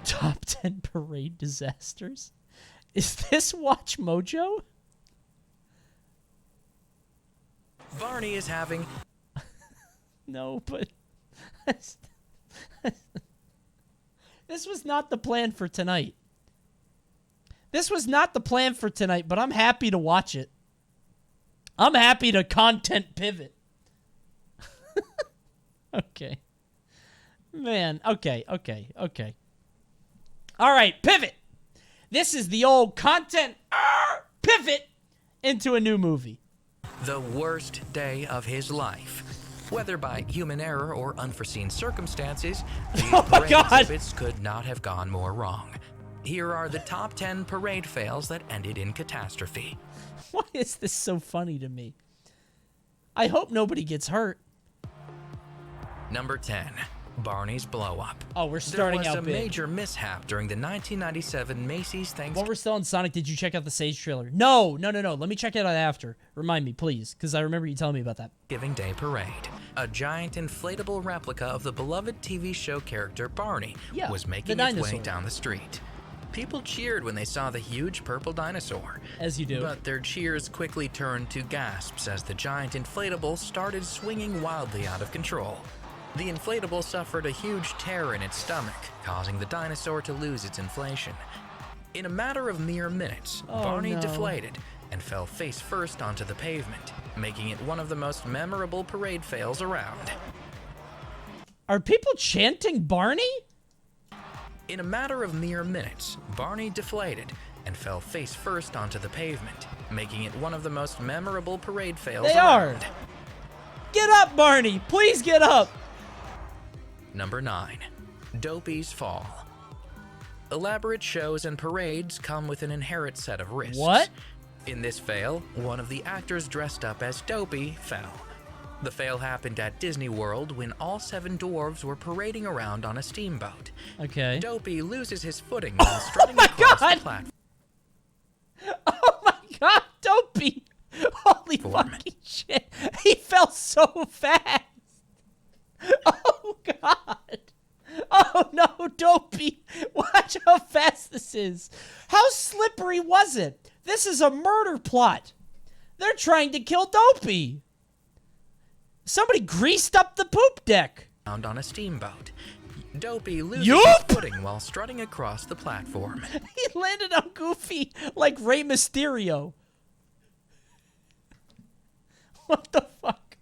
Top 10 parade disasters? Is this Watch Mojo? Barney is having... No, but... This was not the plan for tonight. This was not the plan for tonight, but I'm happy to watch it. I'm happy to content pivot. Okay. Man, okay. All right, pivot. This is the old content pivot into a new movie. The worst day of his life. Whether by human error or unforeseen circumstances, these parade exhibits could not have gone more wrong. Here are the top 10 parade fails that ended in catastrophe. Why is this so funny to me? I hope nobody gets hurt. Number 10. Barney's blow up. Oh, we're starting out big. There was a major mishap during the 1997 Macy's Thanksgiving. While we're still on Sonic, did you check out the Sage trailer? No. Let me check it out after. Remind me, please, because I remember you telling me about that. Thanksgiving Day Parade. A giant inflatable replica of the beloved TV show character Barney was making its way down the street. People cheered when they saw the huge purple dinosaur. As you do. But their cheers quickly turned to gasps as the giant inflatable started swinging wildly out of control. The inflatable suffered a huge tear in its stomach, causing the dinosaur to lose its inflation. In a matter of mere minutes, Barney deflated and fell face first onto the pavement, making it one of the most memorable parade fails around. Are people chanting Barney? In a matter of mere minutes, Barney deflated and fell face first onto the pavement, making it one of the most memorable parade fails around. Get up, Barney! Please get up! Number 9. Dopey's Fall. Elaborate shows and parades come with an inherent set of risks. What? In this fail, one of the actors dressed up as Dopey fell. The fail happened at Disney World when all 7 dwarves were parading around on a steamboat. Okay. Dopey loses his footing while strutting across the platform. Oh my god, Dopey! Holy fucking shit! so fast. Oh, God. Oh, no, Dopey. Watch how fast this is. How slippery was it? This is a murder plot. They're trying to kill Dopey. Somebody greased up the poop deck. On a steamboat. Dopey loses his footing while strutting across the platform. He landed on Goofy like Rey Mysterio. What the fuck?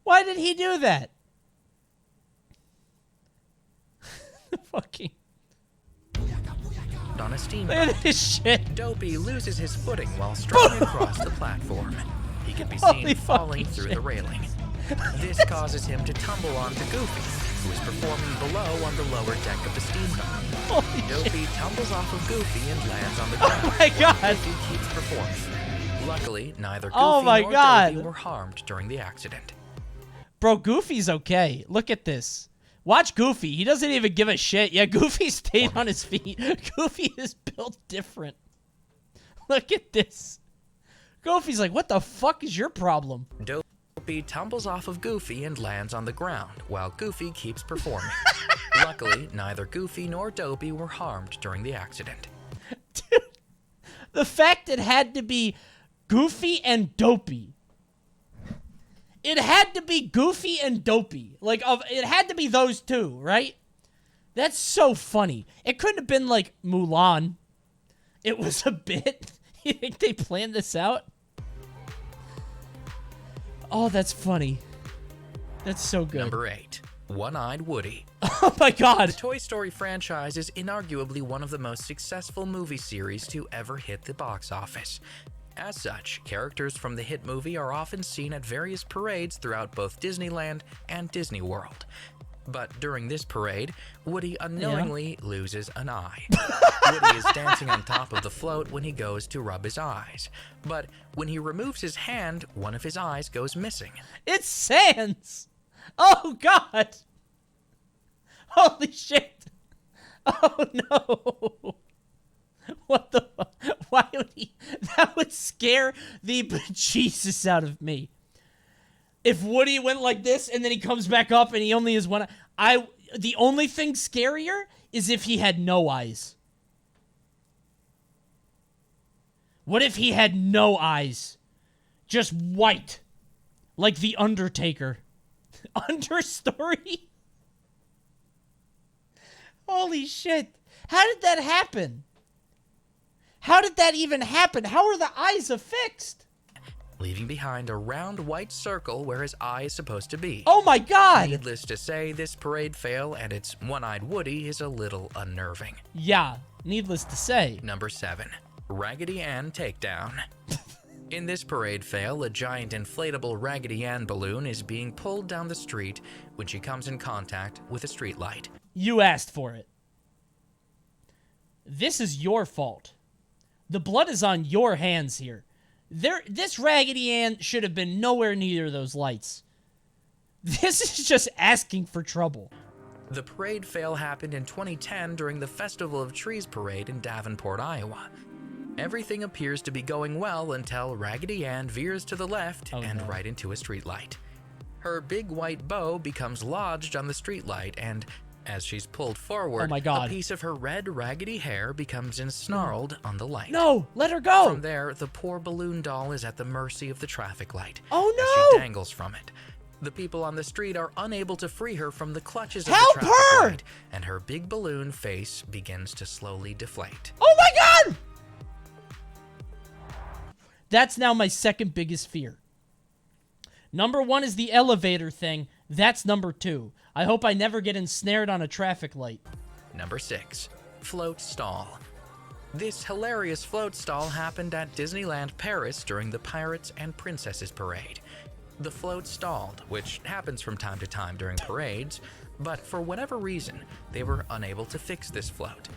Why did he do that? Fucking. On a steamboat. Look at this shit. Dopey loses his footing while strutting across the platform. He can be seen falling through the railing. This causes him to tumble onto Goofy, who is performing below on the lower deck of the steamboat. Dopey tumbles off of Goofy and lands on the ground. Oh my God! Goofy keeps performing. Luckily, neither Goofy nor Dopey were harmed during the accident. Bro, Goofy's okay. Look at this. Watch Goofy. He doesn't even give a shit. Yeah, Goofy stayed on his feet. Goofy is built different. Look at this. Goofy's like, what the fuck is your problem? Dopey tumbles off of Goofy and lands on the ground, while Goofy keeps performing. Luckily, neither Goofy nor Dopey were harmed during the accident. Dude, the fact it had to be Goofy and Dopey. It had to be Goofy and Dopey. Like, it had to be those two, right? That's so funny. It couldn't have been like Mulan. It was a bit. You think they planned this out? Oh, that's funny. That's so good. Number 8. One-Eyed Woody. Oh my God. The Toy Story franchise is inarguably one of the most successful movie series to ever hit the box office. As such, characters from the hit movie are often seen at various parades throughout both Disneyland and Disney World. But during this parade, Woody unknowingly loses an eye. Woody is dancing on top of the float when he goes to rub his eyes. But when he removes his hand, one of his eyes goes missing. It's Sans! Oh, God! Holy shit! Oh, no! What the fuck? Why would he? That would scare the bejesus out of me. If Woody went like this and then he comes back up and he only has one eye. The only thing scarier is if he had no eyes. What if he had no eyes? Just white. Like the Undertaker. Understory? Holy shit. How did that happen? How did that even happen? How are the eyes affixed? Leaving behind a round white circle where his eye is supposed to be. Oh my God! Needless to say, this parade fail and its one-eyed Woody is a little unnerving. Yeah, needless to say. Number 7. Raggedy Ann Takedown. In this parade fail, a giant inflatable Raggedy Ann balloon is being pulled down the street when she comes in contact with a streetlight. You asked for it. This is your fault. The blood is on your hands here. This Raggedy Ann should have been nowhere near those lights. This is just asking for trouble. The parade fail happened in 2010 during the Festival of Trees parade in Davenport, Iowa. Everything appears to be going well until Raggedy Ann veers to the left and right into a streetlight. Her big white bow becomes lodged on the streetlight, and as she's pulled forward, a piece of her red raggedy hair becomes ensnarled on the light. No, let her go! From there, the poor balloon doll is at the mercy of the traffic light. Oh no! As she dangles from it. The people on the street are unable to free her from the clutches of the traffic light, and her big balloon face begins to slowly deflate. Oh my God! That's now my second biggest fear. Number 1 is the elevator thing. That's number 2. I hope I never get ensnared on a traffic light. Number 6. Float Stall. This hilarious float stall happened at Disneyland Paris during the Pirates and Princesses Parade. The float stalled, which happens from time to time during parades, but for whatever reason, they were unable to fix this float.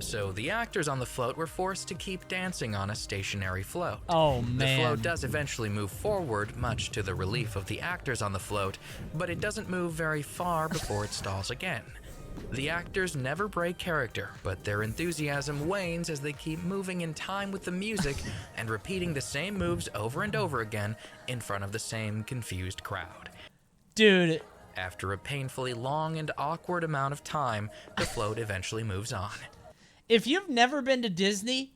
So the actors on the float were forced to keep dancing on a stationary float. Oh, man. The float does eventually move forward, much to the relief of the actors on the float, but it doesn't move very far before it stalls again. The actors never break character, but their enthusiasm wanes as they keep moving in time with the music and repeating the same moves over and over again in front of the same confused crowd. Dude. After a painfully long and awkward amount of time, the float eventually moves on. If you've never been to Disney,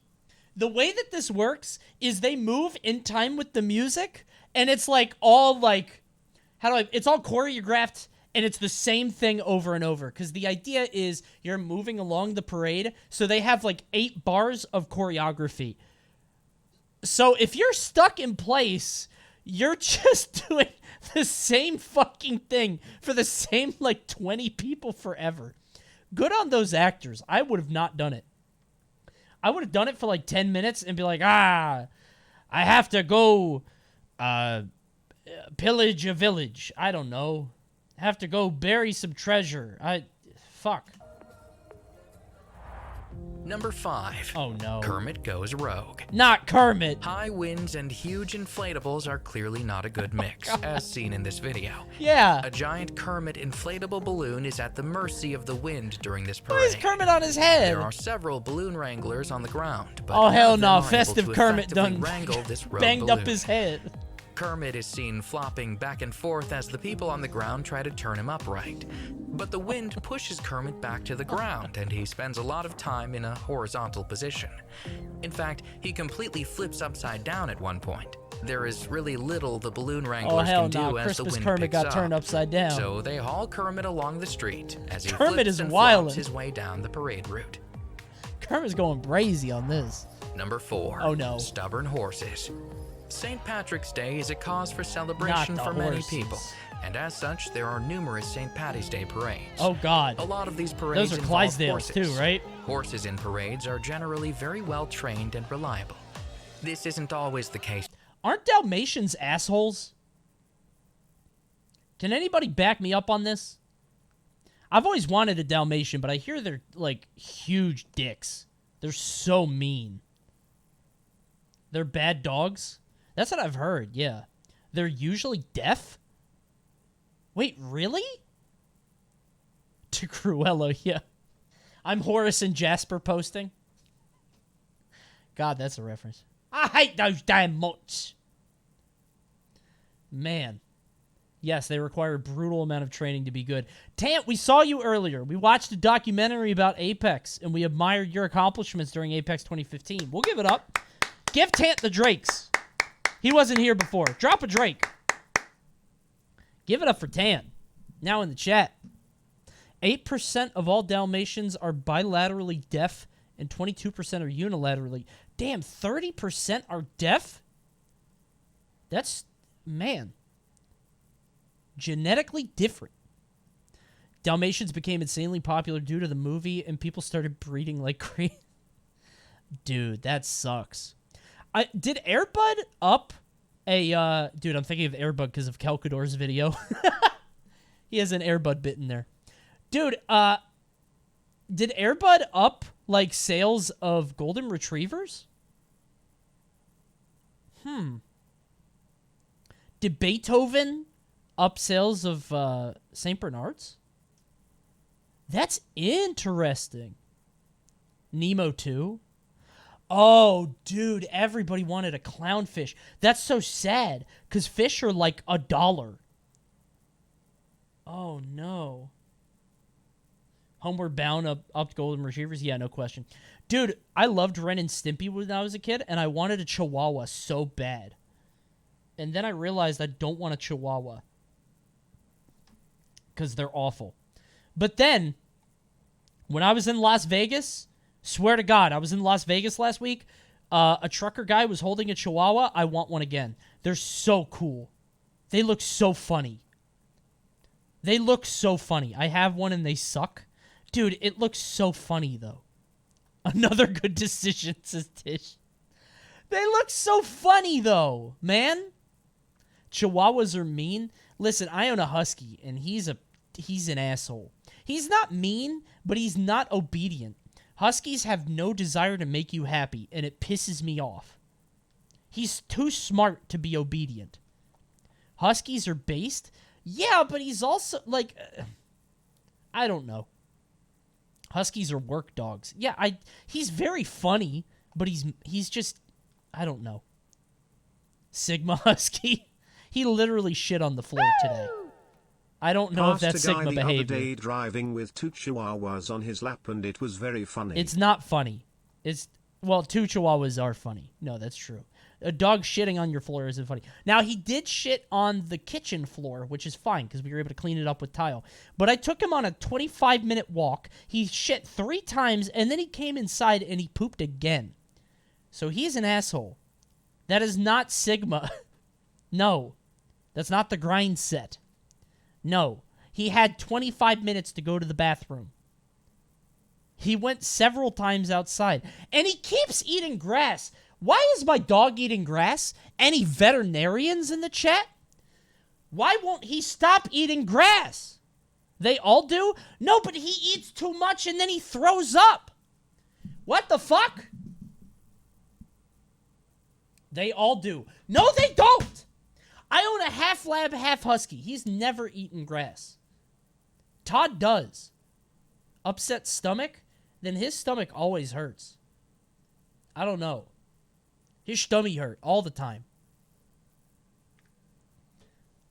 the way that this works is they move in time with the music, and it's like all like, it's all choreographed, and it's the same thing over and over. Because the idea is you're moving along the parade, so they have like 8 bars of choreography. So if you're stuck in place, you're just doing the same fucking thing for the same like 20 people forever. Good on those actors. I would have not done it. I would have done it for like 10 minutes and be like, I have to go pillage a village. I don't know. Have to go bury some treasure. Fuck. Number 5. Oh no. Kermit Goes Rogue. Not Kermit. High winds and huge inflatables are clearly not a good mix, as seen in this video. Yeah. A giant Kermit inflatable balloon is at the mercy of the wind during this parade. Why is Kermit on his head? There are several balloon wranglers on the ground, but oh hell none no! of them are able Festive to Kermit effectively done wrangle this rogue banged balloon. up his head. Kermit is seen flopping back and forth as the people on the ground try to turn him upright. But the wind pushes Kermit back to the ground, and he spends a lot of time in a horizontal position. In fact, he completely flips upside down at one point. There is really little the balloon wranglers can do as the Christmas wind Kermit picks got up. turned upside down. So they haul Kermit along the street as he Kermit flips is and wildin'. flops his way down the parade route. Kermit's going crazy on this. Number 4. Oh no. Stubborn horses. St. Patrick's Day is a cause for celebration Not for the many horses. people, and as such, there are numerous St. Patty's Day parades. Oh god. A lot of these parades Those are involve Clydesdales horses. too, right? Horses in parades are generally very well trained and reliable. This isn't always the case. Aren't Dalmatians assholes? Can anybody back me up on this? I've always wanted a Dalmatian, but I hear they're like huge dicks. They're so mean. They're bad dogs? That's what I've heard, yeah. They're usually deaf? Wait, really? To Cruella, yeah. I'm Horace and Jasper posting. God, that's a reference. I hate those damn mutts. Man. Yes, they require a brutal amount of training to be good. Tant, we saw you earlier. We watched a documentary about Apex, and we admired your accomplishments during Apex 2015. We'll give it up. Give Tant the Drakes. He wasn't here before. Drop a Drake. Give it up for Tant. Now in the chat. 8% of all Dalmatians are bilaterally deaf, and 22% are unilaterally. Damn, 30% are deaf? That's, man, genetically different. Dalmatians became insanely popular due to the movie, and people started breeding like crazy. Dude, that sucks. Did Airbud up a, dude, I'm thinking of Airbud because of Calcador's video. He has an Airbud bit in there. Dude, did Airbud up, like, sales of golden retrievers? Did Beethoven up sales of, St. Bernards? That's interesting. Nemo 2? Oh, dude, everybody wanted a clownfish. That's so sad, because fish are like $1. Oh, no. Homeward Bound up golden retrievers? Yeah, no question. Dude, I loved Ren and Stimpy when I was a kid, and I wanted a Chihuahua so bad. And then I realized I don't want a Chihuahua. Because they're awful. But then, when I was in Las Vegas, swear to God, I was in Las Vegas last week, a trucker guy was holding a Chihuahua. I want one again. They're so cool. They look so funny. They look so funny. I have one and they suck. Dude, it looks so funny, though. Another good decision, says Tish. They look so funny, though, man. Chihuahuas are mean. Listen, I own a husky, and he's an asshole. He's not mean, but he's not obedient. Huskies have no desire to make you happy, and it pisses me off. He's too smart to be obedient. Huskies are based? Yeah, but he's also, like, I don't know. Huskies are work dogs. Yeah, he's very funny, but he's just, I don't know. Sigma Husky. He literally shit on the floor today. I don't know if that's Sigma behavior. The other day driving with 2 chihuahuas on his lap, and it was very funny. It's not funny. Well, 2 chihuahuas are funny. No, that's true. A dog shitting on your floor isn't funny. Now, he did shit on the kitchen floor, which is fine because we were able to clean it up with tile. But I took him on a 25-minute walk. He shit 3 times, and then he came inside and he pooped again. So he's an asshole. That is not Sigma. No. That's not the grind set. No. He had 25 minutes to go to the bathroom. He went several times outside. And he keeps eating grass. Why is my dog eating grass? Any veterinarians in the chat? Why won't he stop eating grass? They all do? No, but he eats too much and then he throws up. What the fuck? They all do. No, they don't. I own a half lab, half husky. He's never eaten grass. Todd does. Upset stomach? Then his stomach always hurts. I don't know. His stomach hurt all the time.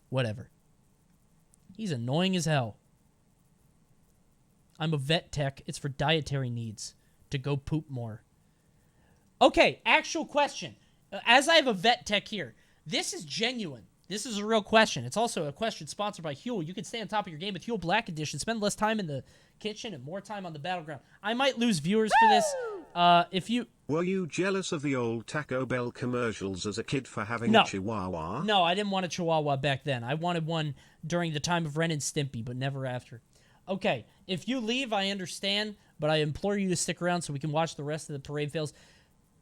Whatever. He's annoying as hell. I'm a vet tech. It's for dietary needs. To go poop more. Okay, actual question. As I have a vet tech here, this is genuine. This is a real question. It's also a question sponsored by Huel. You can stay on top of your game with Huel Black Edition. Spend less time in the kitchen and more time on the battleground. I might lose viewers for this. Were you jealous of the old Taco Bell commercials as a kid for having No. a chihuahua? No, I didn't want a chihuahua back then. I wanted one during the time of Ren and Stimpy, but never after. Okay, if you leave, I understand, but I implore you to stick around so we can watch the rest of the parade fails.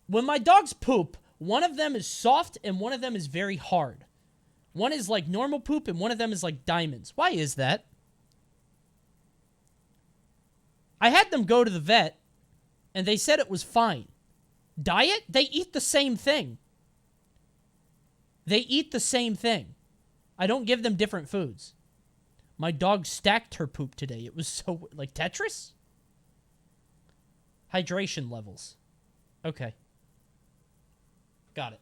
When my dogs poop, one of them is soft and one of them is very hard. One is like normal poop and one of them is like diamonds. Why is that? I had them go to the vet and they said it was fine. Diet? They eat the same thing. They eat the same thing. I don't give them different foods. My dog stacked her poop today. It was so... like Tetris? Hydration levels. Okay. Got it.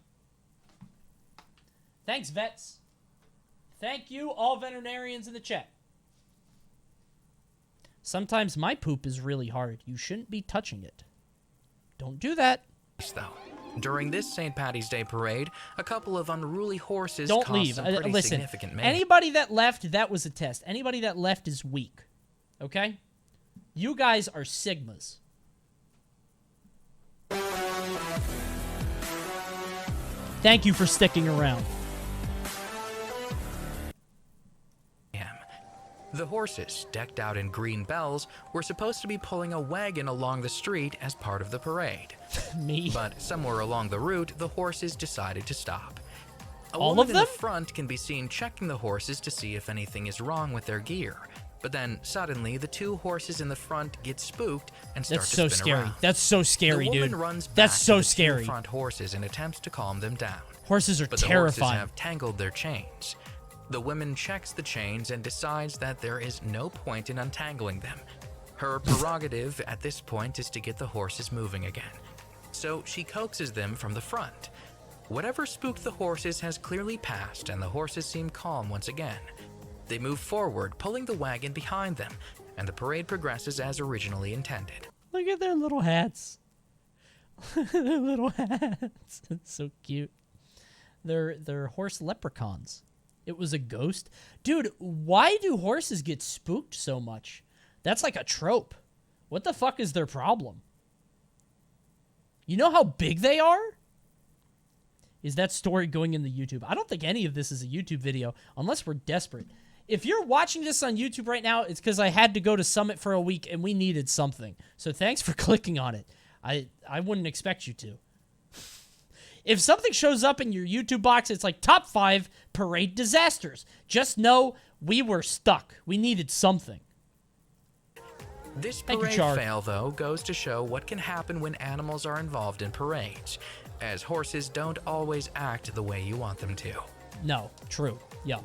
Thanks, vets. Thank you, all veterinarians in the chat. Sometimes my poop is really hard. You shouldn't be touching it. Don't do that. Though. During this St. Patty's Day parade, a couple of unruly horses Don't caused leave. some pretty Listen, significant mayhem. anybody that left, that was a test. Anybody that left is weak. Okay? You guys are Sigmas. Thank you for sticking around. The horses, decked out in green bells, were supposed to be pulling a wagon along the street as part of the parade. Me. But somewhere along the route, the horses decided to stop. All woman of them? in the front can be seen checking the horses to see if anything is wrong with their gear. But then, suddenly, the 2 horses in the front get spooked and start That's to so spin scary. around. That's so scary, the woman dude. Runs That's back so to the scary. 2 front horses and attempts to calm them down. Horses are but terrifying. The horses have tangled their chains. The woman checks the chains and decides that there is no point in untangling them. Her prerogative at this point is to get the horses moving again. So she coaxes them from the front. Whatever spooked the horses has clearly passed, and the horses seem calm once again. They move forward, pulling the wagon behind them, and the parade progresses as originally intended. Look at their little hats. Their little hats. It's so cute. They're horse leprechauns. It was a ghost. Dude, why do horses get spooked so much? That's like a trope. What the fuck is their problem? You know how big they are? Is that story going in the YouTube? I don't think any of this is a YouTube video, unless we're desperate. If you're watching this on YouTube right now, it's because I had to go to Summit for a week and we needed something. So thanks for clicking on it. I wouldn't expect you to. If something shows up in your YouTube box, it's like top 5 parade disasters. Just know we were stuck. We needed something. This Thank you, parade Char. fail, though, goes to show what can happen when animals are involved in parades, as horses don't always act the way you want them to. No, true. Yeah.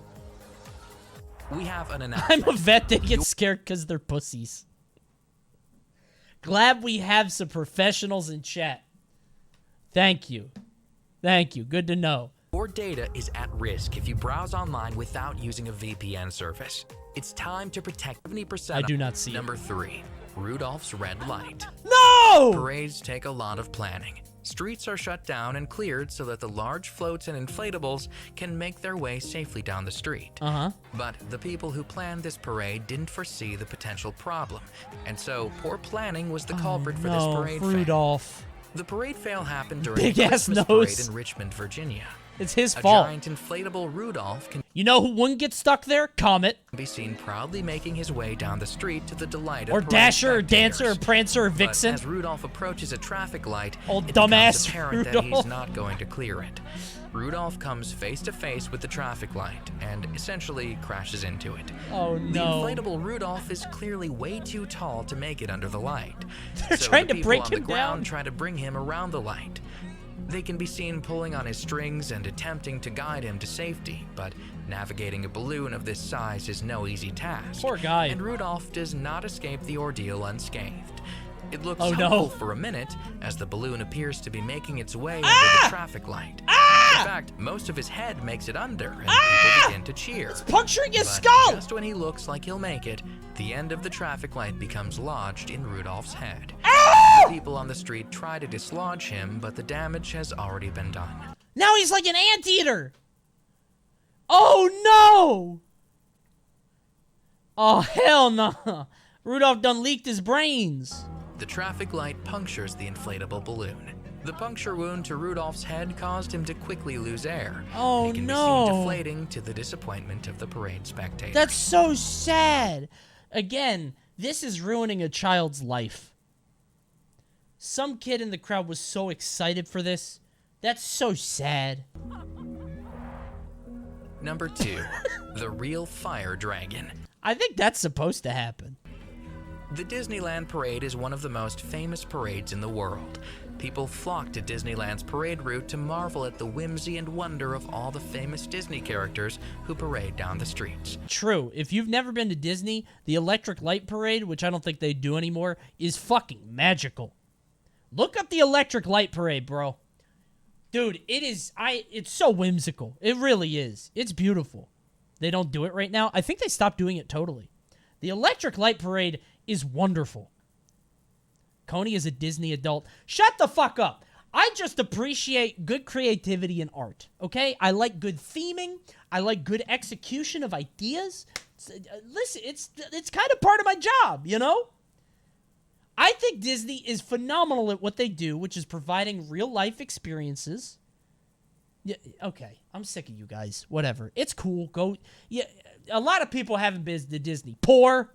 We have an announcement. I'm a vet that gets scared because they're pussies. Glad we have some professionals in chat. Thank you. Thank you. Good to know. Your data is at risk if you browse online without using a VPN service. It's time to protect 70%. I do not see Number 3, Rudolph's red light. No! Parades take a lot of planning. Streets are shut down and cleared so that the large floats and inflatables can make their way safely down the street. But the people who planned this parade didn't foresee the potential problem, and so poor planning was the culprit for this parade fail. Rudolph. The parade fail happened during Big the ass Christmas nose. parade in Richmond, Virginia. It's his A fault. giant inflatable Rudolph can You know who wouldn't get stuck there? Comet. be seen proudly making his way down the street to the delight of Or parade Dasher, or spectators. Dancer, or Prancer, or But Vixen. as Rudolph approaches a traffic light, Old it becomes dumbass apparent that Rudolph. he's not going to clear it. Rudolph comes face to face with the traffic light and essentially crashes into it. Oh, The no. inflatable Rudolph is clearly way too tall to make it under the light. They're so trying the to people break on him the ground down. try to bring him around the light. They can be seen pulling on his strings and attempting to guide him to safety, but navigating a balloon of this size is no easy task. Poor guy. And Rudolph does not escape the ordeal unscathed. It looks Oh, no. hopeful for a minute as the balloon appears to be making its way under the traffic light. In fact, most of his head makes it under, and people begin to cheer. It's puncturing his But skull! just when he looks like he'll make it, the end of the traffic light becomes lodged in Rudolph's head. The people on the street try to dislodge him, but the damage has already been done. Now he's like an anteater. Oh, no! Oh, hell no. Rudolph done leaked his brains. The traffic light punctures the inflatable balloon. The puncture wound to Rudolph's head caused him to quickly lose air. Oh, He can no. be seen deflating to the disappointment of the parade spectators. That's so sad. Again, this is ruining a child's life. Some kid in the crowd was so excited for this. That's so sad. Number 2, the real fire dragon. I think that's supposed to happen. The Disneyland Parade is one of the most famous parades in the world. People flock to Disneyland's parade route to marvel at the whimsy and wonder of all the famous Disney characters who parade down the streets. True. If you've never been to Disney, the Electric Light Parade, which I don't think they do anymore, is fucking magical. Look up the Electric Light Parade, bro. Dude, it's so whimsical. It really is. It's beautiful. They don't do it right now. I think they stopped doing it totally. The Electric Light Parade is wonderful. Coney is a Disney adult. Shut the fuck up. I just appreciate good creativity in art, okay? I like good theming. I like good execution of ideas. Listen, it's kind of part of my job, you know? I think Disney is phenomenal at what they do, which is providing real-life experiences. Yeah, okay, I'm sick of you guys. Whatever. It's cool. Go. Yeah, a lot of people haven't been to Disney. Poor.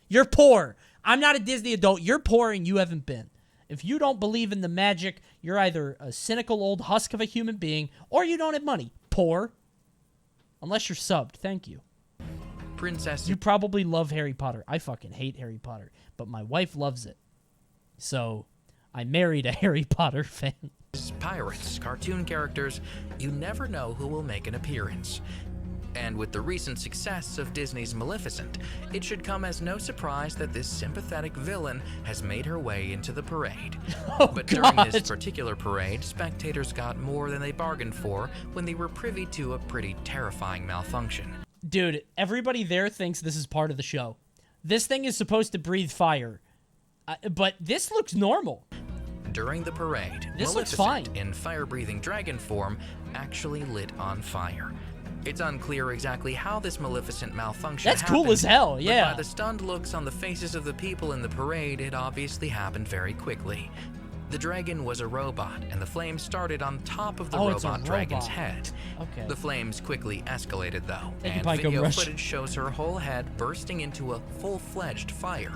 You're poor. I'm not a Disney adult. You're poor and you haven't been. If you don't believe in the magic, you're either a cynical old husk of a human being or you don't have money. Poor. Unless you're subbed. Thank you. Princess. You probably love Harry Potter. I fucking hate Harry Potter, but my wife loves it. So, I married a Harry Potter fan. Pirates, cartoon characters, you never know who will make an appearance. And with the recent success of Disney's Maleficent, it should come as no surprise that this sympathetic villain has made her way into the parade. But during this particular parade, spectators got more than they bargained for when they were privy to a pretty terrifying malfunction. Dude, everybody there thinks this is part of the show. This thing is supposed to breathe fire. But this looks normal. During the parade, This looks Maleficent, fine. in fire-breathing dragon form, actually lit on fire. It's unclear exactly how this Maleficent malfunction That's happened, cool as hell, but yeah. by the stunned looks on the faces of the people in the parade, it obviously happened very quickly. The dragon was a robot, and the flames started on top of the It's a robot dragon's robot. head. Okay. The flames quickly escalated, though, Thank you, and Pico video Rush. footage shows her whole head bursting into a full-fledged fire.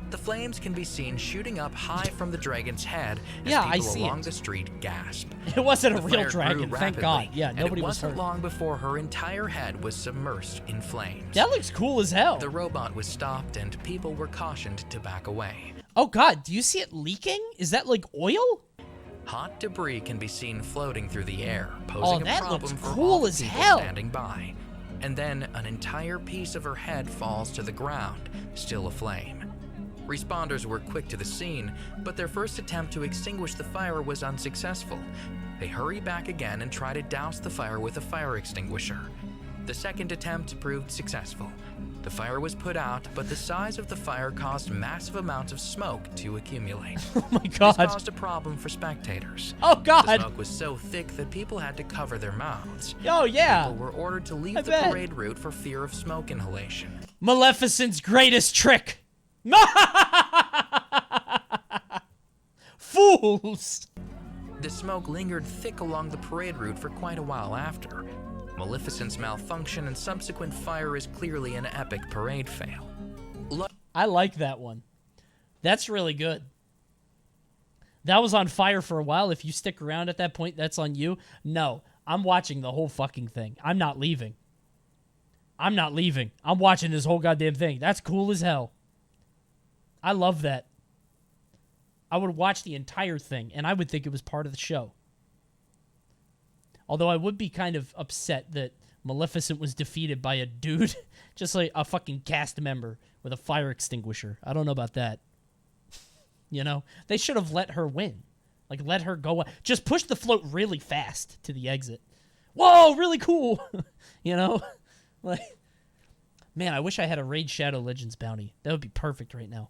The flames can be seen shooting up high from the dragon's head as Yeah, I people see along it. the street gasp. It wasn't a The real fire dragon, grew thank rapidly, God. Yeah, and nobody it was wasn't hurt. long before her entire head was submersed in flames. That looks cool as hell. The robot was stopped and people were cautioned to back away. Oh God, do you see it leaking? Is that like oil? Hot debris can be seen floating through the air, Oh, posing a that problem looks for cool all the as people hell. standing by. And then an entire piece of her head falls to the ground, still aflame. Responders were quick to the scene, but their first attempt to extinguish the fire was unsuccessful. They hurry back again and try to douse the fire with a fire extinguisher. The second attempt proved successful. The fire was put out, but the size of the fire caused massive amounts of smoke to accumulate. Oh my god. This caused a problem for spectators. Oh god. The smoke was so thick that people had to cover their mouths. Oh yeah. People were ordered to leave I the bet. parade route for fear of smoke inhalation. Maleficent's greatest trick. Fools. The smoke lingered thick along the parade route for quite a while after. Maleficent's malfunction and subsequent fire is clearly an epic parade fail. I like that one. That's really good. That was on fire for a while. If you stick around at that point, that's on you. No, I'm watching the whole fucking thing. I'm not leaving. I'm not leaving. I'm watching this whole goddamn thing. That's cool as hell. I love that. I would watch the entire thing, and I would think it was part of the show. Although I would be kind of upset that Maleficent was defeated by a dude, just like a fucking cast member with a fire extinguisher. I don't know about that. You know? They should have let her win. Like, let her go. Just push the float really fast to the exit. Whoa, really cool. You know? Like, man, I wish I had a Raid Shadow Legends bounty. That would be perfect right now.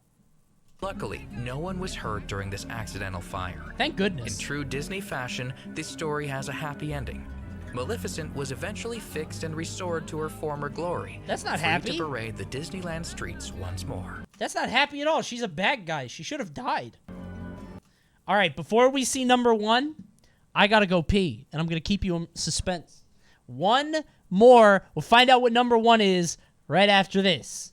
Luckily, no one was hurt during this accidental fire. Thank goodness. In true Disney fashion, this story has a happy ending. Maleficent was eventually fixed and restored to her former glory. That's not free happy. to parade the Disneyland streets once more. That's not happy at all. She's a bad guy. She should have died. All right, before we see number one, I got to go pee, and I'm going to keep you in suspense. One more. We'll find out what number one is right after this.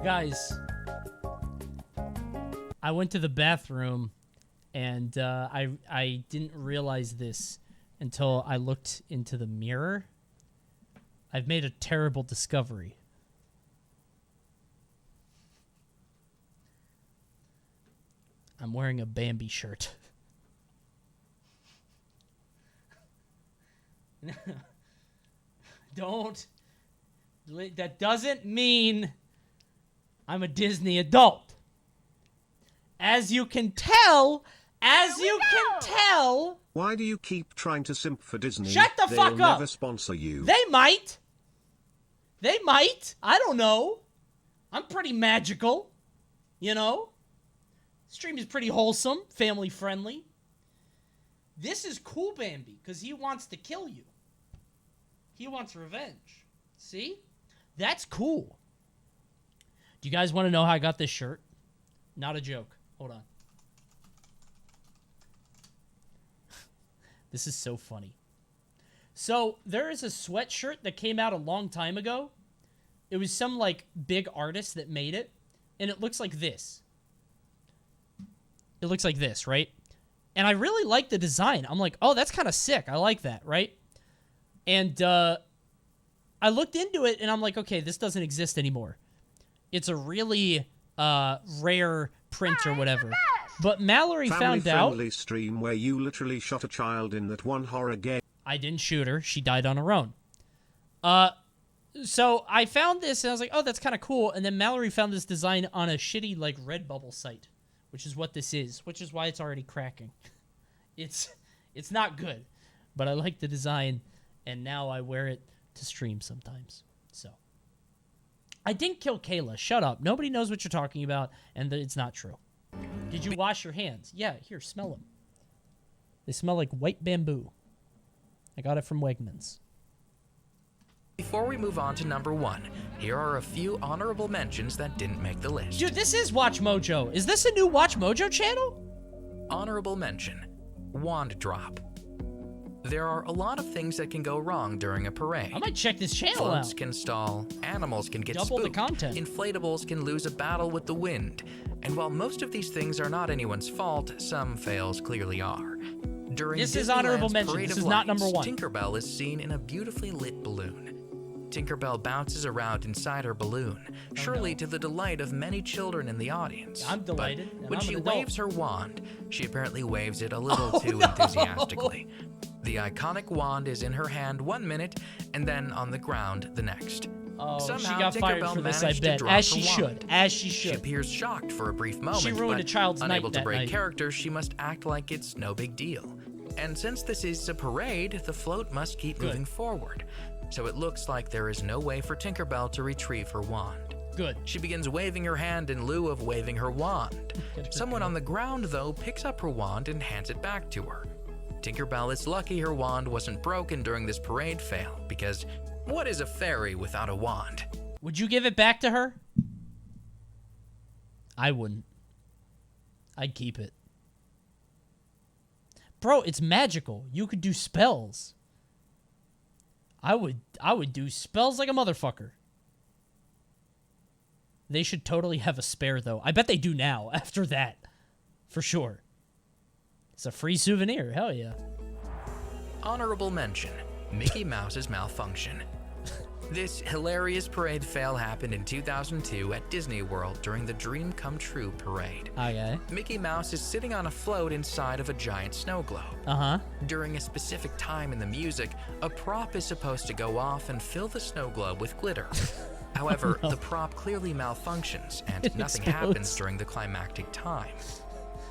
Guys, I went to the bathroom, and I didn't realize this until I looked into the mirror. I've made a terrible discovery. I'm wearing a Bambi shirt. Don't. That doesn't mean I'm a Disney adult. As you can tell, Why do you keep trying to simp for Disney? Shut the fuck up. They'll never sponsor you. They might. I don't know. I'm pretty magical. You know? Stream is pretty wholesome, family friendly. This is cool, Bambi, because he wants to kill you. He wants revenge. See? That's cool. Do you guys want to know how I got this shirt? Not a joke. Hold on. This is so funny. So, there is a sweatshirt that came out a long time ago. It was some, like, big artist that made it. And it looks like this. It looks like this, right? And I really like the design. I'm like, oh, that's kind of sick. I like that, right? And, I looked into it, and I'm like, okay, this doesn't exist anymore. It's a really rare print or whatever. But Mallory found out... Family-friendly stream where you literally shot a child in that one horror game. I didn't shoot her. She died on her own. So I found this, and I was like, oh, that's kind of cool. And then Mallory found this design on a shitty, like, Redbubble site, which is what this is, which is why it's already cracking. It's not good, but I like the design, and now I wear it to stream sometimes. So I didn't kill Kayla. Shut up. Nobody knows what you're talking about, and it's not true. Did you wash your hands? Yeah, here, smell them. They smell like white bamboo. I got it from Wegmans. Before we move on to number 1, here are a few honorable mentions that didn't make the list. Dude, this is Watch Mojo. Is this a new Watch Mojo channel? Honorable mention, wand drop. There are a lot of things that can go wrong during a parade. I might check this channel Floats out. can stall, animals can get Double the spooked, content. inflatables can lose a battle with the wind. And while most of these things are not anyone's fault, some fails clearly are. During This is honorable Disneyland's mention. Parade This of is not Lights, number 1. Tinkerbell is seen in a beautifully lit balloon. Tinkerbell bounces around inside her balloon, surely to the delight of many children in the audience. I'm delighted. But and when I'm she an adult. waves her wand, she apparently waves it a little too enthusiastically. The iconic wand is in her hand 1 minute, and then on the ground the next. Oh, she Somehow, got fired Tinkerbell for this, I managed to bet. drop As her she should. wand. As she She should. appears shocked for a brief moment, She ruined but a child's night unable to that break night. character, she must act like it's no big deal. And since this is a parade, the float must keep moving forward. So it looks like there is no way for Tinkerbell to retrieve her wand. Good. She begins waving her hand in lieu of waving her wand. Someone on the ground, though, picks up her wand and hands it back to her. Tinkerbell is lucky her wand wasn't broken during this parade fail, because what is a fairy without a wand? Would you give it back to her? I wouldn't. I'd keep it. Bro, it's magical. You could do spells. I would do spells like a motherfucker. They should totally have a spare, though. I bet they do now, after that. For sure. It's a free souvenir. Hell yeah. Honorable mention, Mickey Mouse's malfunction. This hilarious parade fail happened in 2002 at Disney World during the Dream Come True parade. Okay. Mickey Mouse is sitting on a float inside of a giant snow globe. Uh-huh. During a specific time in the music, a prop is supposed to go off and fill the snow globe with glitter. However, the prop clearly malfunctions and nothing happens during the climactic time.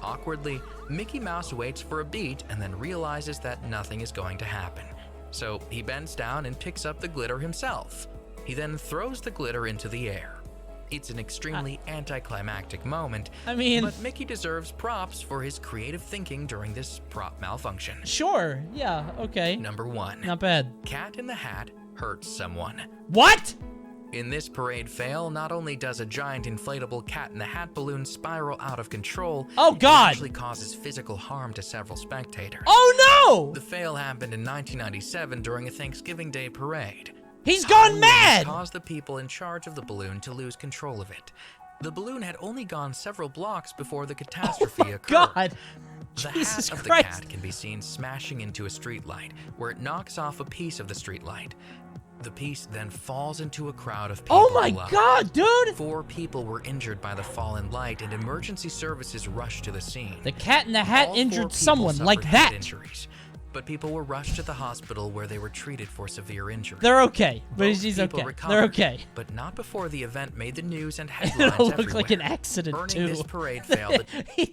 Awkwardly, Mickey Mouse waits for a beat and then realizes that nothing is going to happen. So he bends down and picks up the glitter himself. He then throws the glitter into the air. It's an extremely anticlimactic moment, I mean... but Mickey deserves props for his creative thinking during this prop malfunction. Sure. Yeah, okay. Number 1. Not bad. Cat in the Hat hurts someone. What? In this parade fail, not only does a giant inflatable Cat in the Hat balloon spiral out of control, oh God! It actually causes physical harm to several spectators. Oh no! The fail happened in 1997 during a Thanksgiving Day parade. He's gone mad! Caused the people in charge of the balloon to lose control of it. The balloon had only gone several blocks before the catastrophe occurred. God! The Jesus hat of Christ. the cat can be seen smashing into a streetlight, where it knocks off a piece of the streetlight. The piece then falls into a crowd of people. Oh my below. God, dude! 4 people were injured by the fallen light, and emergency services rushed to the scene. The Cat in the Hat All 4 injured people someone like suffered head that. Injuries, but people were rushed to the hospital where they were treated for severe injuries. They're okay, but Both he's people okay. recovered, They're okay. But not before the event made the news and headlines It'll look everywhere. like an accident Earning too. this parade fail. he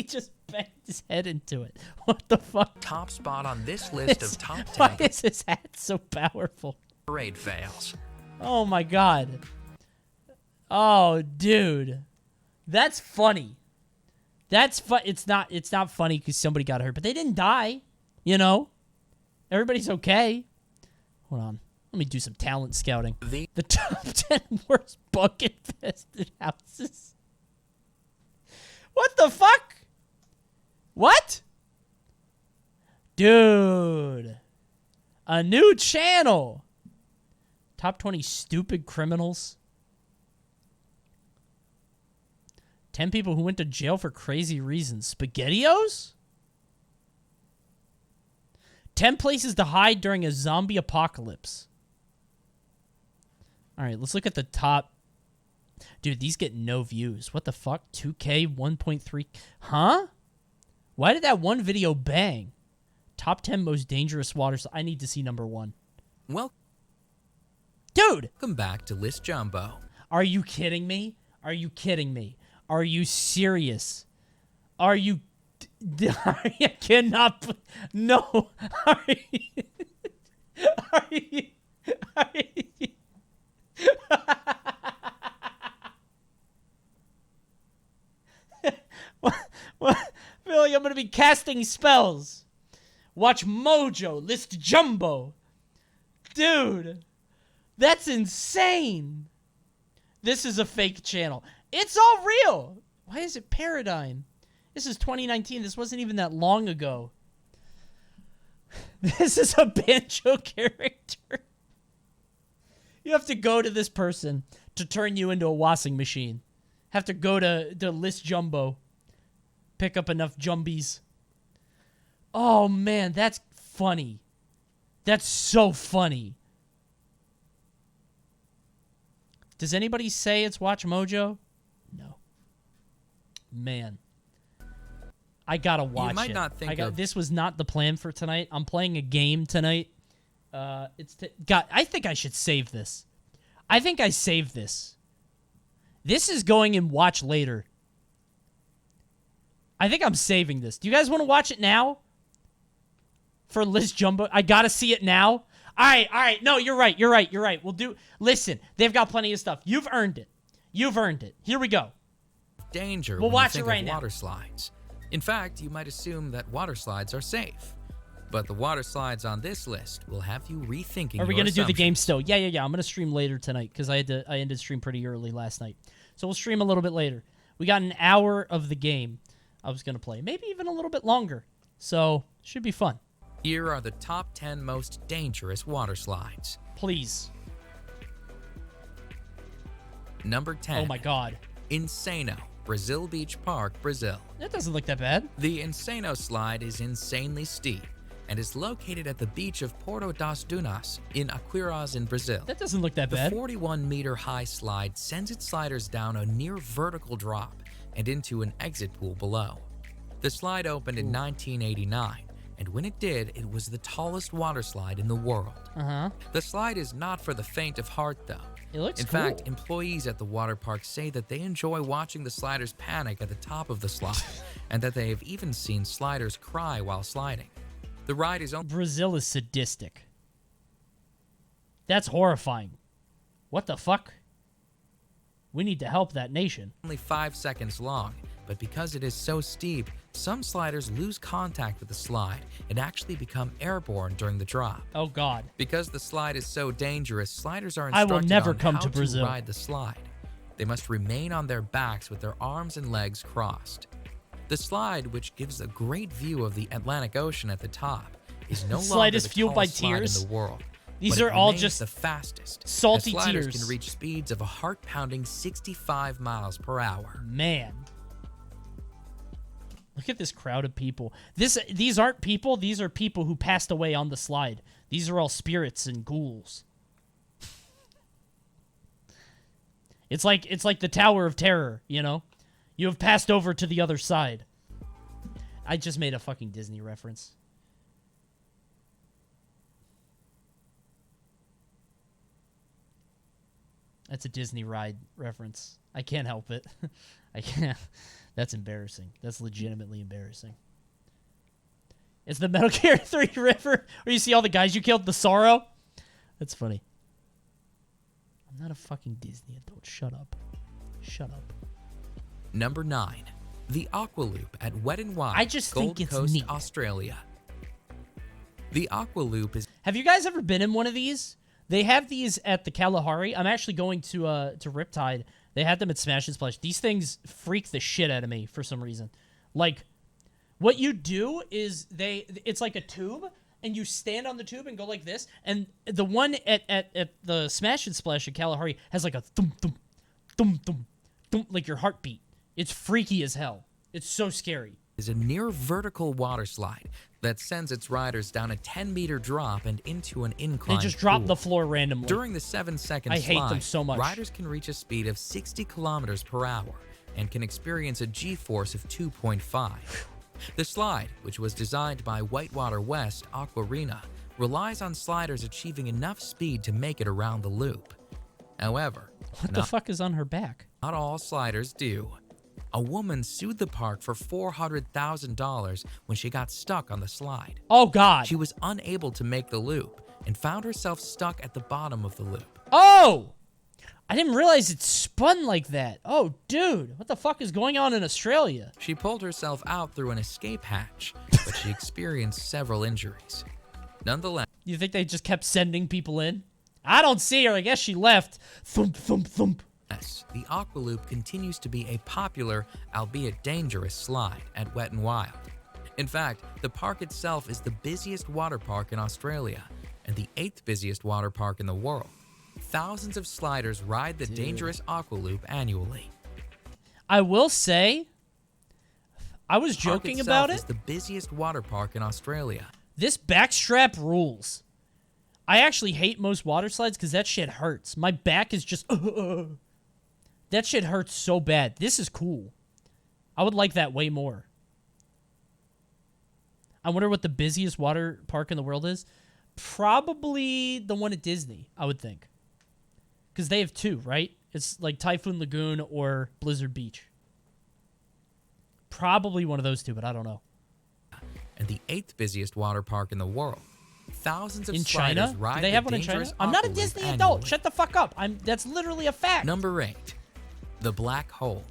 just banged his head into it. What the fuck? Top spot on this list of top 10 Why is his hat so powerful? parade fails. Oh my God. Oh, dude. That's funny. That's it's not funny because somebody got hurt, but they didn't die. You know? Everybody's okay. Hold on. Let me do some talent scouting. The top 10 worst bug-infested houses. What the fuck? What? Dude. A new channel. Top 20 stupid criminals. 10 people who went to jail for crazy reasons. SpaghettiOs? 10 places to hide during a zombie apocalypse. All right, let's look at the top. Dude, these get no views. What the fuck? 2K, 1.3. Huh? Why did that one video bang? Top 10 most dangerous water slides. I need to see number 1. Well, dude, welcome back to List Jumbo. Are you kidding me? Are you kidding me? Are you serious? Are you? I cannot. No. Are you? Are you? Are you? What? I feel like I'm gonna be casting spells. Watch Mojo, List Jumbo. Dude, that's insane. This is a fake channel. It's all real. Why is it Paradigm? This is 2019. This wasn't even that long ago. This is a Banjo character. You have to go to this person to turn you into a washing machine. Have to go to List Jumbo. Pick up enough jumbies. Oh, man, that's funny. That's so funny. Does anybody say it's Watch Mojo? No. Man. I gotta watch it. You might not think of... This was not the plan for tonight. I'm playing a game tonight. God, I think I should save this. I think I saved this. This is going in watch later. I think I'm saving this. Do you guys want to watch it now? For List Jumbo? I gotta see it now? All right. No, you're right. We'll do... Listen, they've got plenty of stuff. You've earned it. Here we go. Danger. We'll watch it think right of now. Water slides. In fact, you might assume that water slides are safe. But the water slides on this list will have you rethinking. Are we going to do the game still? Yeah. I'm going to stream later tonight because I ended stream pretty early last night. So we'll stream a little bit later. We got an hour of the game I was going to play. Maybe even a little bit longer. So, should be fun. Here are the top 10 most dangerous water slides. Please. Number 10. Oh my god. Insano, Brazil Beach Park, Brazil. That doesn't look that bad. The Insano slide is insanely steep and is located at the beach of Porto das Dunas in Aquiraz in Brazil. That doesn't look that bad. The 41-meter high slide sends its sliders down a near vertical drop and into an exit pool below. The slide opened in 1989, and when it did, it was the tallest water slide in the world. The slide is not for the faint of heart, though. It looks In cool. fact, employees at the water park say that they enjoy watching the sliders panic at the top of the slide, and that they have even seen sliders cry while sliding. The ride is only... Brazil is sadistic. That's horrifying. What the fuck? We need to help that nation. Only 5 seconds long, but because it is so steep, some sliders lose contact with the slide and actually become airborne during the drop. Oh god. Because the slide is so dangerous, sliders are I instructed will never on come how to Brazil. ride the slide. They must remain on their backs with their arms and legs crossed. The slide, which gives a great view of the Atlantic Ocean at the top, is no Slide longer is the fueled by tallest slide tears? in the world. These but are it all remains just the fastest. salty as sliders tears. can reach speeds of a heart-pounding 65 miles per hour. Man. Look at this crowd of people. These aren't people. These are people who passed away on the slide. These are all spirits and ghouls. It's like the Tower of Terror, you know? You have passed over to the other side. I just made a fucking Disney reference. That's a Disney ride reference. I can't help it. I can't. That's embarrassing. That's legitimately embarrassing. It's the Metal Gear 3 River where you see all the guys you killed, the sorrow. That's funny. I'm not a fucking Disney adult. Shut up. Shut up. Number 9. The Aqua Loop at Wet n Wild, I just Gold think it's Coast, neat. Australia. The Aqua Loop is... Have you guys ever been in one of these? They have these at the Kalahari. I'm actually going to Riptide. They had them at Smash and Splash. These things freak the shit out of me for some reason. Like, what you do is it's like a tube, and you stand on the tube and go like this. And the one at the Smash and Splash at Kalahari has like a thump, thump, thump, thump, thump, like your heartbeat. It's freaky as hell. It's so scary. is a near vertical water slide that sends its riders down a 10-meter drop and into an incline. They just drop pool. the floor randomly. During the 7-second slide, I hate them so much. riders can reach a speed of 60 kilometers per hour and can experience a G-force of 2.5. The slide, which was designed by Whitewater West Aquarena, relies on sliders achieving enough speed to make it around the loop. However, what the fuck is on her back? Not all sliders do. A woman sued the park for $400,000 when she got stuck on the slide. Oh, God. She was unable to make the loop and found herself stuck at the bottom of the loop. Oh! I didn't realize it spun like that. Oh, dude. What the fuck is going on in Australia? She pulled herself out through an escape hatch, but she experienced several injuries. Nonetheless, you think they just kept sending people in? I don't see her. I guess she left. Thump, thump, thump. Yes, the Aqualoop continues to be a popular, albeit dangerous, slide at Wet n Wild. In fact, the park itself is the busiest water park in Australia and the 8th busiest water park in the world. Thousands of sliders ride the dangerous Aqualoop annually. I will say, I was joking about it. It's the busiest water park in Australia. This backstrap rules. I actually hate most water slides because that shit hurts. My back is just... That shit hurts so bad. This is cool. I would like that way more. I wonder what the busiest water park in the world is. Probably the one at Disney, I would think. Because they have two, right? It's like Typhoon Lagoon or Blizzard Beach. Probably one of those two, but I don't know. And the 8th busiest water park in the world. Thousands of in sliders China? ride Do they have one in China? I'm not a Disney adult. Shut the fuck up. That's literally a fact. Number 8. The Black Hole.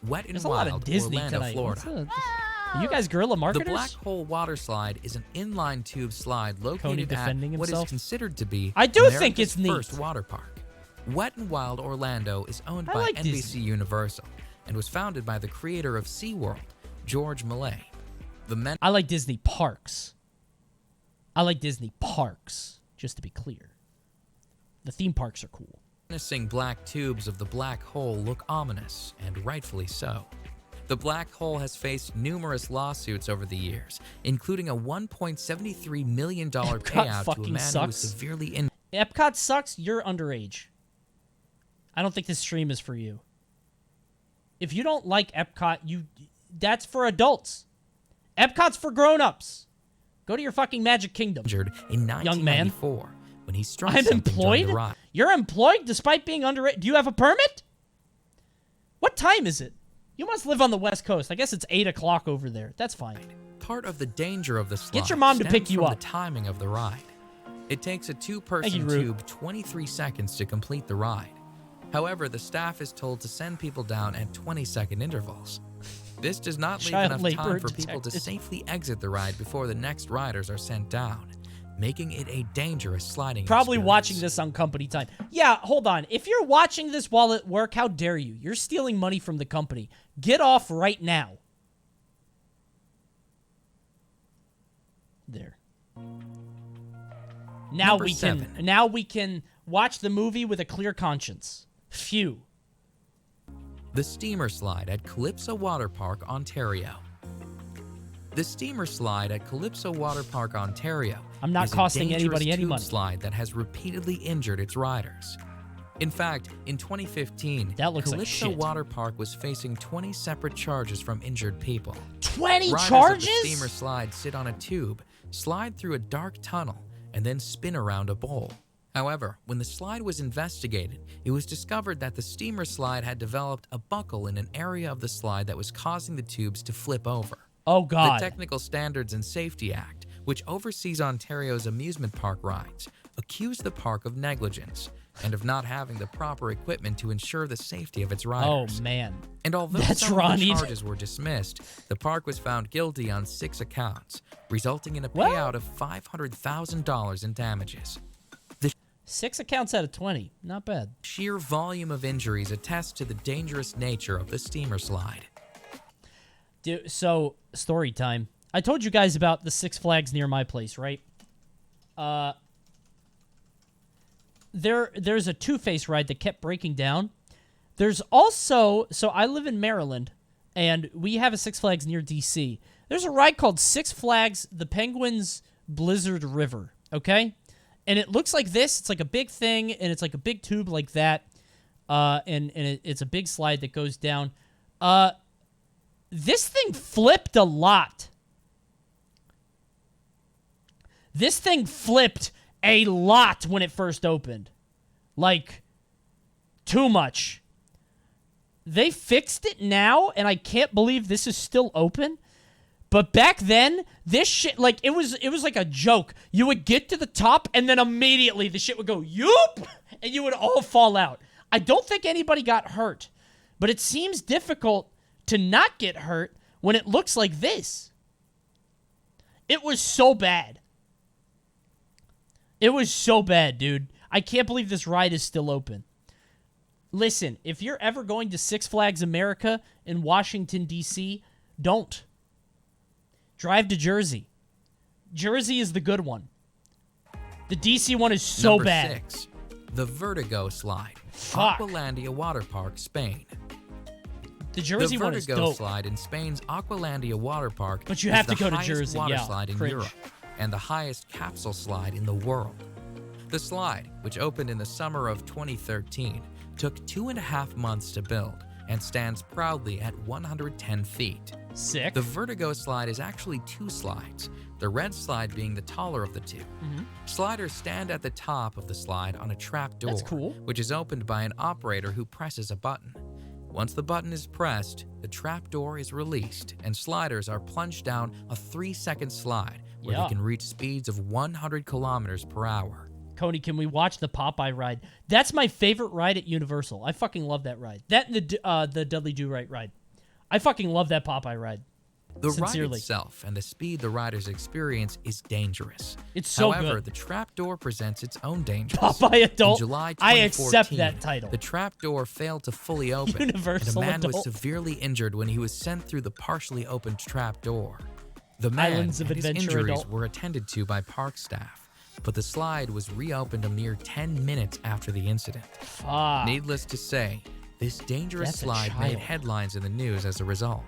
Wet and There's a Wild, lot of Disney Orlando, tonight. Florida. Are you guys guerrilla marketers? The Black Hole water slide is an inline tube slide Coney located defending at what is himself? considered to be I do America's think it's neat. first water park. Wet and Wild Orlando is owned I by like NBC Disney. Universal and was founded by the creator of SeaWorld, George Millay. I like Disney parks. I like Disney parks, just to be clear. The theme parks are cool. Menacing black tubes of the black hole look ominous, and rightfully so. The black hole has faced numerous lawsuits over the years, including a $1.73 million payout to a man who was severely injured. Epcot sucks. You're underage. I don't think this stream is for you. If you don't like Epcot, that's for adults. Epcot's for grown-ups. Go to your fucking Magic Kingdom. Injured in 1994 when he struck I'm something during the employed? ride. You're employed despite being underage? Do you have a permit? What time is it? You must live on the West Coast. I guess it's 8 o'clock over there. That's fine. Part of the danger of the slide Get your mom to pick stems you from up. the timing of the ride. It takes a Thank you, two-person Root. tube 23 seconds to complete the ride. However, the staff is told to send people down at 20-second intervals. This does not leave Child enough labor time for people to detected. safely exit the ride before the next riders are sent down, making it a dangerous sliding Probably experience. watching this on company time. Yeah, hold on. If you're watching this while at work, how dare you? You're stealing money from the company. Get off right now. There. Now Number we 7. can now we can watch the movie with a clear conscience. Phew. The steamer slide at Calypso Water Park, Ontario. The steamer slide at Calypso Water Park, Ontario I'm not is costing a dangerous anybody any tube money. slide that has repeatedly injured its riders. In fact, in 2015, That looks like Calypso shit. Water Park was facing 20 separate charges from injured people. 20 Riders charges? of the steamer slide sit on a tube, slide through a dark tunnel, and then spin around a bowl. However, when the slide was investigated, it was discovered that the steamer slide had developed a buckle in an area of the slide that was causing the tubes to flip over. Oh, God. The Technical Standards and Safety Act, which oversees Ontario's amusement park rides, accused the park of negligence and of not having the proper equipment to ensure the safety of its riders. Oh, man. And although That's some of the Ronnie. charges were dismissed, the park was found guilty on 6 accounts, resulting in a payout of $500,000 in damages. 6 accounts out of 20. Not bad. Sheer volume of injuries attests to the dangerous nature of the steamer slide. Dude, so, story time. I told you guys about the Six Flags near my place, right? There's a Two-Face ride that kept breaking down. There's also... So, I live in Maryland, and we have a Six Flags near D.C. There's a ride called Six Flags The Penguins Blizzard River, okay? And it looks like this. It's like a big thing, and it's like a big tube like that. It's a big slide that goes down. This thing flipped a lot. This thing flipped a lot when it first opened. Like, too much. They fixed it now, and I can't believe this is still open. But back then, this shit, like, it was like a joke. You would get to the top, and then immediately the shit would go, yoop, and you would all fall out. I don't think anybody got hurt, but it seems difficult to not get hurt when it looks like this. It was so bad. It was so bad, dude. I can't believe this ride is still open. Listen, if you're ever going to Six Flags America in Washington, D.C., don't. Drive to Jersey. Jersey is the good one. The D.C. one is so Number bad. 6, the Vertigo Slide. Fuck. Aqualandia Water Park, Spain. The Jersey one is Vertigo dope. Slide in Spain's Aqualandia Water Park But you is have to the go to highest Jersey, water yeah, slide in cringe. Europe and the highest capsule slide in the world. The slide, which opened in the summer of 2013, took 2.5 months to build and stands proudly at 110 feet. Sick. The Vertigo Slide is actually 2 slides, the red slide being the taller of the 2. Sliders stand at the top of the slide on a trap door, That's cool. which is opened by an operator who presses a button. Once the button is pressed, the trap door is released, and sliders are plunged down a 3-second slide where Yeah. they can reach speeds of 100 kilometers per hour. Coney, can we watch the Popeye ride? That's my favorite ride at Universal. I fucking love that ride. That and the Dudley Do-Right ride. I fucking love that Popeye ride. The Sincerely. ride itself and the speed the riders experience is dangerous. It's so However, good. the trapdoor presents its own dangers. Popeye Adult. In July I 2014, accept that title. The trapdoor failed to fully open, Universal and a man Adult. was severely injured when he was sent through the partially opened trapdoor. The man Islands of and his Adventure injuries Adult. were attended to by park staff, but the slide was reopened a mere 10 minutes after the incident. Fuck. Needless to say, this dangerous That's a slide made child. headlines in the news as a result.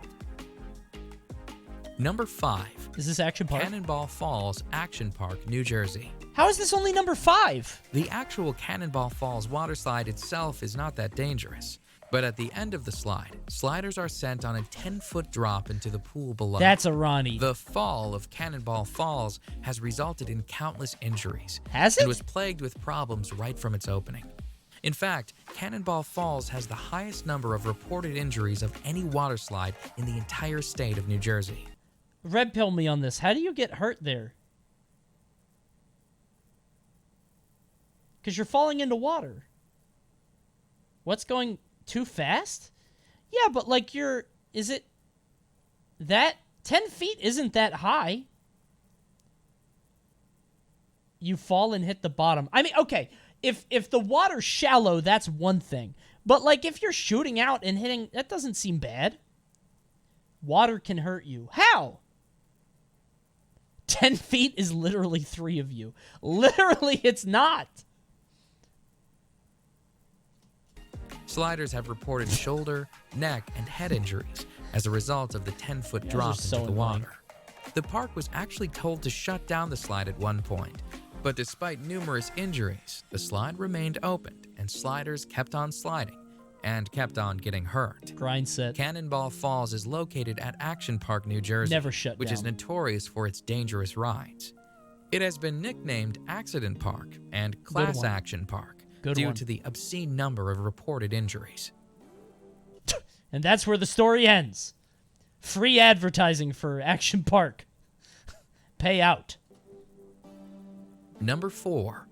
Number 5. Is this Action Park? Cannonball Falls Action Park, New Jersey. How is this only number 5? The actual Cannonball Falls water slide itself is not that dangerous, but at the end of the slide, sliders are sent on a 10-foot drop into the pool below. That's a Ronnie. The fall of Cannonball Falls has resulted in countless injuries. Has it? And was plagued with problems right from its opening. In fact, Cannonball Falls has the highest number of reported injuries of any water slide in the entire state of New Jersey. Red pill me on this. How do you get hurt there? Because you're falling into water. What's going too fast? Yeah, but like is it that 10 feet isn't that high? You fall and hit the bottom. I mean, okay, if the water's shallow, that's one thing. But like if you're shooting out and hitting, that doesn't seem bad. Water can hurt you. How? 10 feet is literally 3 of you. Literally, it's not. Sliders have reported shoulder, neck, and head injuries as a result of the 10-foot drop so into the annoying. water. The park was actually told to shut down the slide at one point, but despite numerous injuries, the slide remained opened and sliders kept on sliding and kept on getting hurt. Grind set. Cannonball Falls is located at Action Park, New Jersey, Never shut which is down. notorious for its dangerous rides. It has been nicknamed Accident Park and Class one. Action Park Good due one. to the obscene number of reported injuries. And that's where the story ends. Free advertising for Action Park. Pay out. Number 4,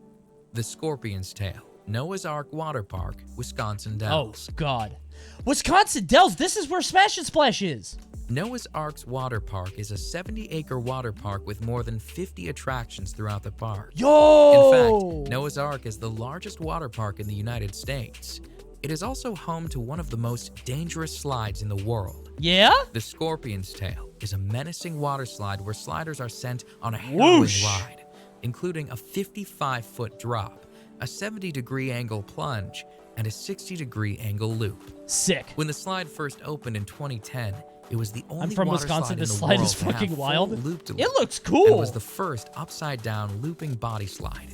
the Scorpion's Tail, Noah's Ark Water Park, Wisconsin Dells. Oh, God. Wisconsin Dells, this is where Smash and Splash is. Noah's Ark's water park is a 70-acre water park with more than 50 attractions throughout the park. Yo! In fact, Noah's Ark is the largest water park in the United States. It is also home to one of the most dangerous slides in the world. Yeah? The Scorpion's Tail is a menacing water slide where sliders are sent on a harrowing Whoosh! ride, including a 55-foot drop, a 70-degree angle plunge, and a 60-degree angle loop. Sick. When the slide first opened in 2010, It was the only I'm from water Wisconsin. slide This in the slide world is to have fucking full wild. loop-de-loop, It looks and cool. was the first upside-down looping body slide.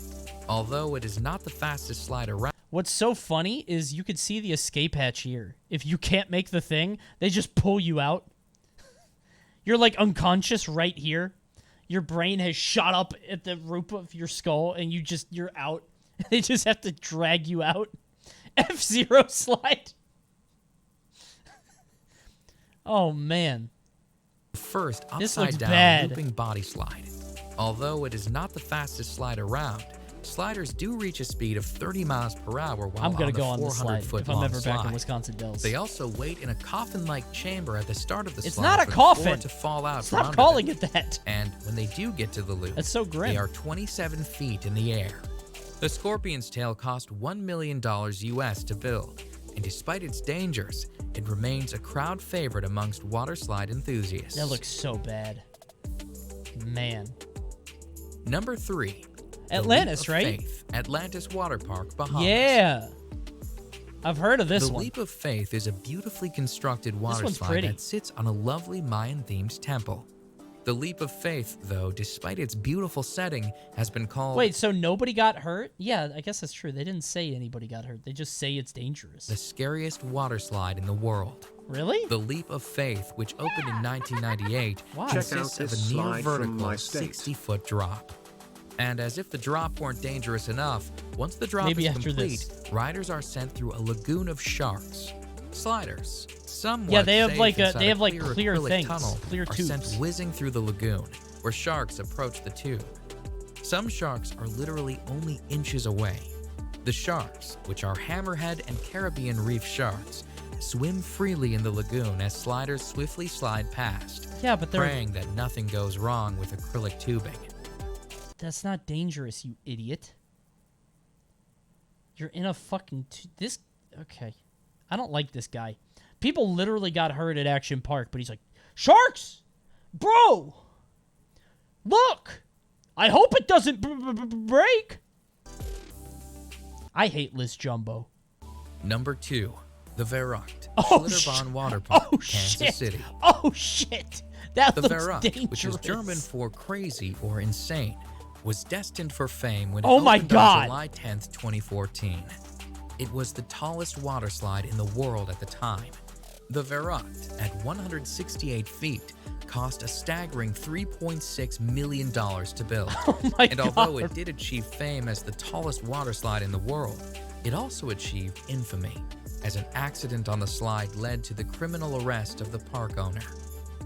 Although it is not the fastest slide around. What's so funny is you could see the escape hatch here. If you can't make the thing, they just pull you out. You're like unconscious right here. Your brain has shot up at the roof of your skull, and you're out. They just have to drag you out. F-Zero slide. Oh, man. First This looks upside-down bad. looping body slide. Although it is not the fastest slide around, sliders do reach a speed of 30 miles per hour while I'm going on to the go on this slide 400-foot if I'm long ever back in slide. Wisconsin Dells. They also wait in a coffin-like chamber at the start of the It's slide not a for the floor coffin. to fall out Stop from calling under it that. And when they do get to the loop, That's so grim. they are 27 feet in the air. The Scorpion's tail cost $1 million US to build, and despite its dangers, it remains a crowd favorite amongst water slide enthusiasts. That looks so bad. Man. Number 3. Atlantis, the Leap of right? Faith, Atlantis Water Park, Bahamas. Yeah. I've heard of this the one. Leap of Faith is a beautifully constructed water one's slide pretty. that sits on a lovely Mayan-themed temple. The Leap of Faith, though, despite its beautiful setting, has been called Wait, so nobody got hurt? Yeah, I guess that's true. They didn't say anybody got hurt. They just say it's dangerous. the scariest water slide in the world. Really? The Leap of Faith, which opened in 1998, Wow. Check consists out of this a near slide from vertical my state. 60-foot drop. And as if the drop weren't dangerous enough, once the drop Maybe is after complete, this. riders are sent through a lagoon of sharks. Sliders, somewhat Yeah, they have safe like inside clear acrylic things, tunnel, clear are tubes. sent whizzing through the lagoon, where sharks approach the tube. Some sharks are literally only inches away. The sharks, which are hammerhead and Caribbean reef sharks, swim freely in the lagoon as sliders swiftly slide past, Yeah, but they're... praying that nothing goes wrong with acrylic tubing. That's not dangerous, you idiot. You're in a fucking... this... Okay. I don't like this guy. People literally got hurt at Action Park, but he's like, Sharks! Bro! Look! I hope it doesn't break! I hate Liz Jumbo. Number 2. The Verrucht, Oh, Schlitterbahn Water Park, Kansas shit. City. Oh, shit! That The looks Verrucht, dangerous. which is German for crazy or insane, was destined for fame when it Oh my opened God. on July 10th, 2014. It was the tallest water slide in the world at the time. The Verrucht, at 168 feet, cost a staggering $3.6 million to build. Oh my and although God. it did achieve fame as the tallest water slide in the world, it also achieved infamy, as an accident on the slide led to the criminal arrest of the park owner.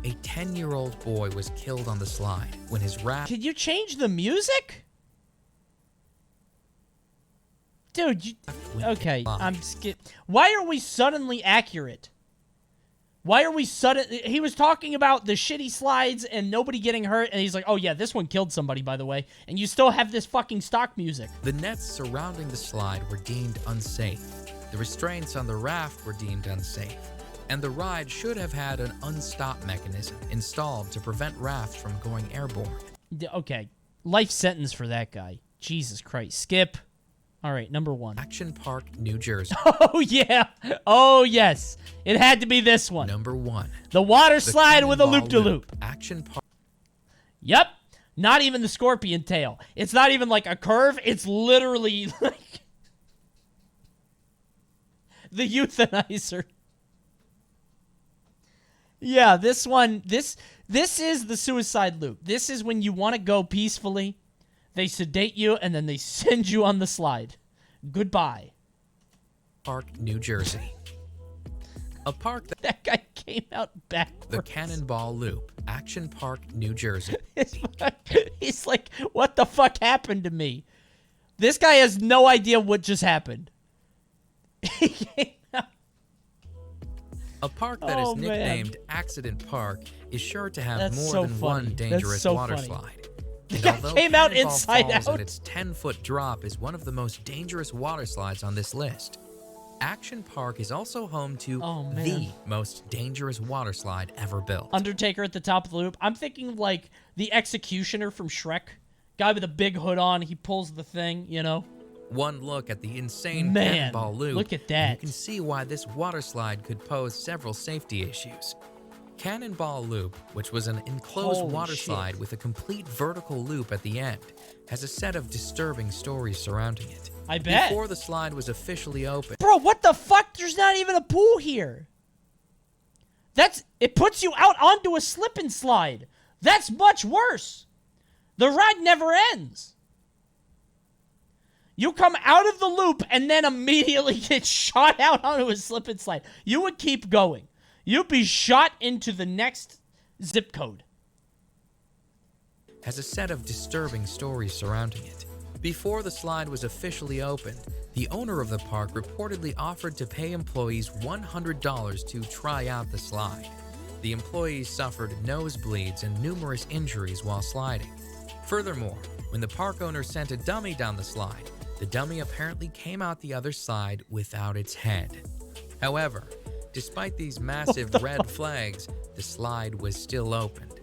A 10-year-old boy was killed on the slide when his raft... Can you change the music? Dude, okay, I'm why are we suddenly accurate? Why are we he was talking about the shitty slides and nobody getting hurt, and he's like, oh yeah, this one killed somebody, by the way, and you still have this fucking stock music. The nets surrounding the slide were deemed unsafe. The restraints on the raft were deemed unsafe. And the ride should have had an unstop mechanism installed to prevent rafts from going airborne. Okay, life sentence for that guy. Jesus Christ. Skip. All right, number 1. Action Park, New Jersey. Oh, yeah. Oh, yes. It had to be this one. Number 1. The water slide with a Cannonball loop-de-loop. Action Park. Yep. Not even the scorpion tail. It's not even like a curve. It's literally like the euthanizer. Yeah, this one, this is the suicide loop. This is when you want to go peacefully. They sedate you, and then they send you on the slide. Goodbye. Park, New Jersey. A park that guy came out backwards. The Cannonball Loop, Action Park, New Jersey. He's like, what the fuck happened to me? This guy has no idea what just happened. A park that is nicknamed Accident Park is sure to have more so than funny. one dangerous so water funny. slide. The And guy although came out Cannonball inside Falls out. at its 10-foot drop is one of the most dangerous water slides on this list, Action Park is also home to the most dangerous water slide ever built. Undertaker at the top of the loop. I'm thinking like the Executioner from Shrek. Guy with a big hood on. He pulls the thing, you know. One look at the insane Man, Cannonball Loop, look at and that. you can see why this water slide could pose several safety issues. Cannonball Loop, which was an enclosed Holy water shit. slide with a complete vertical loop at the end, has a set of disturbing stories surrounding it. I bet. Before the slide was officially open, Bro, what the fuck? There's not even a pool here. It puts you out onto a slip and slide. That's much worse. The ride never ends. You come out of the loop and then immediately get shot out onto a slip and slide. You would keep going. You'd be shot into the next zip code. has a set of disturbing stories surrounding it. Before the slide was officially opened, the owner of the park reportedly offered to pay employees $100 to try out the slide. The employees suffered nosebleeds and numerous injuries while sliding. Furthermore, when the park owner sent a dummy down the slide, the dummy apparently came out the other side without its head. However, despite these massive red flags, the slide was still opened.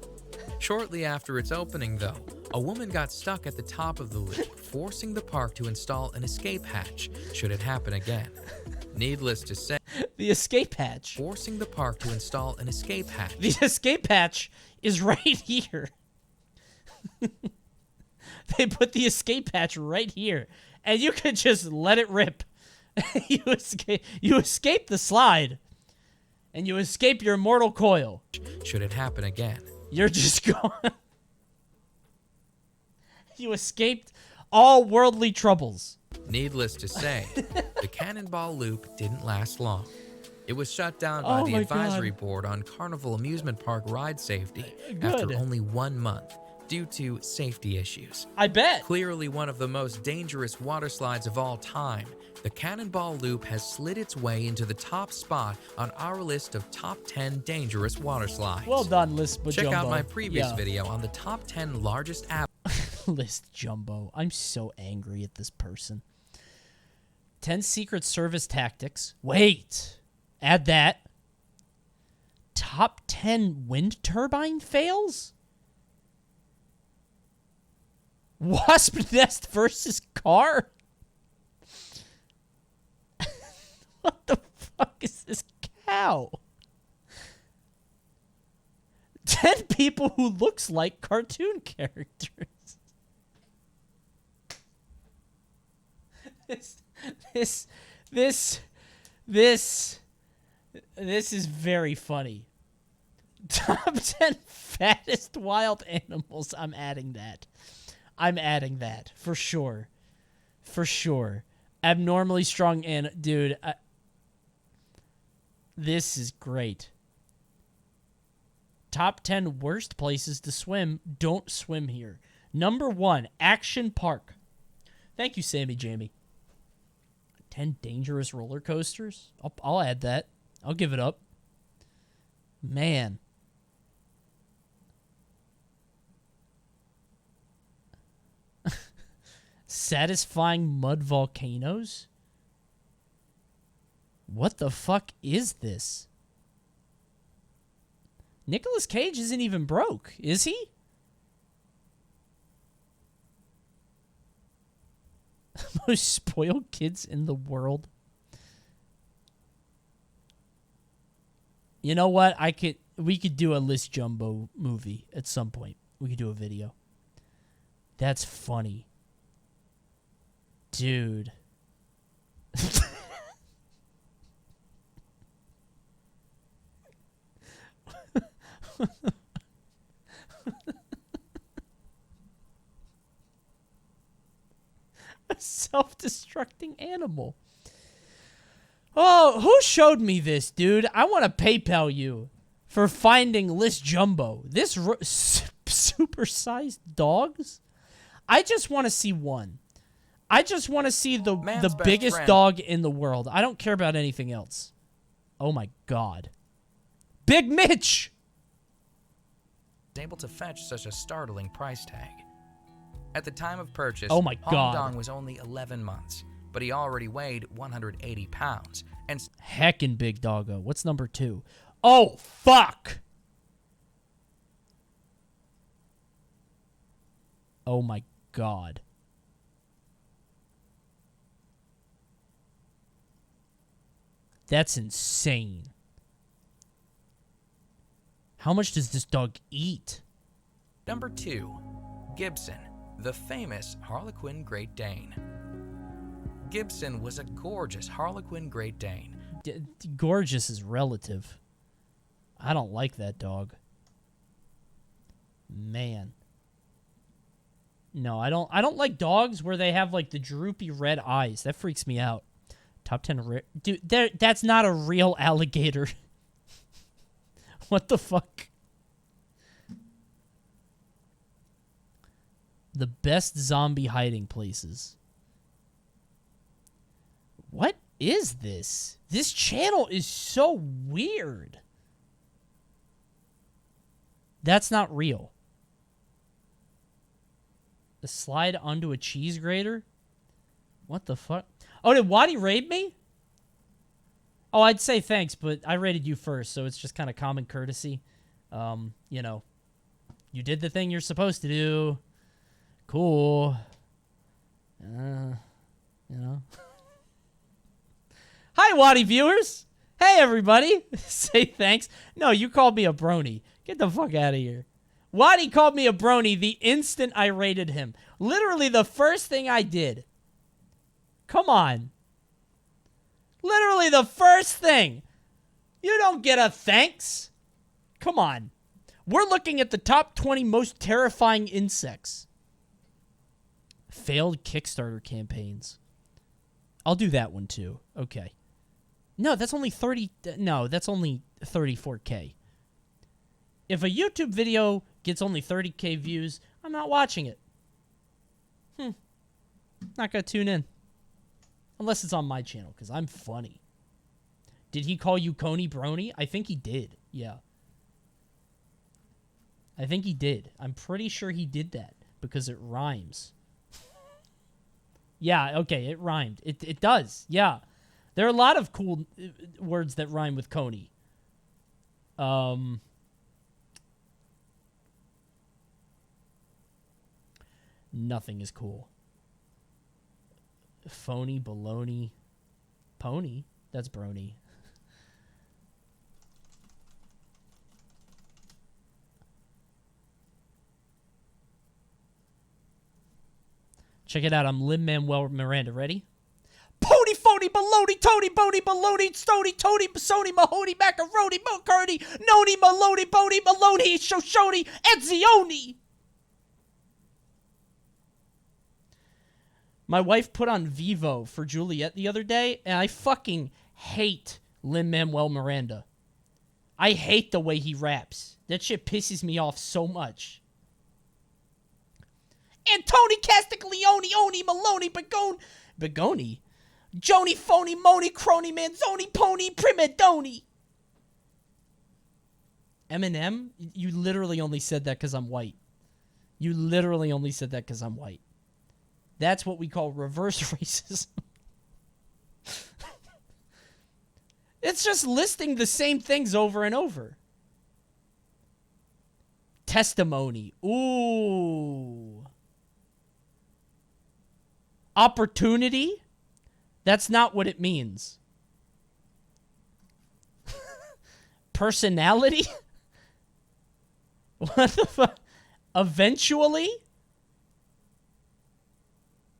Shortly after its opening, though, a woman got stuck at the top of the loop, forcing the park to install an escape hatch should it happen again. Needless to say, the escape hatch. Forcing the park to install an escape hatch. The escape hatch is right here. They put the escape hatch right here, and you could just let it rip. You escape the slide, and you escape your mortal coil. Should it happen again. You're just gone. You escaped all worldly troubles. Needless to say, the Cannonball Loop didn't last long. It was shut down by Oh the my advisory God. board on Carnival Amusement Park ride safety Good. after only 1 month due to safety issues. I bet. Clearly one of the most dangerous water slides of all time, the Cannonball Loop has slid its way into the top spot on our list of top 10 dangerous water slides. Well done, List Check out Jumbo. my previous Yeah. video on the top 10 largest List Jumbo. I'm so angry at this person. 10 Secret Service tactics. Wait. Add that. Top 10 wind turbine fails? Wasp nest versus car? What the fuck is this cow? 10 people who looks like cartoon characters. This is very funny. Top 10 fattest wild animals. I'm adding that. For sure. For sure. Abnormally strong dude. This is great. Top 10 worst places to swim. Don't swim here. Number 1, Action Park. Thank you, Sammy Jamie. 10 dangerous roller coasters. I'll add that. I'll give it up. Man. Satisfying mud volcanoes? What the fuck is this? Nicolas Cage isn't even broke, is he? Most spoiled kids in the world. You know what? We could do a List Jumbo movie at some point. We could do a video. That's funny. Dude. A self-destructing animal. Oh, who showed me this, dude? I want to PayPal you for finding List Jumbo. This supersized dogs? I just want to see one. I just want to see the best biggest friend. dog in the world. I don't care about anything else. Oh my God. Big Mitch! able to fetch such a startling price tag. At the time of purchase, Oh my Hong God. Dong was only 11 months, but he already weighed 180 pounds. And Heckin' big doggo. What's number 2? Oh, fuck! Oh my God. That's insane. How much does this dog eat? Number 2. Gibson, the famous Harlequin Great Dane. Gibson was a gorgeous Harlequin Great Dane. Gorgeous is relative. I don't like that dog. Man. No, I don't like dogs where they have like the droopy red eyes. That freaks me out. Top 10 dude, that's not a real alligator. What the fuck? The best zombie hiding places. What is this? This channel is so weird. That's not real. The slide onto a cheese grater? What the fuck? Oh, did Waddy raid me? Oh, I'd say thanks, but I raided you first, so it's just kind of common courtesy. You know, you did the thing you're supposed to do. Cool. You know. Hi, Waddy viewers. Hey, everybody. Say thanks. No, you called me a brony. Get the fuck out of here. Waddy called me a brony the instant I raided him. Literally the first thing I did. Come on. Literally the first thing. You don't get a thanks. Come on. We're looking at the top 20 most terrifying insects. Failed Kickstarter campaigns. I'll do that one too. Okay. No, that's only 30. No, that's only 34K. If a YouTube video gets only 30K views, I'm not watching it. Not gonna tune in. Unless it's on my channel, because I'm funny. Did he call you Coney Brony? I think he did. Yeah. I think he did. I'm pretty sure he did that, because it rhymes. Yeah, okay, it rhymed. It does, yeah. There are a lot of cool words that rhyme with Coney. Nothing is cool. Phony, baloney, pony. That's brony. Check it out. I'm Lin-Manuel Miranda. Ready? Pony, phony, baloney, Tony, bony, baloney, stony, Tony, Sony, Mahoney, macaroni, McCarty, Noni, Maloney, Pony, Maloney, Shoshone, Ezzioni. My wife put on Vivo for Juliet the other day, and I fucking hate Lin-Manuel Miranda. I hate the way he raps. That shit pisses me off so much. Antoni Castiglione, Oni, Maloney, Begoni, Joni, Phony, Moni, Crony, Manzoni, Pony, Primadoni. Eminem, you literally only said that because I'm white. You literally only said that because I'm white. That's what we call reverse racism. It's just listing the same things over and over. Testimony. Ooh. Opportunity? That's not what it means. Personality? What the fuck? Eventually?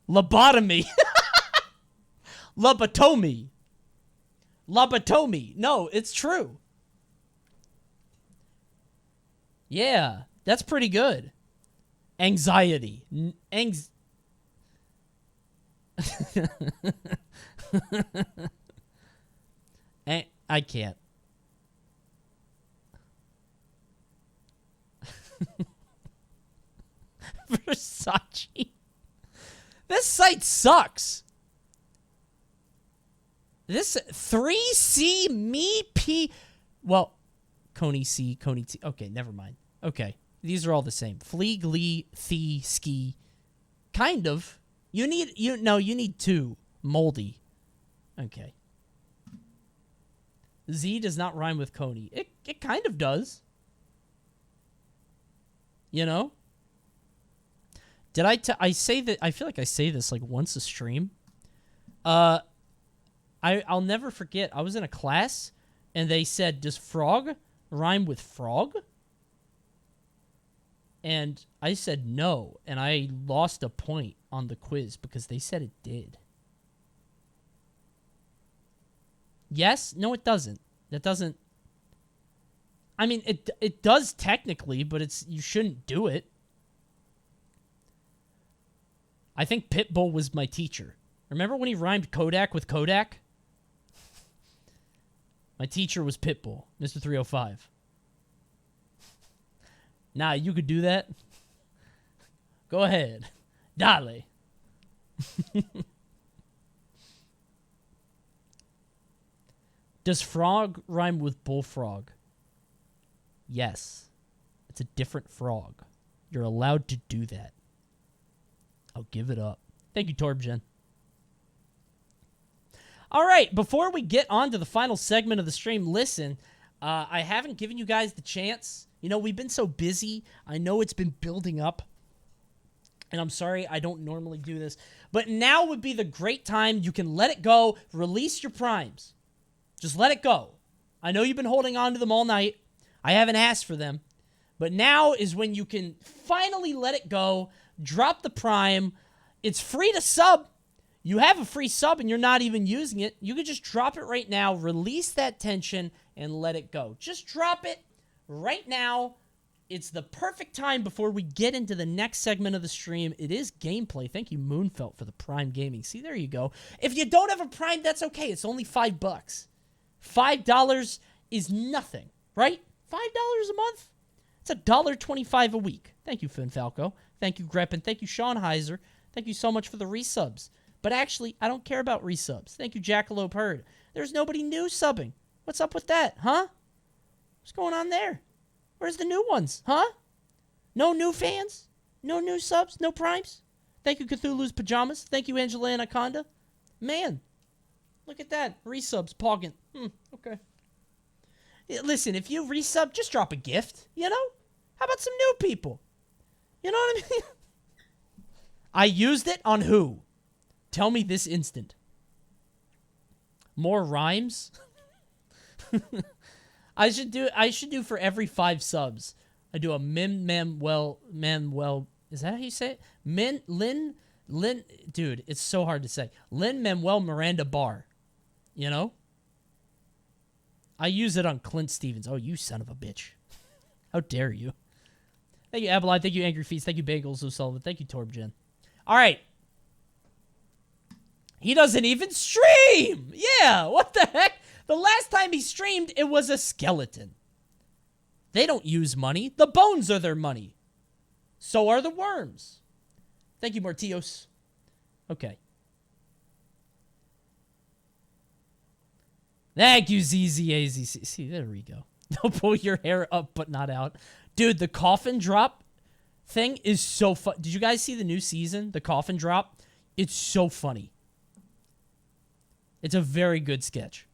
Lobotomy. Lobotomy. Lobotomy. No, it's true. Yeah, that's pretty good. Anxiety. I can't. Versace. This site sucks. This 3C me P. Well, Coney C, Coney T. Okay, never mind. Okay, these are all the same. Flea, glee, thee, ski. Kind of. You need two. Moldy. Okay. Z does not rhyme with Coney. It kind of does. You know? Did I say that? I feel like I say this like once a stream. I'll never forget. I was in a class and they said, "Does frog rhyme with frog?" And I said no, and I lost a point on the quiz because they said it did. Yes? No, it doesn't. That doesn't... I mean, it does technically, but you shouldn't do it. I think Pitbull was my teacher. Remember when he rhymed Kodak with Kodak? My teacher was Pitbull, Mr. 305. Nah, you could do that. Go ahead. Dale. Does frog rhyme with bullfrog? Yes. It's a different frog. You're allowed to do that. I'll give it up. Thank you, Torbjen. All right, before we get on to the final segment of the stream, listen, I haven't given you guys the chance. You know, we've been so busy. I know it's been building up. And I'm sorry, I don't normally do this. But now would be the great time. You can let it go. Release your primes. Just let it go. I know you've been holding on to them all night. I haven't asked for them. But now is when you can finally let it go. Drop the prime. It's free to sub. You have a free sub and you're not even using it. You could just drop it right now. Release that tension and let it go. Just drop it right now. It's the perfect time before we get into the next segment of the stream. It is gameplay. Thank you, Moonfelt, for the Prime Gaming. See, there you go. If you don't have a Prime, that's okay. It's only $5. $5 is nothing, right? $5 a month? It's $1.25 a week. Thank you, Finn Falco. Thank you, Greppin. Thank you, Sean Heiser. Thank you so much for the resubs. But actually, I don't care about resubs. Thank you, Jackalope Herd. There's nobody new subbing. What's up with that, huh? What's going on there? Where's the new ones, huh? No new fans? No new subs? No primes? Thank you, Cthulhu's Pajamas. Thank you, Angela Anaconda. Man, look at that. Resubs, pogging. Okay. Yeah, listen, if you resub, just drop a gift, you know? How about some new people? You know what I mean? I used it on who? Tell me this instant. More rhymes? I should do for every 5 subs. I do a Manuel. Is that how you say it? Lin. Dude, it's so hard to say. Lin-Manuel Miranda Bar. You know? I use it on Clint Stevens. Oh, you son of a bitch. How dare you? Thank you, Abeline. Thank you, Angry Feast. Thank you, Bagels O'Sullivan. Thank you, Torbjen. All right. He doesn't even stream! Yeah, what the heck? The last time he streamed, it was a skeleton. They don't use money. The bones are their money. So are the worms. Thank you, Martios. Okay. Thank you, ZZAZC. See, there we go. Don't pull your hair up, but not out. Dude, the coffin drop thing is so fun. Did you guys see the new season? The coffin drop? It's so funny. It's a very good sketch.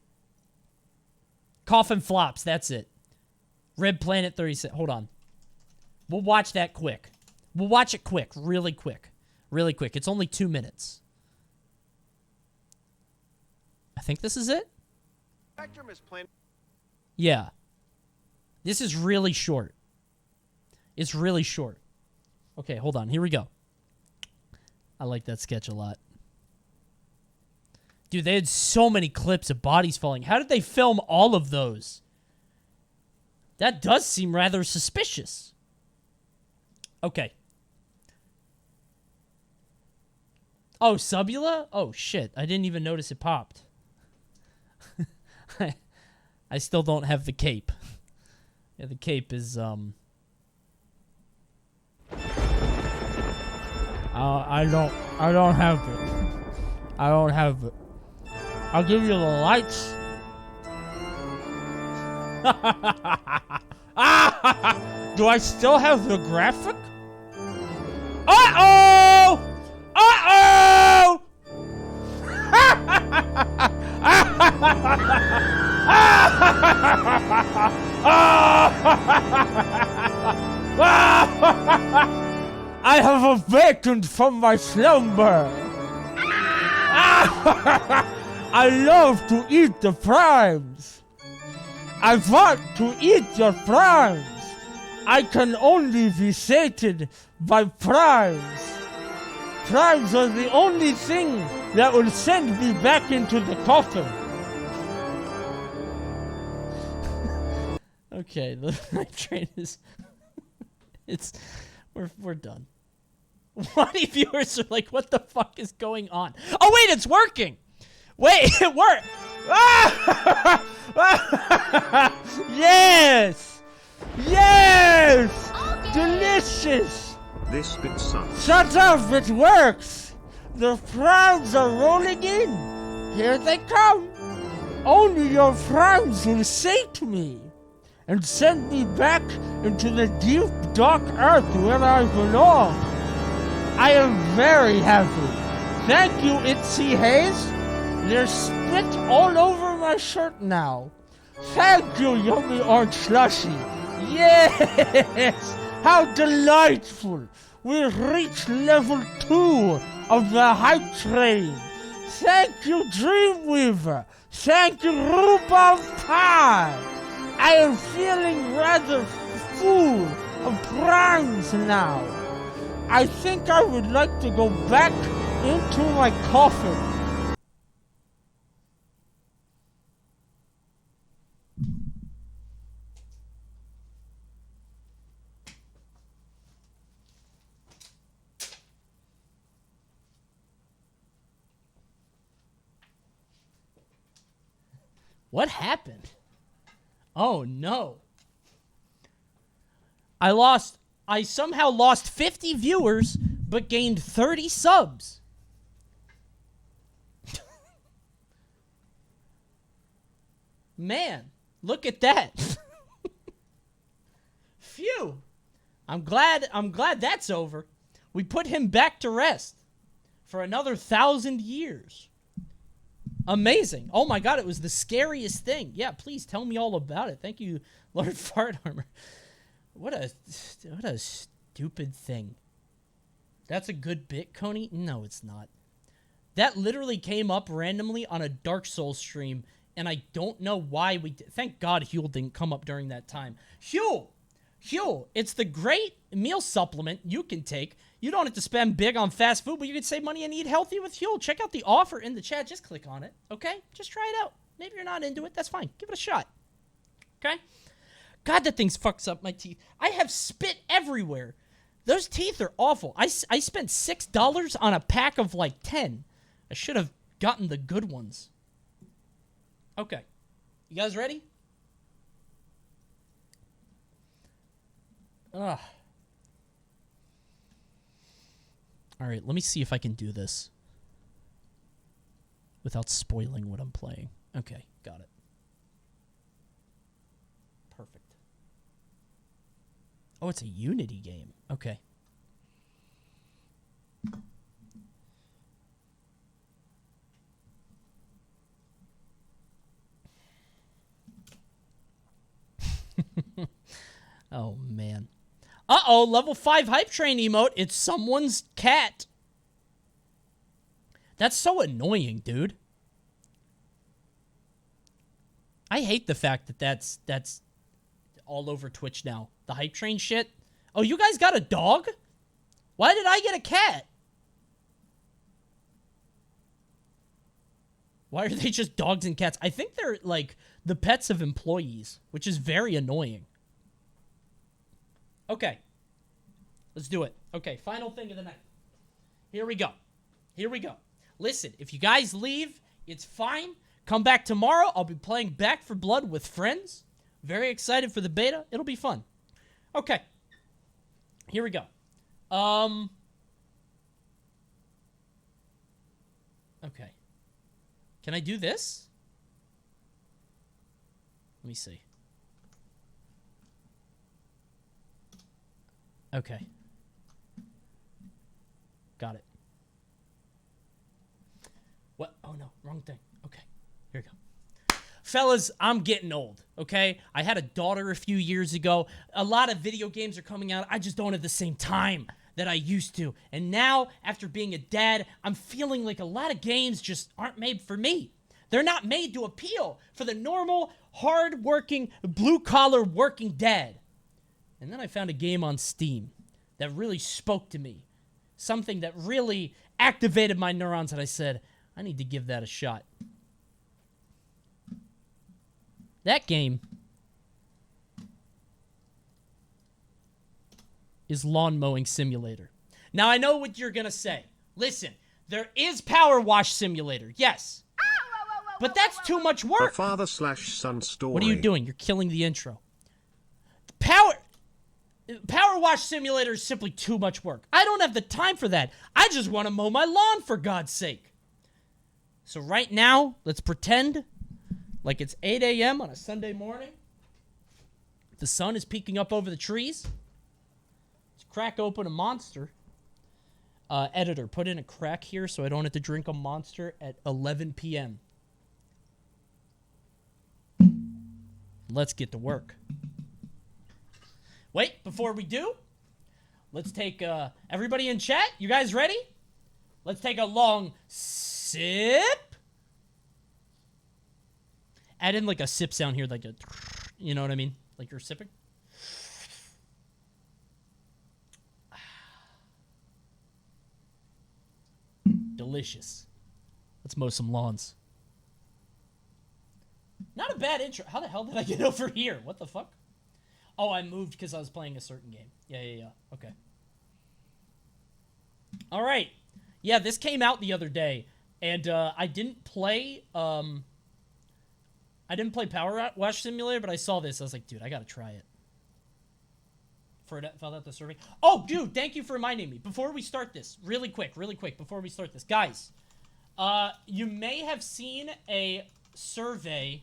Coffin flops, that's it. Red Planet 36. Hold on. We'll watch that quick. We'll watch it quick. Really quick. Really quick. It's only 2 minutes. I think this is it? Spectrum is playing. Yeah. This is really short. It's really short. Okay, hold on. Here we go. I like that sketch a lot. Dude, they had so many clips of bodies falling. How did they film all of those? That does seem rather suspicious. Okay. Oh, Subula? Oh, shit. I didn't even notice it popped. I still don't have the cape. Yeah, the cape is, I don't have it. I don't have it. I'll give you the lights. Do I still have the graphic? Uh-oh! Uh-oh! I have awakened from my slumber. I love to eat the primes. I want to eat your primes. I can only be sated by prize. Prize are the only thing that will send me back into the coffin. Okay, the hype train is... We're done. 20 viewers are like, what the fuck is going on? Oh, wait, it's working! Wait, it worked! Yes! Yes! Delicious! This bit sucks. Shut up, it works! The frowns are rolling in. Here they come. Only your frowns will sate me and send me back into the deep, dark earth where I belong. I am very happy. Thank you, Itsy Hayes. There's spit all over my shirt now. Thank you, yummy orange slushy. Yes! How delightful! We've reached level 2 of the hype train. Thank you, Dreamweaver. Thank you, Rhubarb Pie. I am feeling rather full of prawns now. I think I would like to go back into my coffin. What happened? Oh no. I somehow lost 50 viewers, but gained 30 subs. Man, look at that. Phew. I'm glad that's over. We put him back to rest for another 1,000 years. Amazing. Oh my god, it was the scariest thing. Yeah, please tell me all about it. Thank you, Lord Fart Armor. What a stupid thing. That's a good bit, Coney? No, it's not. That literally came up randomly on a Dark Souls stream, and I don't know why we did. Thank God Huel didn't come up during that time. Huel, it's the great meal supplement you can take. You don't have to spend big on fast food, but you can save money and eat healthy with Huel. Check out the offer in the chat. Just click on it, okay? Just try it out. Maybe you're not into it. That's fine. Give it a shot, okay? God, that thing fucks up my teeth. I have spit everywhere. Those teeth are awful. I spent $6 on a pack of like 10. I should have gotten the good ones. Okay. You guys ready? Ugh. All right, let me see if I can do this without spoiling what I'm playing. Okay, got it. Perfect. Oh, it's a Unity game. Okay. Oh, man. Uh-oh, level 5 hype train emote. It's someone's cat. That's so annoying, dude. I hate the fact that that's all over Twitch now. The hype train shit. Oh, you guys got a dog? Why did I get a cat? Why are they just dogs and cats? I think they're, like, the pets of employees, which is very annoying. Okay. Let's do it. Okay, final thing of the night. Here we go. Here we go. Listen, if you guys leave, it's fine. Come back tomorrow. I'll be playing Back for Blood with friends. Very excited for the beta. It'll be fun. Okay. Here we go. Okay. Can I do this? Let me see. Okay. Got it. What? Oh, no. Wrong thing. Okay. Here we go. Fellas, I'm getting old, okay? I had a daughter a few years ago. A lot of video games are coming out. I just don't have the same time that I used to. And now, after being a dad, I'm feeling like a lot of games just aren't made for me. They're not made to appeal for the normal, hard-working, blue-collar working dad. And then I found a game on Steam that really spoke to me. Something that really activated my neurons, and I said, I need to give that a shot. That game is Lawn Mowing Simulator. Now, I know what you're going to say. Listen, there is Power Wash Simulator, yes. But that's too much A work. father/son story. What are you doing? You're killing the intro. Power Wash Simulator is simply too much work. I don't have the time for that. I just want to mow my lawn, for God's sake. So right now, let's pretend like it's 8 a.m. on a Sunday morning. The sun is peeking up over the trees. Let's crack open a Monster. Editor, put in a crack here so I don't have to drink a Monster at 11 p.m. Let's get to work. Wait, before we do, let's take, everybody in chat, you guys ready? Let's take a long sip. Add in like a sip sound here, like a, you know what I mean? Like you're sipping. Delicious. Let's mow some lawns. Not a bad intro. How the hell did I get over here? What the fuck? Oh, I moved because I was playing a certain game. Yeah. Okay. All right. Yeah, this came out the other day, and I didn't play Power Wash Simulator, but I saw this. I was like, dude, I gotta try it. Filled out the survey. Oh, dude, thank you for reminding me. Before we start this, really quick, before we start this, guys, you may have seen a survey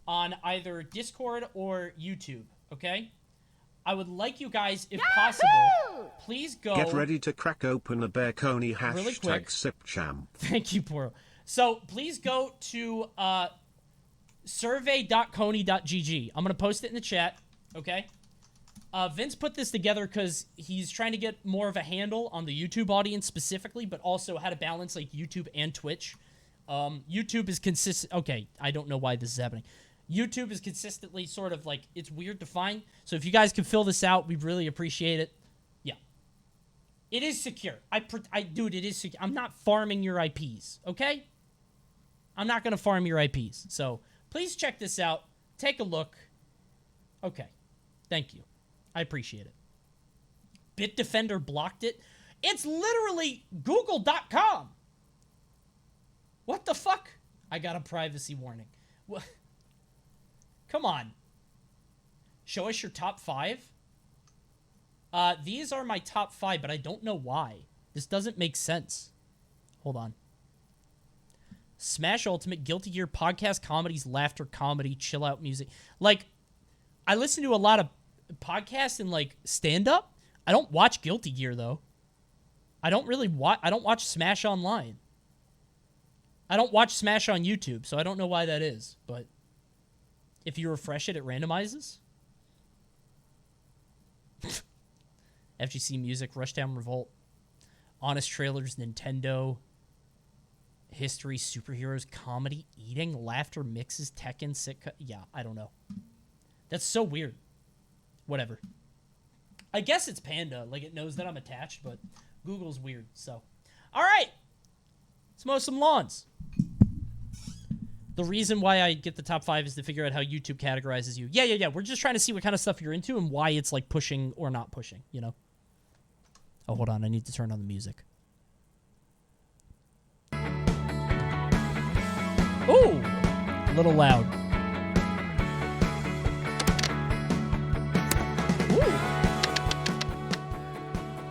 on either Discord or YouTube, okay? I would like you guys, if possible, please go... Get ready to crack open a Bear Coney Really quick. #SipCham. Thank you, Poro. So, please go to survey.coney.gg. I'm going to post it in the chat, okay? Vince put this together because he's trying to get more of a handle on the YouTube audience specifically, but also how to balance, like, YouTube and Twitch. YouTube is consistent... Okay, I don't know why this is happening. YouTube is consistently sort of like, it's weird to find. So if you guys can fill this out, we'd really appreciate it. Yeah. It is secure. Dude, it is secure. I'm not farming your IPs, okay? I'm not going to farm your IPs. So please check this out. Take a look. Okay. Thank you. I appreciate it. Bitdefender blocked it. It's literally google.com. What the fuck? I got a privacy warning. What? Come on. Show us your top 5. These are my top 5, but I don't know why. This doesn't make sense. Hold on. Smash Ultimate, Guilty Gear, podcast comedies, laughter comedy, chill out music. Like, I listen to a lot of podcasts and, like, stand-up. I don't watch Guilty Gear, though. I don't watch Smash Online. I don't watch Smash on YouTube, so I don't know why that is, but... If you refresh it, it randomizes. FGC Music, Rushdown Revolt, Honest Trailers, Nintendo, History, Superheroes, Comedy, Eating, Laughter, Mixes, Tekken, Sitka. Yeah, I don't know. That's so weird. Whatever. I guess it's Panda. Like, it knows that I'm attached, but Google's weird, so. All right. Let's mow some lawns. The reason why I get the top 5 is to figure out how YouTube categorizes you. Yeah. We're just trying to see what kind of stuff you're into and why it's, like, pushing or not pushing, you know? Oh, hold on. I need to turn on the music. Ooh! A little loud. Ooh!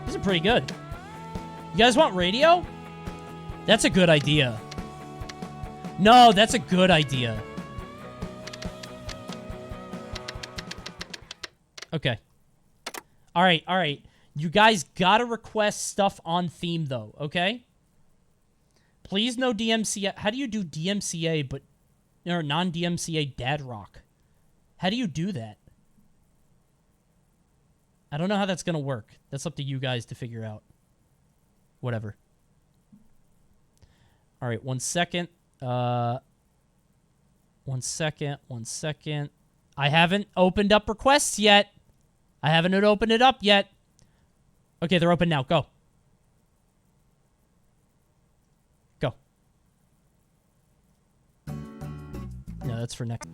These are pretty good. You guys want radio? That's a good idea. No, that's a good idea. Okay. All right. You guys gotta request stuff on theme, though, okay? Please no DMCA. How do you do DMCA, or non-DMCA dad rock? How do you do that? I don't know how that's gonna work. That's up to you guys to figure out. Whatever. All right, 1 second. 1 second. I haven't opened up requests yet. I haven't opened it up yet. Okay, they're open now. Go. Go. No, that's for next.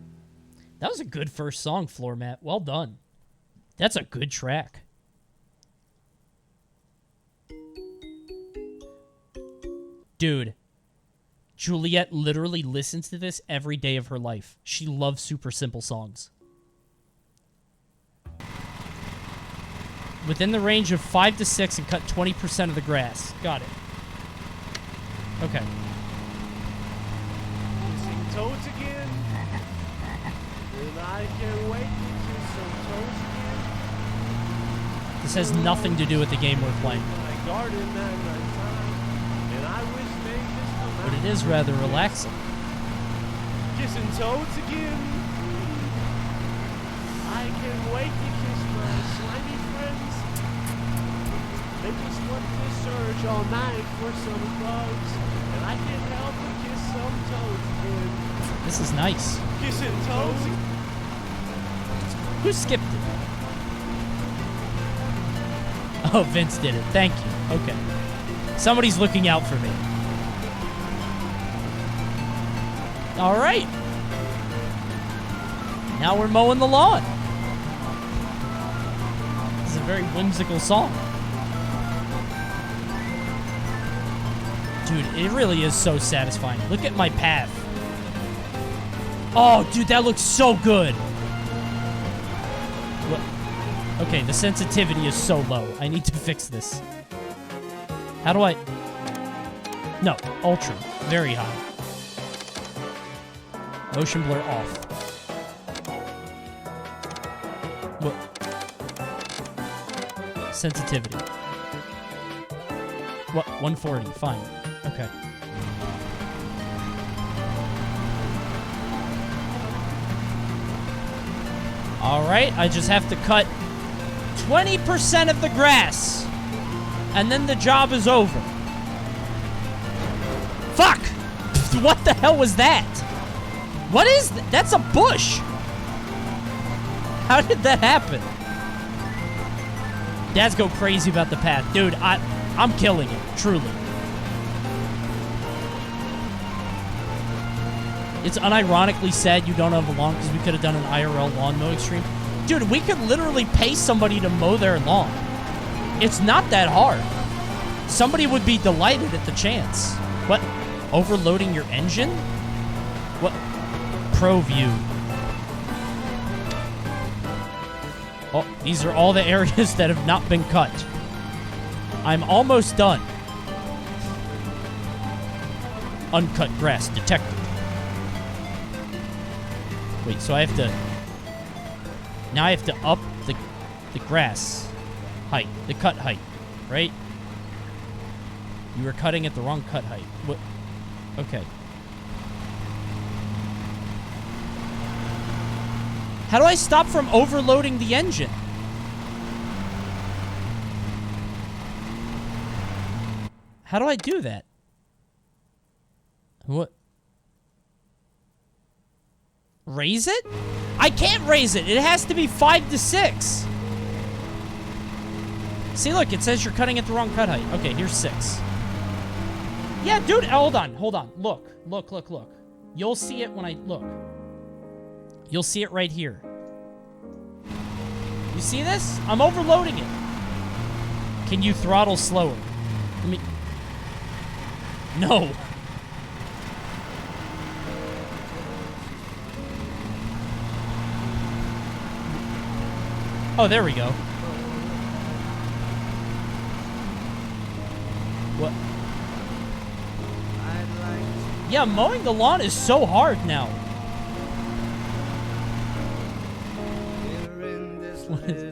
That was a good first song, Floor Mat. Well done. That's a good track. Dude, Juliet literally listens to this every day of her life. She loves super simple songs. Within the range of 5 to 6 and cut 20% of the grass. Got it. Okay. Kissing toads again. And I can't wait to kiss some toads again. This has nothing to do with the game we're playing. My garden at night time. And I wish they just come out. But it is rather relaxing. Kissing toads again. I can't wait to kiss my slimy friends. They just want to search all night for some bugs. And I can't help but kiss some toads again. This is nice. Kissing toads again. Who skipped it? Oh, Vince did it. Thank you. Okay. Somebody's looking out for me. All right. Now we're mowing the lawn. This is a very whimsical song. Dude, it really is so satisfying. Look at my path. Oh, dude, that looks so good. What? Okay, the sensitivity is so low. I need to fix this. How do I... No, ultra. Very high. Motion blur off. What? Sensitivity. What? 140. Fine. Okay. All right, I just have to cut 20% of the grass, and then the job is over. Fuck! What the hell was that? What is that? That's a bush! How did that happen? Dads go crazy about the path. Dude, I'm killing it, truly. It's unironically sad you don't have a lawn because we could have done an IRL lawn mowing stream. Dude, we could literally pay somebody to mow their lawn. It's not that hard. Somebody would be delighted at the chance. What? Overloading your engine? What? Pro view. Oh, these are all the areas that have not been cut. I'm almost done. Uncut grass detected. Wait, so I have to... Now I have to up the grass height, the cut height, right? You were cutting at the wrong cut height. What? Okay. How do I stop from overloading the engine? How do I do that? What? Raise it? I can't raise it. It has to be 5 to 6. See, look, it says you're cutting at the wrong cut height. Okay, here's 6. Yeah, dude, hold on. Look. You'll see it when I look. You'll see it right here. You see this? I'm overloading it. Can you throttle slower? Let me... No. Oh, there we go. What? Yeah, mowing the lawn is so hard now. What is...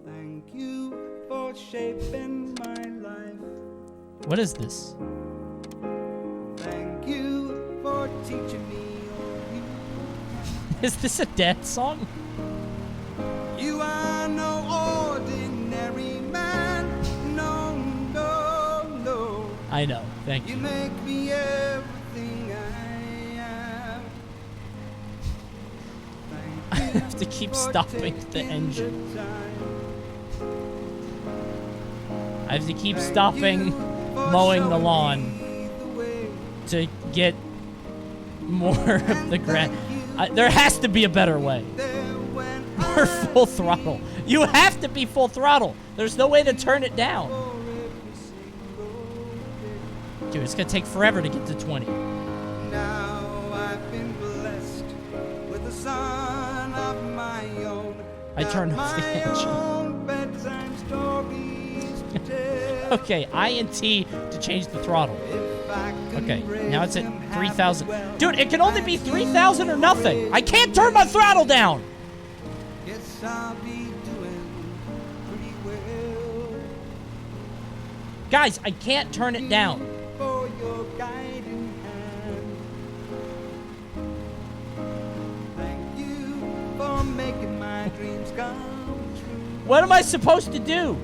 Thank you for shaping my life. What is this? Thank you for teaching me. Is this a dad song? You are no ordinary man. No. I know. Thank you. You make me everything I am. to keep stopping the engine. I have to keep stopping mowing the lawn to get more of the grass. There has to be a better way. We're full throttle. You have to be full throttle. There's no way to turn it down. Dude, it's gonna take forever to get to 20. Now I've been blessed with a son of my own. I turned off the engine. Bedtime stories to tell. Okay, I and T to change the throttle. Okay, now it's at 3,000. Dude, it can only be 3,000 or nothing. I can't turn my throttle down. Guess I'll be doing pretty well. Guys, I can't turn it down. For your guiding hand. Thank you for making my dreams come true. What am I supposed to do?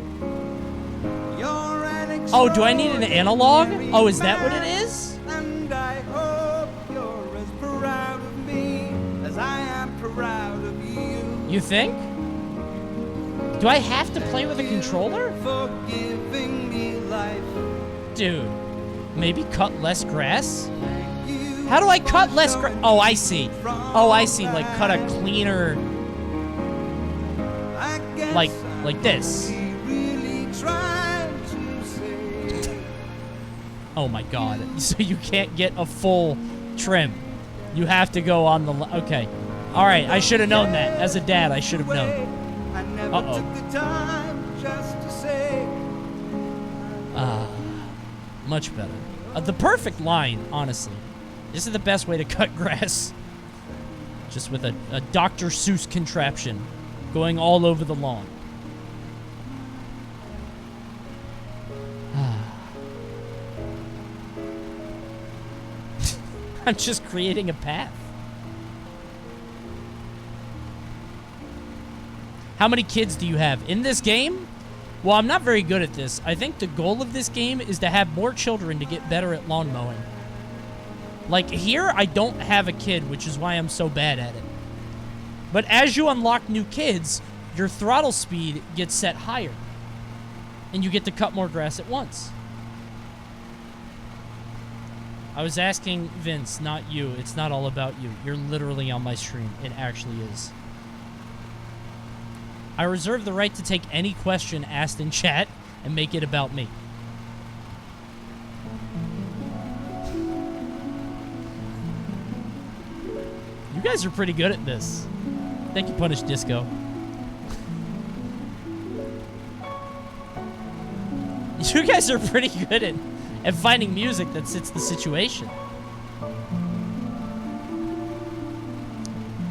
Oh, do I need an analog? Oh, is that what it is? And I hope you're as proud of me as I am proud of you. You think? Do I have to play with a controller? For giving me life. Dude, maybe cut less grass? How do I cut less grass? Oh, I see. Oh, I see. Like, cut a cleaner... Like this. Oh my god. So you can't get a full trim. You have to go on the... Okay. Alright, I should have known that. As a dad, I should have known. Uh-oh. Much better. The perfect line, honestly. This is the best way to cut grass. Just with a Dr. Seuss contraption going all over the lawn. I'm just creating a path. How many kids do you have in this game? Well, I'm not very good at this. I think the goal of this game is to have more children to get better at lawn mowing. Like here, I don't have a kid, which is why I'm so bad at it. But as you unlock new kids, your throttle speed gets set higher. And you get to cut more grass at once. I was asking Vince, not you. It's not all about you. You're literally on my stream. It actually is. I reserve the right to take any question asked in chat and make it about me. You guys are pretty good at this. Thank you, Punish Disco. You guys are pretty good at finding music that fits the situation.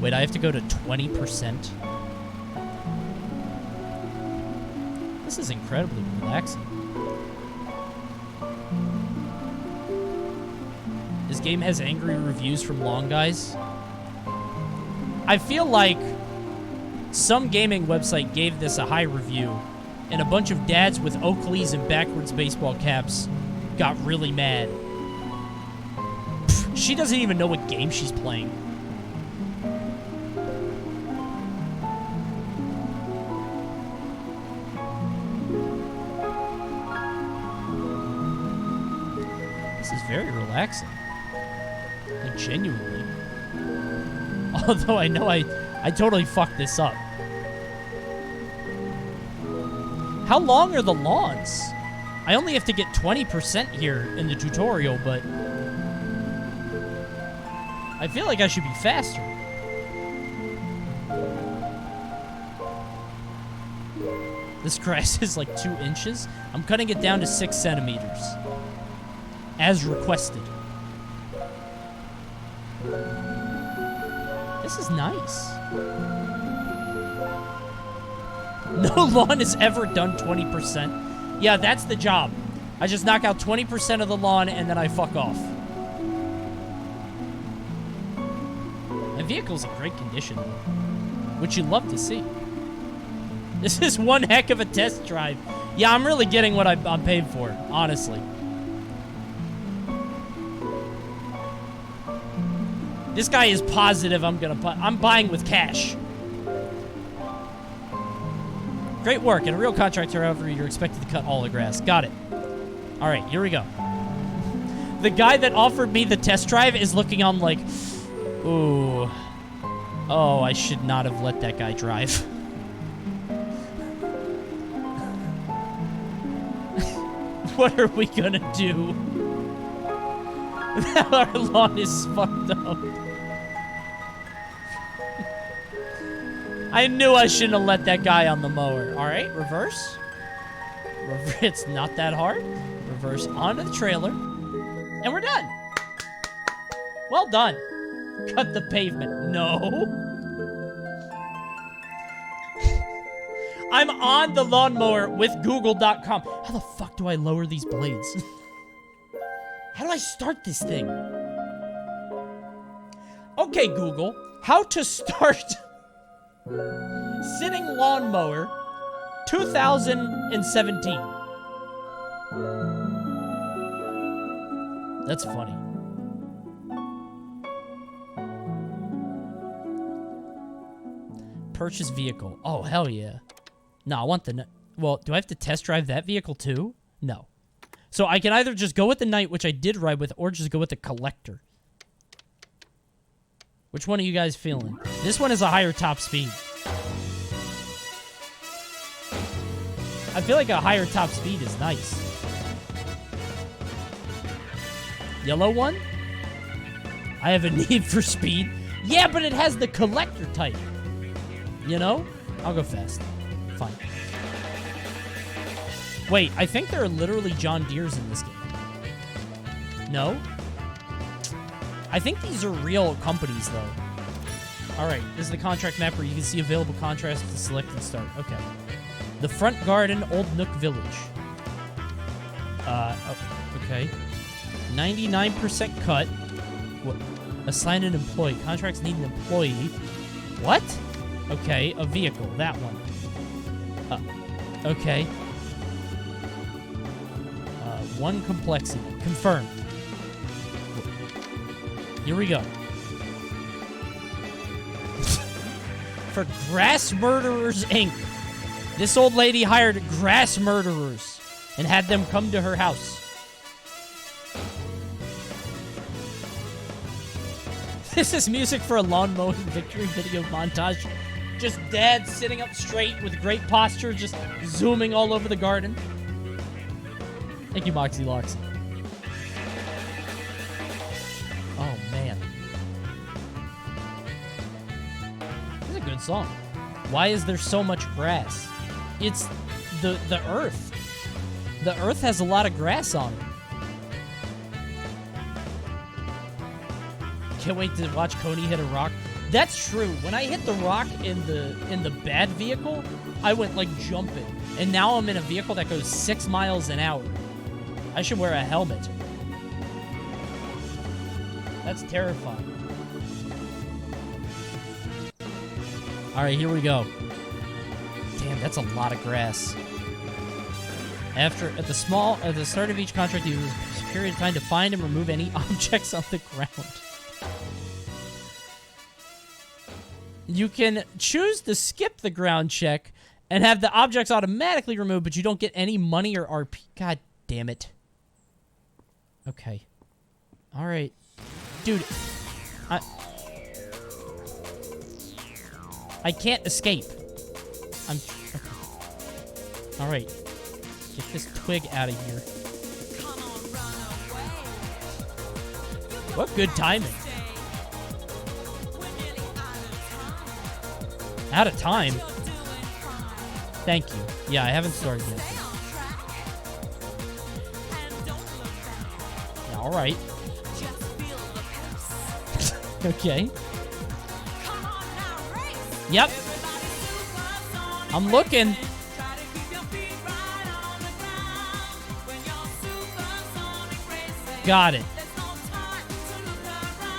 Wait, I have to go to 20%? This is incredibly relaxing. This game has angry reviews from long guys. I feel like some gaming website gave this a high review, and a bunch of dads with Oakleys and backwards baseball caps got really mad. Pfft, she doesn't even know what game she's playing. This is very relaxing. Like, genuinely. Although I know I totally fucked this up. How long are the lawns? I only have to get 20% here in the tutorial, but I feel like I should be faster. This grass is like 2 inches. I'm cutting it down to 6 centimeters. As requested. This is nice. No lawn is ever done 20%. Yeah, that's the job. I just knock out 20% of the lawn and then I fuck off. My vehicle's in great condition, which you love to see. This is one heck of a test drive. Yeah, I'm really getting what I'm paid for, honestly. This guy is positive I'm buying with cash. Great work. In a real contract, however, you're expected to cut all the grass. Got it. All right, here we go. The guy that offered me the test drive is looking on like, ooh. Oh, I should not have let that guy drive. What are we gonna do? Our lawn is fucked up. I knew I shouldn't have let that guy on the mower. All right, reverse. It's not that hard. Reverse onto the trailer. And we're done. Well done. Cut the pavement. No. I'm on the lawnmower with Google.com. How the fuck do I lower these blades? How do I start this thing? Okay, Google. How to start sitting lawnmower 2017. That's funny. Purchase vehicle. Oh, hell yeah. No, I want the... Well, do I have to test drive that vehicle too? No. So I can either just go with the Knight, which I did ride with, or just go with the Collector. Which one are you guys feeling? This one is a higher top speed. I feel like a higher top speed is nice. Yellow one? I have a need for speed. Yeah, but it has the Collector type. You know? I'll go fast. Fine. Wait, I think there are literally John Deeres in this game. No? I think these are real companies, though. Alright, this is the contract map where you can see available contracts to select and start. Okay. The Front Garden, Old Nook Village. Okay. 99% cut. What? Assign an employee. Contracts need an employee. What? Okay, a vehicle. That one. Okay. One complexity. Confirmed. Here we go. For Grass Murderers, Inc. This old lady hired grass murderers and had them come to her house. This is music for a lawn mowing victory video montage. Just dad sitting up straight with great posture, just zooming all over the garden. Thank you, Moxie Loxy. Oh, man. This is a good song. Why is there so much grass? It's the earth. The earth has a lot of grass on it. Can't wait to watch Coney hit a rock. That's true. When I hit the rock in the bad vehicle, I went like jumping. And now I'm in a vehicle that goes 6 miles an hour. I should wear a helmet. That's terrifying. All right, here we go. Damn, that's a lot of grass. At the start of each contract, you use a period of time to find and remove any objects on the ground. You can choose to skip the ground check and have the objects automatically removed, but you don't get any money or RP. God damn it. Okay. All right. Dude, I can't escape. Okay. All right. Get this twig out of here. What good timing. Out of time? Thank you. Yeah, I haven't started yet. Yeah, all right. Okay. Yep. I'm looking. Got it.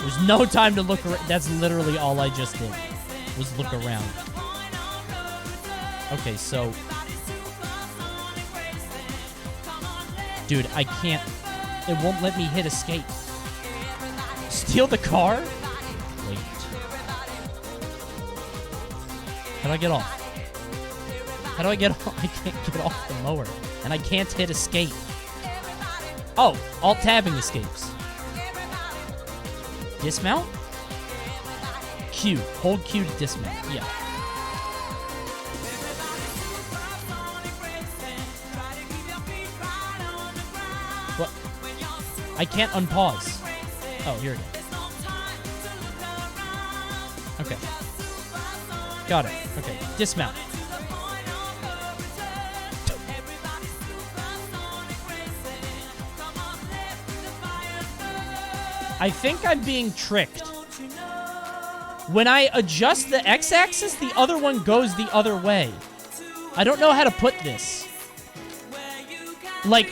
There's no time to look around. That's literally all I just did, was look around. Okay, so... Dude, I can't... It won't let me hit escape. Steal the car? Wait. How do I get off? How do I get off? I can't get off the mower. And I can't hit escape. Oh, alt-tabbing escapes. Dismount? Q. Hold Q to dismount. Yeah. What? I can't unpause. Oh, here it is. Okay. Got it. Okay. Dismount. I think I'm being tricked. When I adjust the x-axis, the other one goes the other way. I don't know how to put this. Like...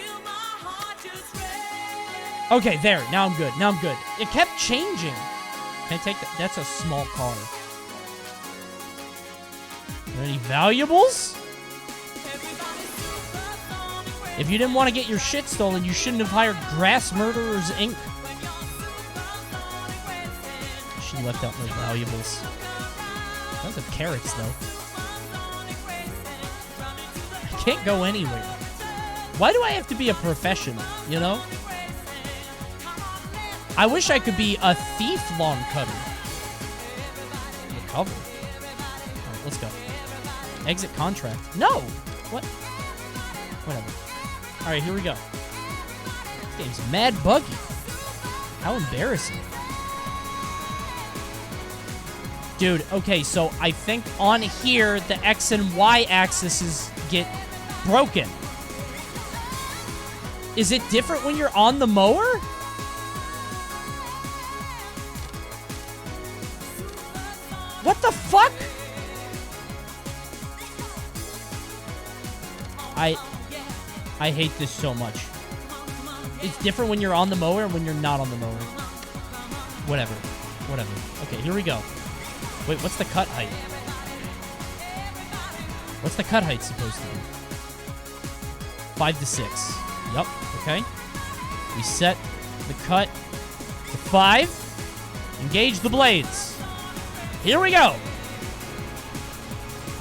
Okay, there. Now I'm good. Now I'm good. It kept changing. Can I take that? That's a small car. Are there any valuables? If you didn't want to get your shit stolen, you shouldn't have hired Grass Murderers, Inc. She left out no valuables. Does have carrots, though. I can't go anywhere. Why do I have to be a professional, you know? I wish I could be a thief lawn cutter. Recover. All right, let's go. Exit contract. No! What? Whatever. All right, here we go. This game's mad buggy. How embarrassing. Dude, okay, so I think on here, the X and Y axes get broken. Is it different when you're on the mower? What the fuck? I hate this so much. It's different when you're on the mower and when you're not on the mower. Whatever. Whatever. Okay, here we go. Wait, what's the cut height? What's the cut height supposed to be? 5 to 6. Yup, okay. We set the cut to 5. Engage the blades. Here we go.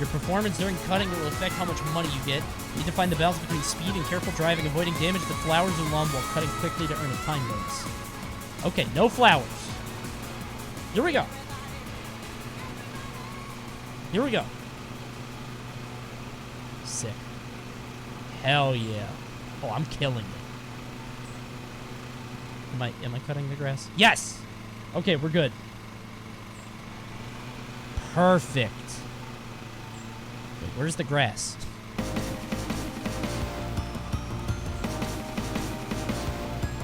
Your performance during cutting will affect how much money you get. You need to find the balance between speed and careful driving, avoiding damage to flowers and lawn while cutting quickly to earn a time bonus. Okay, no flowers. Here we go. Here we go. Sick. Hell yeah. Oh, I'm killing it. Am I cutting the grass? Yes! Okay, we're good. Perfect. Wait, where's the grass?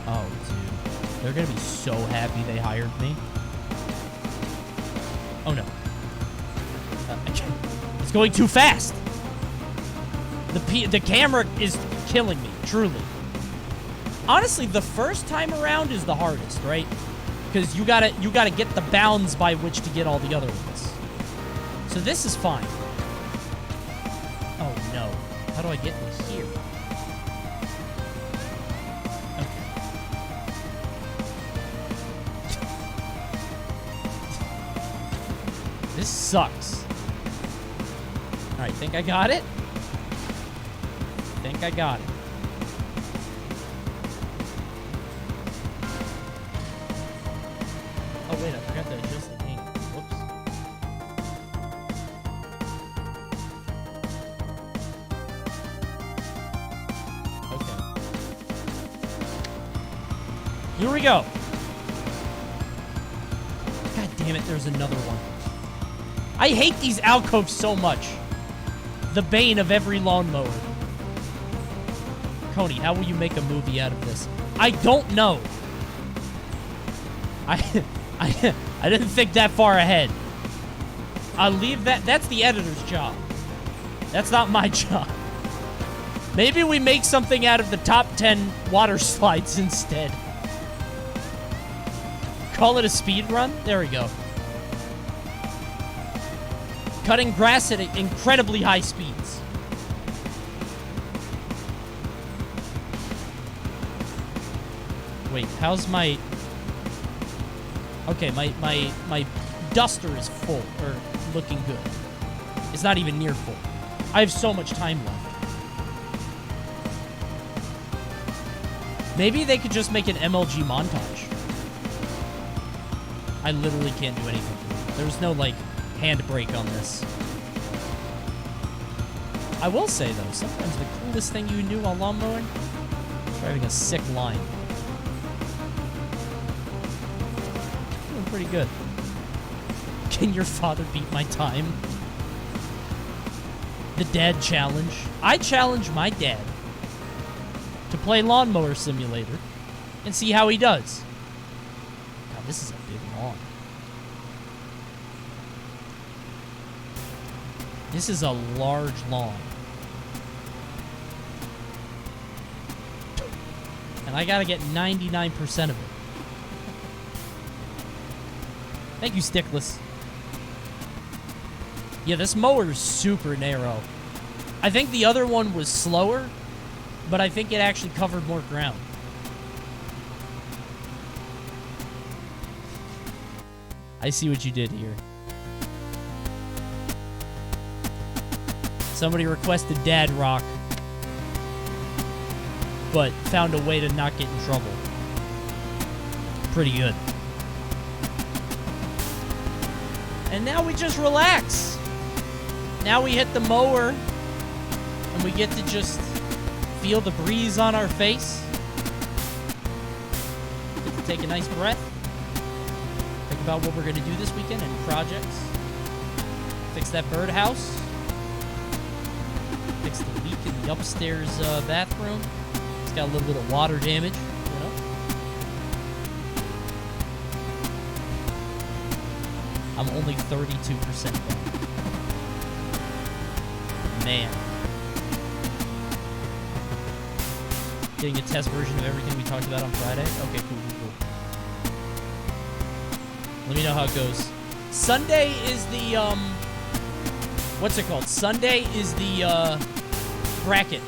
Oh, dude. They're gonna be so happy they hired me. Oh, no. It's going too fast. The camera is killing me, truly. Honestly, the first time around is the hardest, right? Because you gotta get the bounds by which to get all the other ones. So this is fine. Oh no. How do I get in here? Okay. This sucks. Alright, think I got it? Think I got it. Oh wait, I forgot to adjust the game. Whoops. Okay. Here we go. God damn it, there's another one. I hate these alcoves so much. The bane of every lawnmower. Coney, how will you make a movie out of this? I don't know. I didn't think that far ahead. I'll leave that. That's the editor's job. That's not my job. Maybe we make something out of the top 10 water slides instead. Call it a speed run? There we go. Cutting grass at incredibly high speeds. Wait, how's my... Okay, my duster is full, or looking good. It's not even near full. I have so much time left. Maybe they could just make an MLG montage. I literally can't do anything. There's no, like, handbrake on this. I will say, though, sometimes the coolest thing you can do while lawn mowing is driving a sick line. Feeling pretty good. Can your father beat my time? The dad challenge. I challenge my dad to play Lawnmower Simulator and see how he does. God, this is a big lawn. This is a large lawn. And I gotta get 99% of it. Thank you, Stickless. Yeah, this mower is super narrow. I think the other one was slower, but I think it actually covered more ground. I see what you did here. Somebody requested Dad Rock, but found a way to not get in trouble. Pretty good. And now we just relax. Now we hit the mower, and we get to just feel the breeze on our face. Get to take a nice breath. Think about what we're going to do this weekend and projects. Fix that birdhouse. Fix the leak in the upstairs bathroom. It's got a little bit of water damage, you know. I'm only 32% done. Man. Getting a test version of everything we talked about on Friday? Okay, cool. Let me know how it goes. Sunday is the, what's it called? Sunday is the, bracket.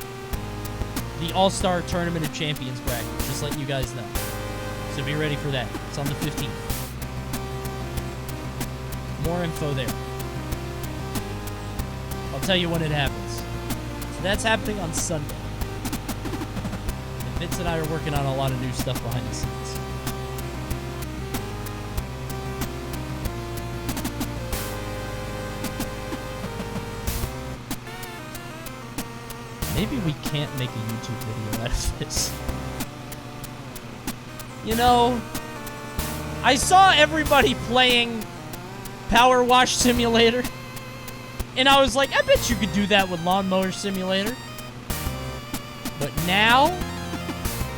The All-Star Tournament of Champions bracket. Just letting you guys know. So be ready for that. It's on the 15th. More info there. I'll tell you when it happens. So that's happening on Sunday. And Vince and I are working on a lot of new stuff behind the scenes. Maybe we can't make a YouTube video out of this. You know, I saw everybody playing Power Wash Simulator, and I was like, I bet you could do that with Lawn Mower Simulator. But now,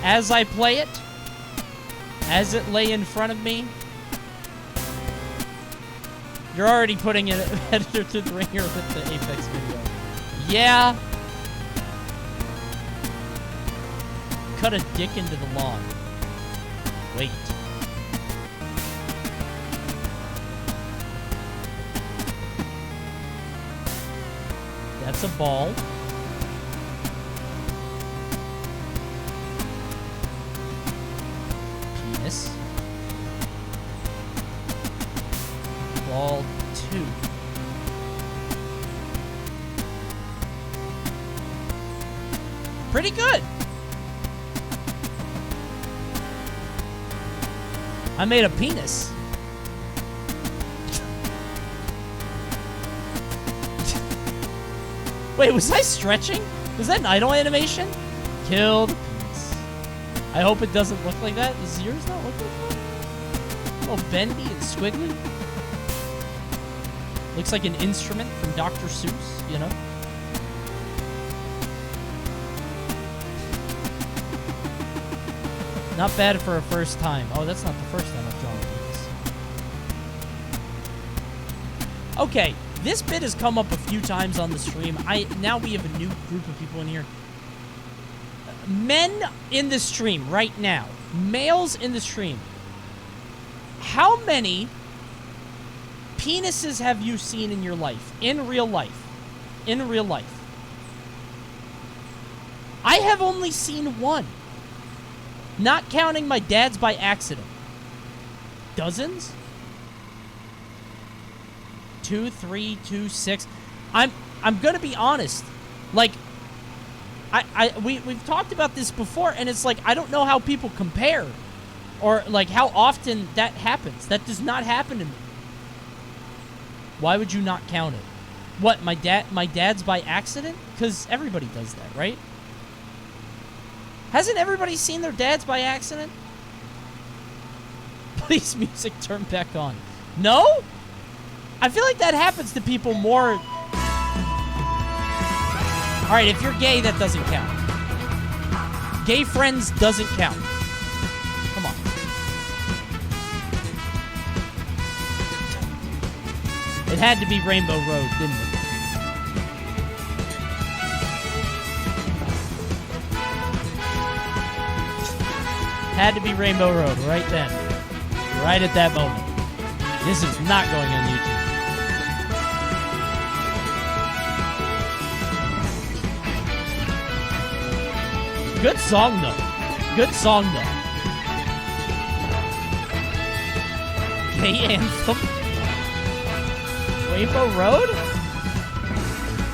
as I play it, as it lay in front of me, you're already putting an editor to the ringer with the Apex video. Yeah. Cut a dick into the lawn. Wait. That's a ball. Penis. Ball 2. Pretty good. I made a penis. Wait, was I stretching? Was that an idle animation? Kill the penis. I hope it doesn't look like that. Does yours not look like that? A little bendy and squiggly. Looks like an instrument from Dr. Seuss, you know? Not bad for a first time. Oh, that's not the first time I've drawn a penis. Okay, this bit has come up a few times on the stream. Now we have a new group of people in here. Men in the stream right now. Males in the stream. How many penises have you seen in your life? In real life. In real life. I have only seen one. Not counting my dad's by accident. Dozens? 2, 3, 2, 6. I'm gonna be honest. Like, we've talked about this before, and it's like, I don't know how people compare. Or, like, how often that happens. That does not happen to me. Why would you not count it? What, my dad's by accident? Because everybody does that, right? Hasn't everybody seen their dads by accident? Please, music, turn back on. No? I feel like that happens to people more. Alright, if you're gay, that doesn't count. Gay friends doesn't count. Come on. It had to be Rainbow Road, didn't it? Had to be Rainbow Road right then. Right at that moment. This is not going on YouTube. Good song, though. Good song, though. Gay anthem? Rainbow Road?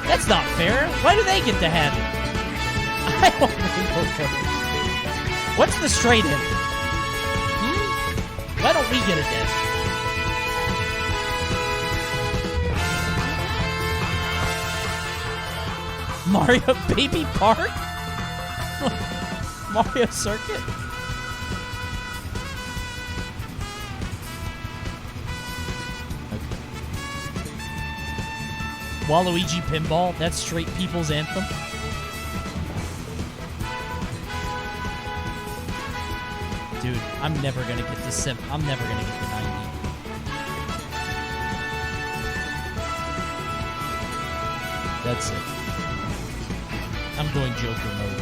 That's not fair. Why do they get to have it? I want Rainbow Road. What's the straight end? Why don't we get a dance? Mario Baby Park? Mario Circuit? Okay. Waluigi Pinball? That's straight people's anthem? Dude, I'm never gonna get to 7. I'm never gonna get to 90. That's it. I'm going Joker mode.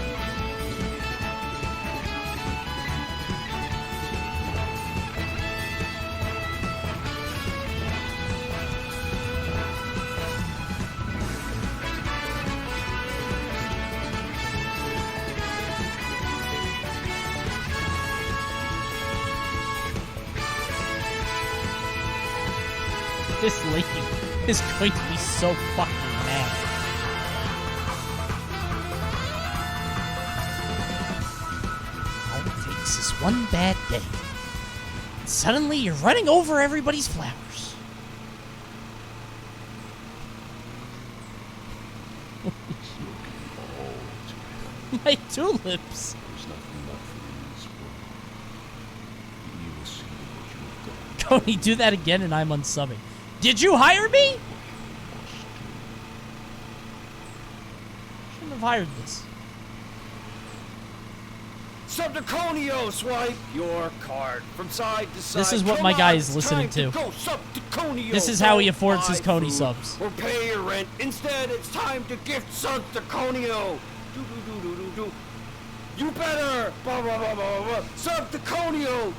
This lady is going to be so fucking mad. All it takes is one bad day. And suddenly you're running over everybody's flowers. My tulips. Coney, do that again and I'm unsubbing. Did you hire me? Shouldn't have hired this. Subdeconio, swipe your card from side to side. This is what my guy is listening to. This is how he affords his Coney subs. Or pay your rent. Instead, it's time to gift Subdeconio. You better Subdeconio.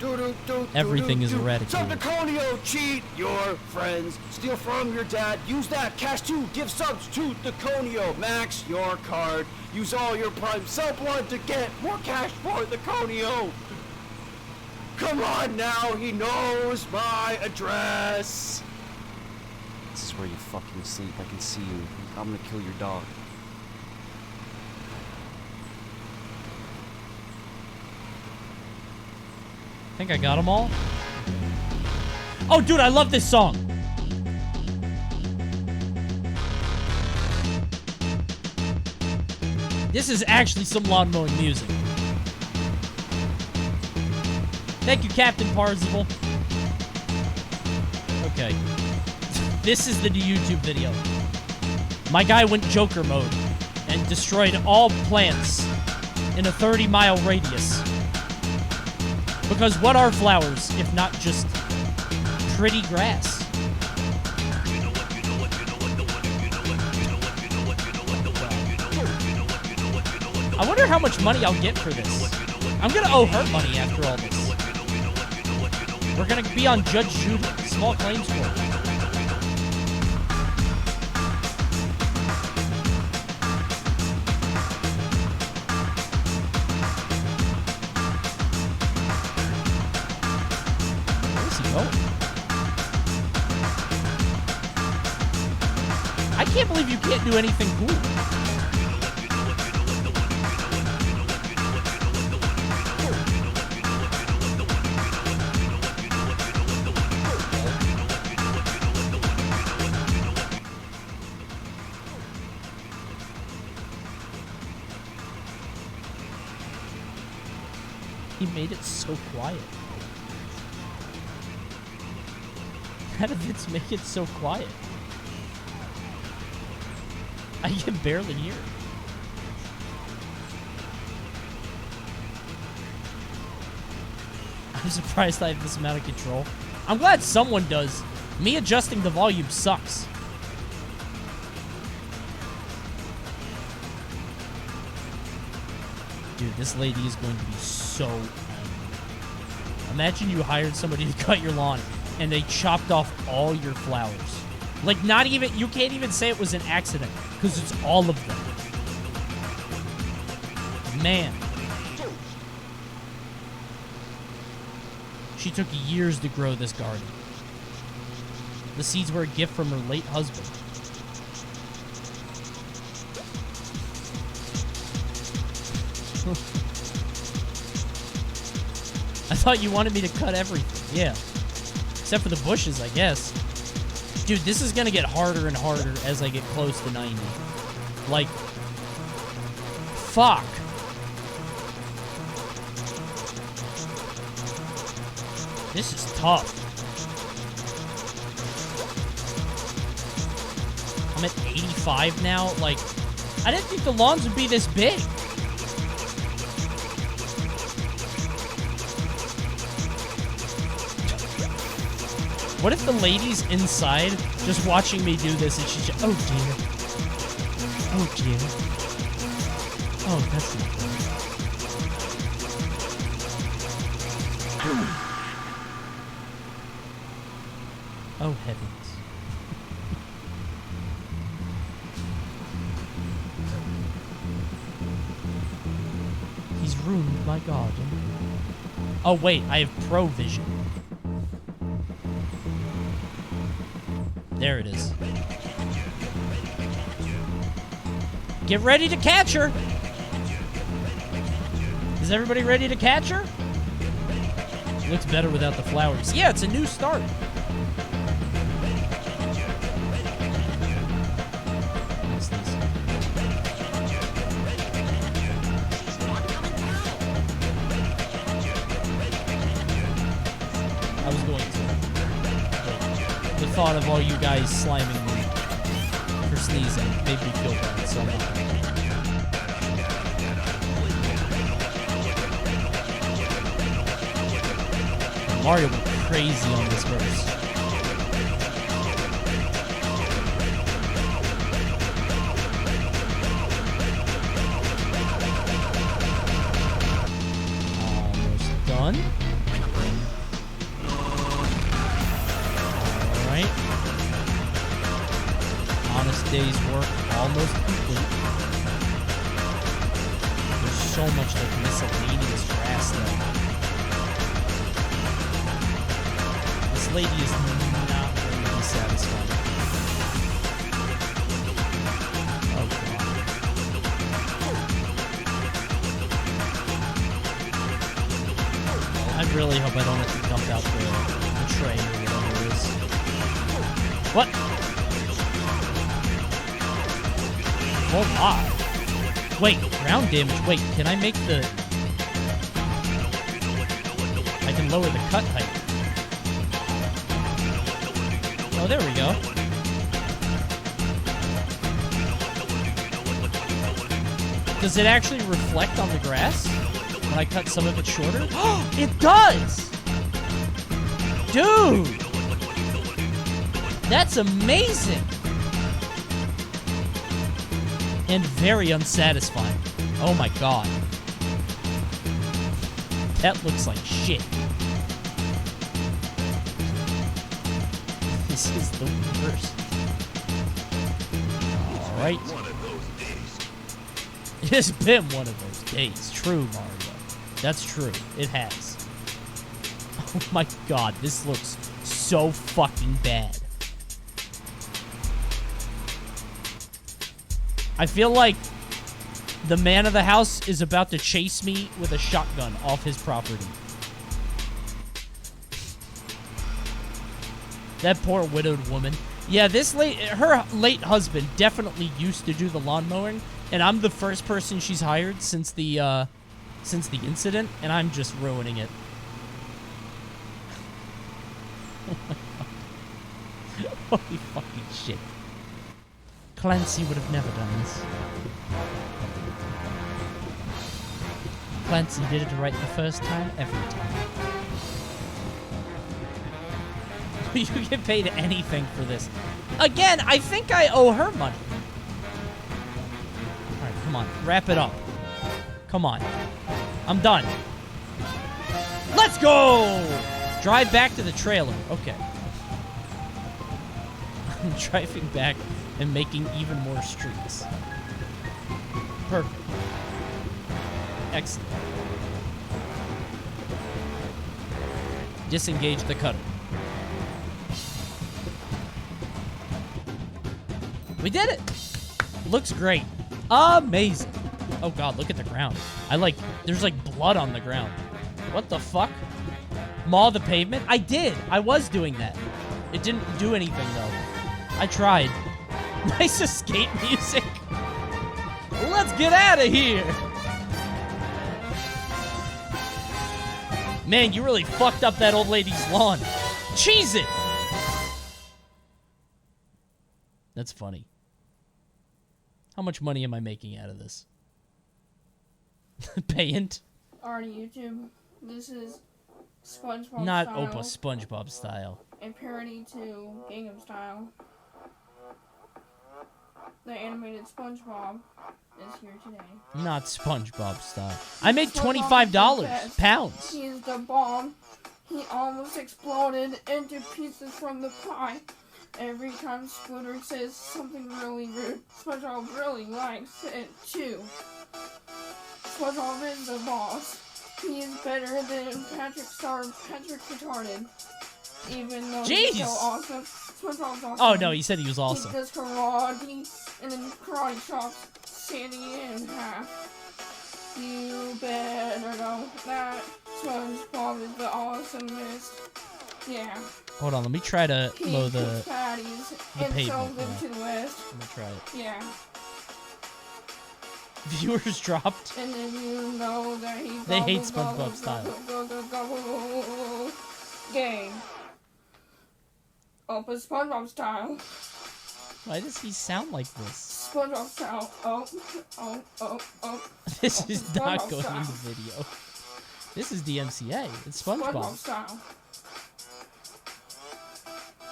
Everything is eradicated. Subdeconio, cheat your friends, steal from your dad, use that cash to give subs to Deconio. Max your card, use all your prime, sell blood to get more cash for Deconio. Come on now, he knows my address. This is where you fucking sleep. I can see you. I'm gonna kill your dog. I think I got them all. Oh, dude, I love this song. This is actually some lawn mowing music. Thank you, Captain Parzival. Okay. This is the new YouTube video. My guy went Joker mode and destroyed all plants in a 30-mile radius. Because what are flowers if not just pretty grass? I wonder how much money I'll get for this. I'm gonna owe her money after all this. We're gonna be on Judge Judy, small claims court. I can't believe you can't do anything cool. He made it so quiet. How did Vince make it so quiet? I can barely hear it. I'm surprised I have this amount of control. I'm glad someone does. Me adjusting the volume sucks. Dude, this lady is going to be so angry. Imagine you hired somebody to cut your lawn and they chopped off all your flowers. Like, not even, you can't even say it was an accident because it's all of them. Man. She took years to grow this garden. The seeds were a gift from her late husband. I thought you wanted me to cut everything. Yeah. Except for the bushes, I guess. Dude, this is gonna get harder and harder as I get close to 90. Like, fuck. This is tough. I'm at 85 now. Like, I didn't think the lawns would be this big. What if the lady's inside just watching me do this and she's just, oh dear. Oh dear. Oh, that's not good. Oh heavens. He's ruined my garden. Oh wait, I have pro vision. There it is. Get ready to catch her! Is everybody ready to catch her? Looks better without the flowers. Yeah, it's a new start. What's this? I was going to. The thought of all you guys slamming me for sneezing made me feel bad, so I'm not gonna. Mario went crazy on this verse. Almost done. Honest day's work almost complete. There's so much like miscellaneous grass though. This lady is not really satisfied. Oh god. I really hope I don't have to dump out the tray or whatever it is. What? Oh my. Wait, ground damage. Wait, can I make the... I can lower the cut height. Oh, there we go. Does it actually reflect on the grass when I cut some of it shorter? It does! Dude! That's amazing! And very unsatisfying. Oh my god. That looks like shit. This is the worst. Alright. It has been one of those days. True, Mario. That's true. It has. Oh my god, this looks so fucking bad. I feel like the man of the house is about to chase me with a shotgun off his property. That poor widowed woman. Yeah, her late husband definitely used to do the lawn mowing, and I'm the first person she's hired since the incident, and I'm just ruining it. Oh my god. Holy fucking shit. Clancy would have never done this. Clancy did it right the first time, every time. You get paid anything for this. Again, I think I owe her money. Alright, come on. Wrap it up. Come on. I'm done. Let's go! Drive back to the trailer. Okay. I'm driving back and making even more streaks. Perfect. Excellent. Disengage the cutter. We did it! Looks great. Amazing. Oh god, look at the ground. There's like blood on the ground. What the fuck? Maw the pavement? I did. I was doing that. It didn't do anything though. I tried. Nice escape music. Let's get out of here. Man, you really fucked up that old lady's lawn. Cheese it. That's funny. How much money am I making out of this? Payant? Alright, YouTube. This is SpongeBob Not style. Opa SpongeBob style. And parody to Gangnam Style. The animated SpongeBob is here today. Not SpongeBob style. I made SpongeBob is the $25. best. Pounds. He is the bomb. He almost exploded into pieces from the pie. Every time Squidward says something really rude, SpongeBob really likes it too. SpongeBob is the boss. He is better than Patrick Retarded. Even though he's so awesome, SpongeBob's awesome. Oh no, he said he was awesome. He does karate, and then karate chops Sandy in half. You better know that SpongeBob is the awesomest. Yeah. Hold on, let me try to He mow the cooks patties and pavement. sells them to the West. Let me try it. Yeah. Viewers dropped. And then you know that he They hate SpongeBob style. Game. Open SpongeBob style. Why does he sound like this? SpongeBob style. Oh. This is Open not SpongeBob going style. in the video. This is DMCA. It's SpongeBob. style.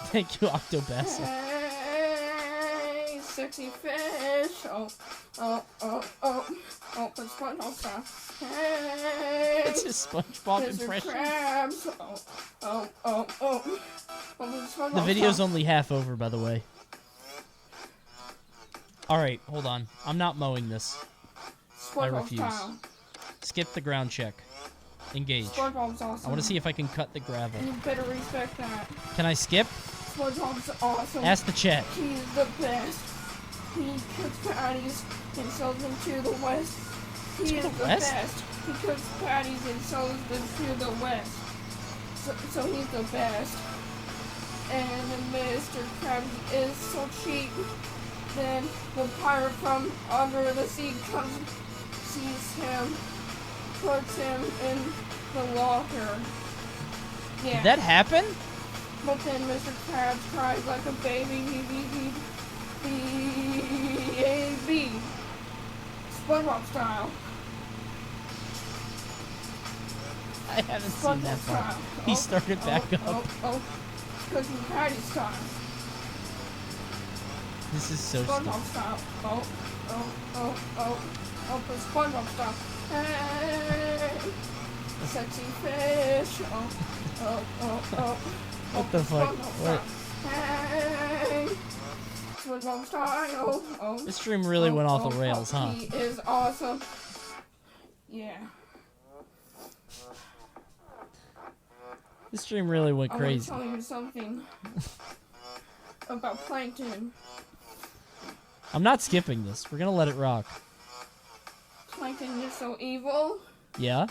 Thank you, Octobasset. Hey, sexy fish. Oh. Open SpongeBob style. Hey. It's his SpongeBob Mr. impression. Krabs. Oh. Open SpongeBob The video's style. only half over, by the way. Alright, hold on. I'm not mowing this. I SpongeBob refuse. style. Skip the ground check. Engage. SpongeBob's awesome. I want to see if I can cut the gravel. And you better respect that. Can I skip? SpongeBob's awesome. Ask the chat. He's the best. He cooks patties and sells them to the West. He To is the the West? best. He cooks patties and sells them to the West. So he's the best. And Mr. Krabs is so cheap. Then the pirate from under the sea comes, sees him, puts him in the locker. Yeah. Did that happen? But then Mr. Krabs cries like a baby. B-A-B. SpongeBob style. I haven't seen that SpongeBob part. style. He started back up. Cooking patty style. This is so SpongeBob stupid. style. Oh, for SpongeBob style. Hey, sexy fish. Oh. What the fuck? What? Hey, SpongeBob style. Oh. This stream really went off the rails, huh? He is awesome. Yeah. This stream really went I crazy. want to tell you something about plankton. I'm not skipping this. We're gonna let it rock. Plankton is so evil. Yeah?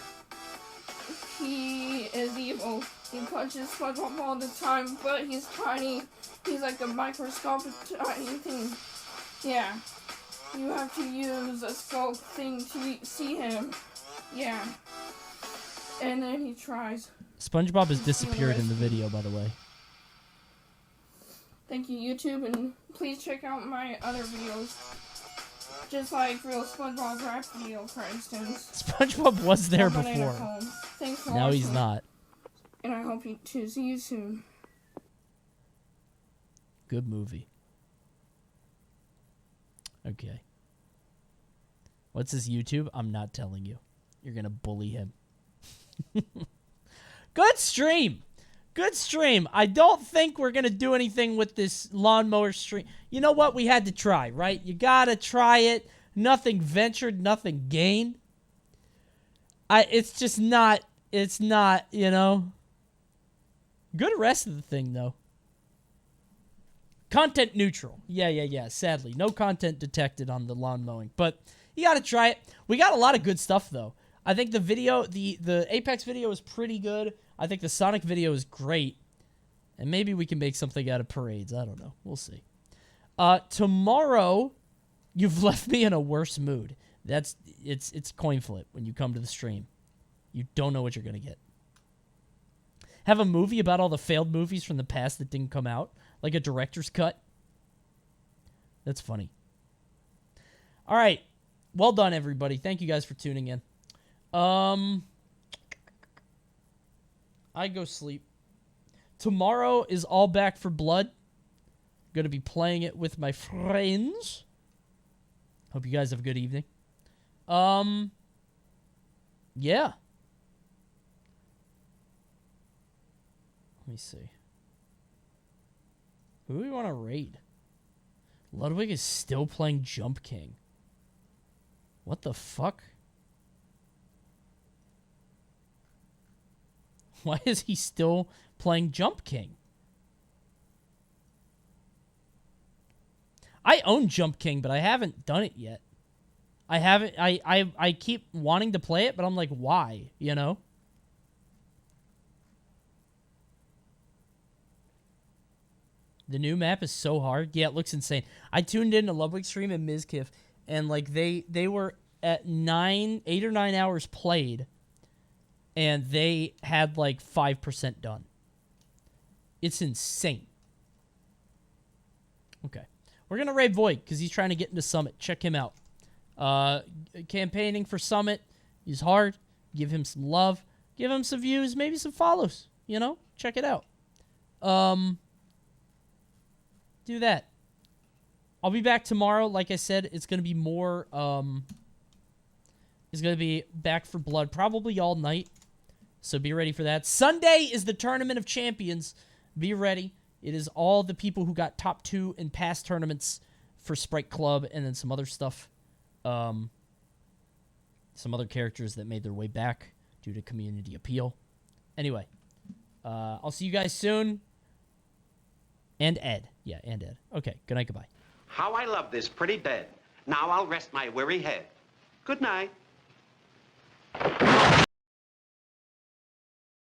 He is evil. He punches SpongeBob all the time, but he's tiny. He's like a microscopic tiny thing. Yeah. You have to use a scope thing to see him. Yeah. And then he tries. SpongeBob has disappeared in the video, by the way. Thank you, YouTube, and please check out my other videos. Just like real SpongeBob rap video, for instance. SpongeBob was there Or Banana before. Cone. Thanks for Now watching. he's not. And I hope to see you soon. Good movie. Okay. What's his YouTube? I'm not telling you. You're gonna bully him. Good stream. Good stream. I don't think we're going to do anything with this lawnmower stream. You know what? We had to try, right? You got to try it. Nothing ventured, nothing gained. It's just not, it's not, you know. Good rest of the thing, though. Content neutral. Yeah. Sadly, no content detected on the lawn mowing. But you got to try it. We got a lot of good stuff, though. I think the video, the Apex video is pretty good. I think the Sonic video is great. And maybe we can make something out of parades. I don't know. We'll see. Tomorrow, you've left me in a worse mood. It's coin flip when you come to the stream. You don't know what you're going to get. Have a movie about all the failed movies from the past that didn't come out. Like a director's cut. That's funny. All right. Well done, everybody. Thank you guys for tuning in. I go sleep. Tomorrow is All Back for Blood. Going to be playing it with my friends. Hope you guys have a good evening. Yeah. Let me see. Who do we want to raid? Ludwig is still playing Jump King. What the fuck? Why is he still playing Jump King? I own Jump King, but I haven't done it yet. I keep wanting to play it, but I'm like, why? You know? The new map is so hard. Yeah, it looks insane. I tuned in to Ludwig's stream and Mizkiff, and like they were at 8 or 9 hours played, and they had like 5% done. It's insane. Okay. We're going to raid Void because he's trying to get into Summit. Check him out. Campaigning for Summit is hard. Give him some love. Give him some views, maybe some follows. You know? Check it out. Do that. I'll be back tomorrow. Like I said, it's going to be more... it's going to be Back for Blood probably all night. So be ready for that. Sunday is the Tournament of Champions. Be ready. It is all the people who got top 2 in past tournaments for Sprite Club and then some other stuff. Some other characters that made their way back due to community appeal. Anyway, I'll see you guys soon. And Ed. Yeah, and Ed. Okay, good night, goodbye. How I love this pretty bed. Now I'll rest my weary head. Good night.